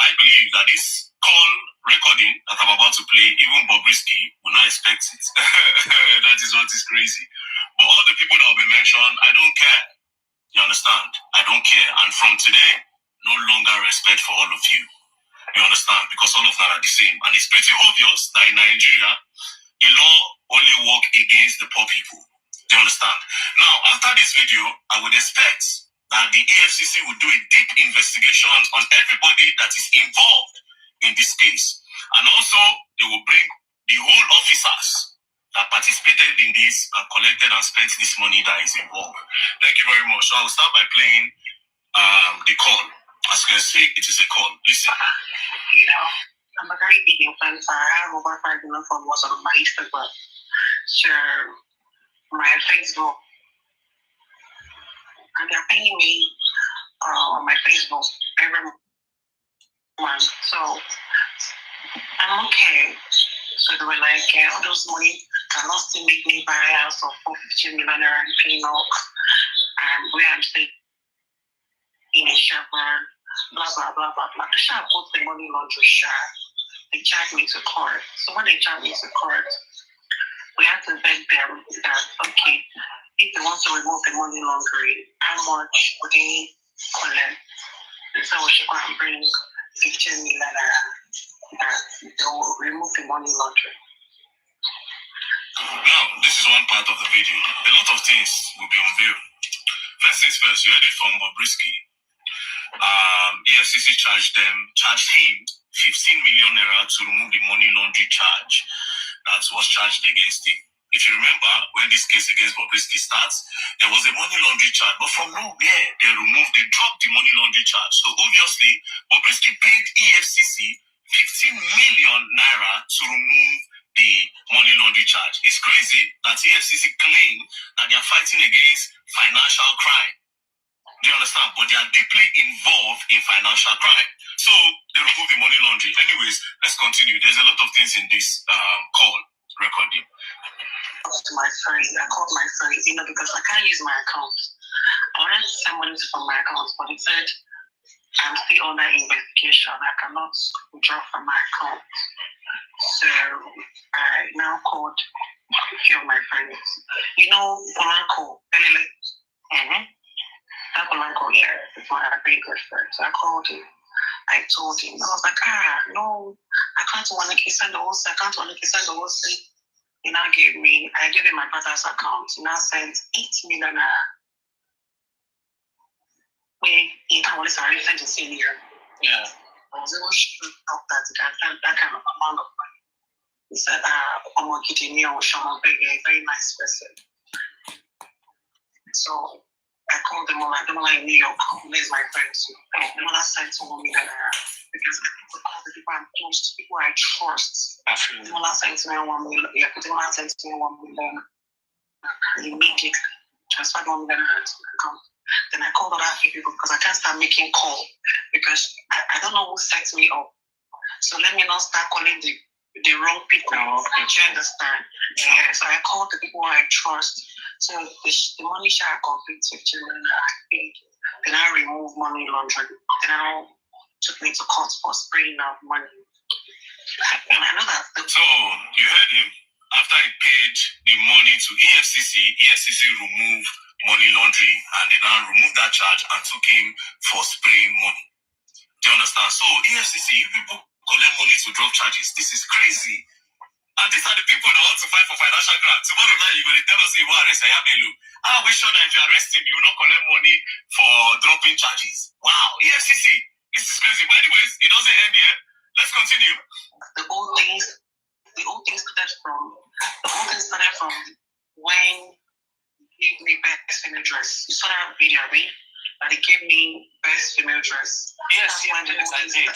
I believe that this call recording that I'm about to play, even Bobrisky will not expect it. That is what is crazy. But all the people that will be mentioned, I don't care. You understand? I don't care. And from today, no longer respect for all of you. You understand? Because all of them are the same. And it's pretty obvious that in Nigeria, the law only works against the poor people. Do you understand? Now, after this video, I would expect that the AFCC will do a deep investigation on everybody that is involved in this case. And also, they will bring the whole officers that participated in this and collected and spent this money that is involved. Thank you very much. So I will start by playing the call. As you can see, it is a call. Listen. You know, I'm a very big influencer. I have over 5 million followers on my Instagram. So my Facebook, and they're paying me on my Facebook every month. So I'm okay. So they were like, all those money cannot still make me buy a house of 450 million and paying off, and where I'm staying in a Shabban, blah blah blah blah blah. The shop put the money laundry shop. They charged me to court. So when they charged me to court, we had to beg them that, okay, if they want to remove the money laundering, how much would they collect? And so we should go and bring 15 million that they will remove the money laundering. Now, this is one part of the video. A lot of things will be unveiled. First things first, you heard it from Bobrisky. EFCC charged him 15 million naira to remove the money laundry charge that was charged against him. If you remember, when this case against Bobrisky starts, there was a money laundry charge, but from nowhere, they dropped the money laundry charge. So obviously, Bobrisky paid EFCC 15 million naira to remove the money laundry charge. It's crazy that EFCC claim that they are fighting against financial crime. Do you understand? But they are deeply involved in financial crime. So they remove the money laundering. Anyways, let's continue. There's a lot of things in this call recording. To my friend, I called my friend, because I can't use my account. I wanted to send money from my account, but it said I'm still under investigation. I cannot withdraw from my account. So I now called a few of my friends. You know, Polanco, that Polanco here is my very good friend. So I called him. I told him, I was like, no, I can't want to send the whole thing. I can't want to send the whole thing. He now I gave him my brother's account. He now sent 8 million. He can't want to send the same year. Yeah. I was able to help that he can send that kind of amount of money. He said, I'm going to get a very nice person. So I called them all in New York. Where's my friends? They want to send to 1 million because all the people I'm close to, people I trust. They want to send to me 1 million. Yeah, they want to send to me 1 million immediately. Transfer 1 million to my account. Then I called other people because I can't start making calls because I don't know who sets me up. So let me not start calling the wrong people. Okay. Do you understand? Yeah. So I called the people I trust. So the money shall complete 15 million I paid. Then I removed money laundering. Then I took me to court for spraying out money. And I know that. So you heard him. After I paid the money to EFCC removed money laundering, and they now removed that charge and took him for spraying money. Do you understand? So EFCC, you people collect money to drop charges. This is crazy. And these are the people that want to fight for financial grant. Tomorrow night, you're going to tell us you want to arrest Ayabelu. We sure that if you arrest him, you will not collect money for dropping charges. Wow, EFCC, this is crazy. But anyways, it doesn't end here. Let's continue. The whole thing started from when he gave me best female dress. You saw that video, right? That he gave me best female dress. Yes, I did.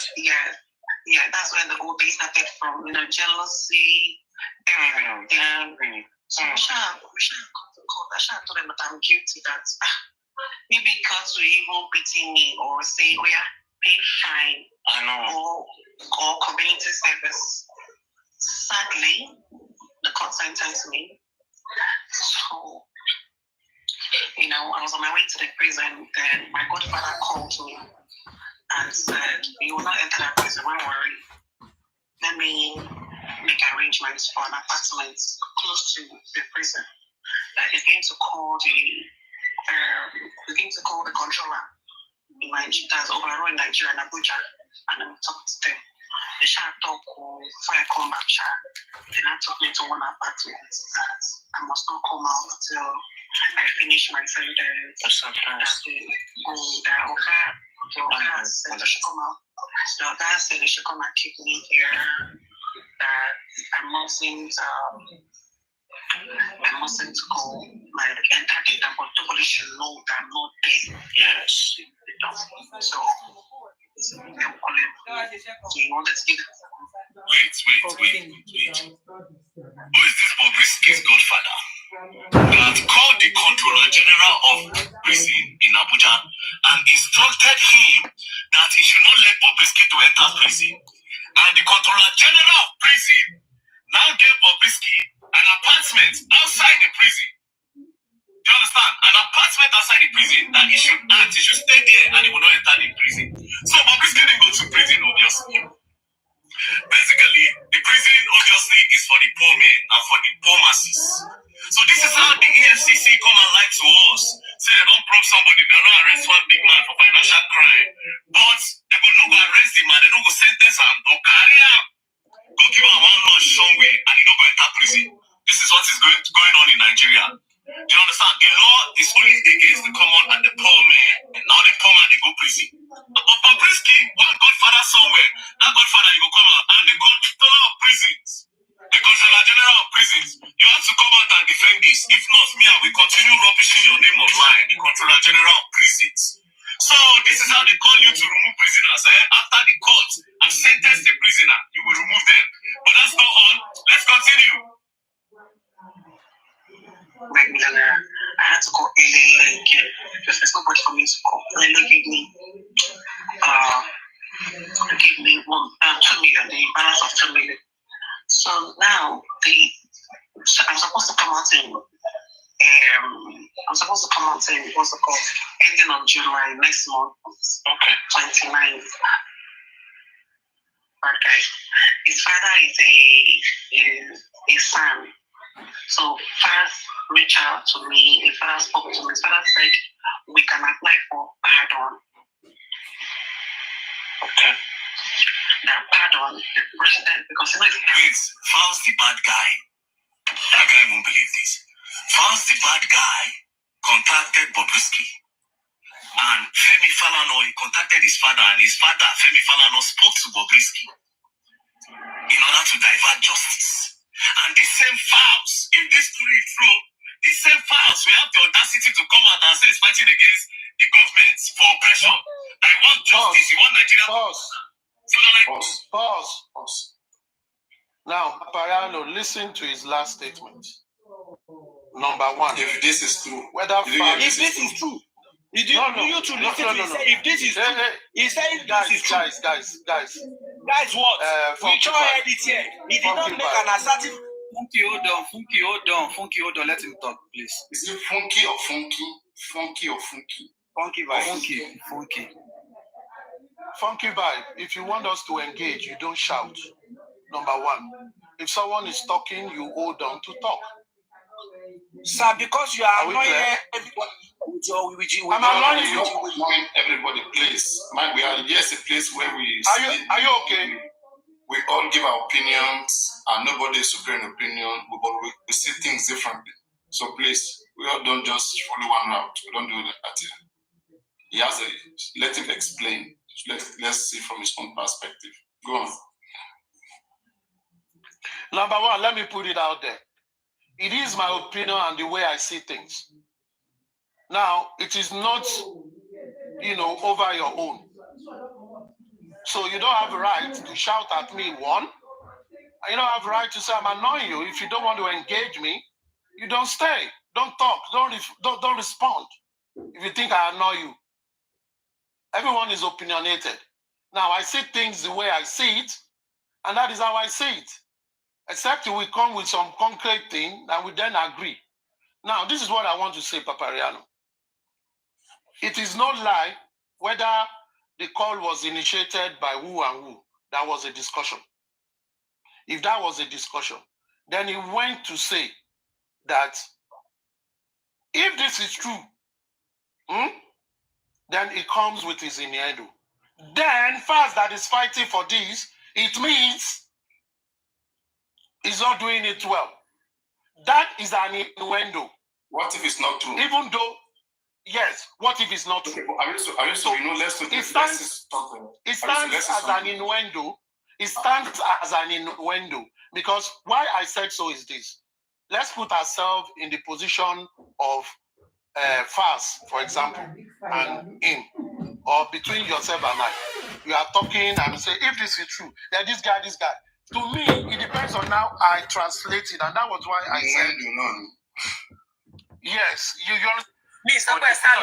Yeah, that's when the whole thing started from, jealousy, everything. So we shall come to court. I shall tell them that I'm guilty, that maybe court will even pity me or say, oh yeah, pay fine. I know. Or community service. Sadly, the court sentenced me. So, I was on my way to the prison. Then my godfather called me and said, you will not enter that prison, don't worry. Let me make arrangements for an apartment close to the prison. He's going to call the controller in Nigeria, that's overall in Nigeria and Abuja, and then talk to them. They shall talk before I come back. Then I took me to one apartment that I must not come out until I finish my sentence. The guy said they should come out. The guy said they should come and keep me here. That I mustn't go enter data, but nobody should know that I'm not there. Yes. So he wanted to give it. Wait. Who is this Bobrisky's godfather that called the Controller General of Prison in Abuja and instructed him that he should not let Bobrisky to enter prison? And the Controller General of Prison now gave Bobrisky an apartment outside the prison. Do you understand? An apartment outside the prison that he should stay there and he will not enter the prison. So Bobrisky didn't go to prison, obviously. Basically, the prison obviously is for the poor men and for the poor masses. So this is how the EFCC come and lie to us. Say they don't prompt somebody, they don't arrest one big man for financial crime. But they will not go arrest the man, they don't go sentence him, or carry him. Go give him one lunch somewhere and he don't go enter prison. This is what is going on in Nigeria. Do you understand? The law is only against the common and the poor man. And now the poor man, they go prison. But Bobrisky, one godfather somewhere, that godfather, he will come out. And the controller of prisons, the controller general of prisons, you have to come out and defend this. If not, me, I will continue rubbishing your name online, the controller general of prisons. So this is how they call you to remove prisoners. After the court has sentenced the prisoner, you will remove them. But that's not all. Let's continue. I had to call LA because there's nobody for me to call. LA gave me 2 million, the balance of 2 million. So now I'm supposed to come out in what's it called? Ending on July next month. Okay. 29th. Okay. His father is a son. So first reach out to me. His father spoke to me. His father said we can apply for pardon. Okay. Now pardon the president because wait, Fowl's the bad guy. I can't even believe this. Fowl's the bad guy contacted Bobrisky. And Femi Falana contacted his father, and his father, Femi Falana, spoke to Bobrisky in order to divert justice. And the same Fowls, if this story is true, these same Fowls, we have the audacity to come out and say it's fighting against the government for oppression. I want justice, you want Nigeria. Pause. Now, Apariano, listen to his last statement. Number one. If this is true. If this is true. If this is true. He said this is true. Guys. Guys, what? We try it here. He did not make an assertive. Funky, hold on. Let him talk, please. Is it funky or funky? Funky or funky? Funky vibe. Funky vibe. If you want us to engage, you don't shout. Number one. If someone is talking, you hold on to talk. Sir, because you are annoying everybody I'm annoying you. Annoying everybody, please. Man, we are yes a place where we. Are you okay? We all give our opinions, and nobody is superior in opinion, but we see things differently. So please, we all don't just follow one route. We don't do that here. He has a, let him explain. Let's see from his own perspective. Go on. Number one, let me put it out there. It is my opinion and the way I see things. Now, it is not, over your own. So you don't have a right to shout at me, one. And you don't have a right to say I'm annoying you. If you don't want to engage me, you don't stay. Don't talk. Don't respond. If you think I annoy you. Everyone is opinionated. Now, I see things the way I see it, and that is how I see it. Except we come with some concrete thing and we then agree. Now, this is what I want to say, Papariano. It is not lie whether the call was initiated by who and who. That was a discussion. If that was a discussion, then he went to say that if this is true, then it comes with his innuendo. Then, fast that is fighting for this, it means he's not doing it well. That is an innuendo. What if it's not true? Even though, yes, what if it's not true? It stands as an innuendo. It stands as an innuendo. Because why I said so is this. Let's put ourselves in the position of Fast, for example, and him, or between yourself and I. You are talking and say, if this is true, then this guy. To me, it depends on how I translate it, and that was why I said, yes, you. Me, somebody stand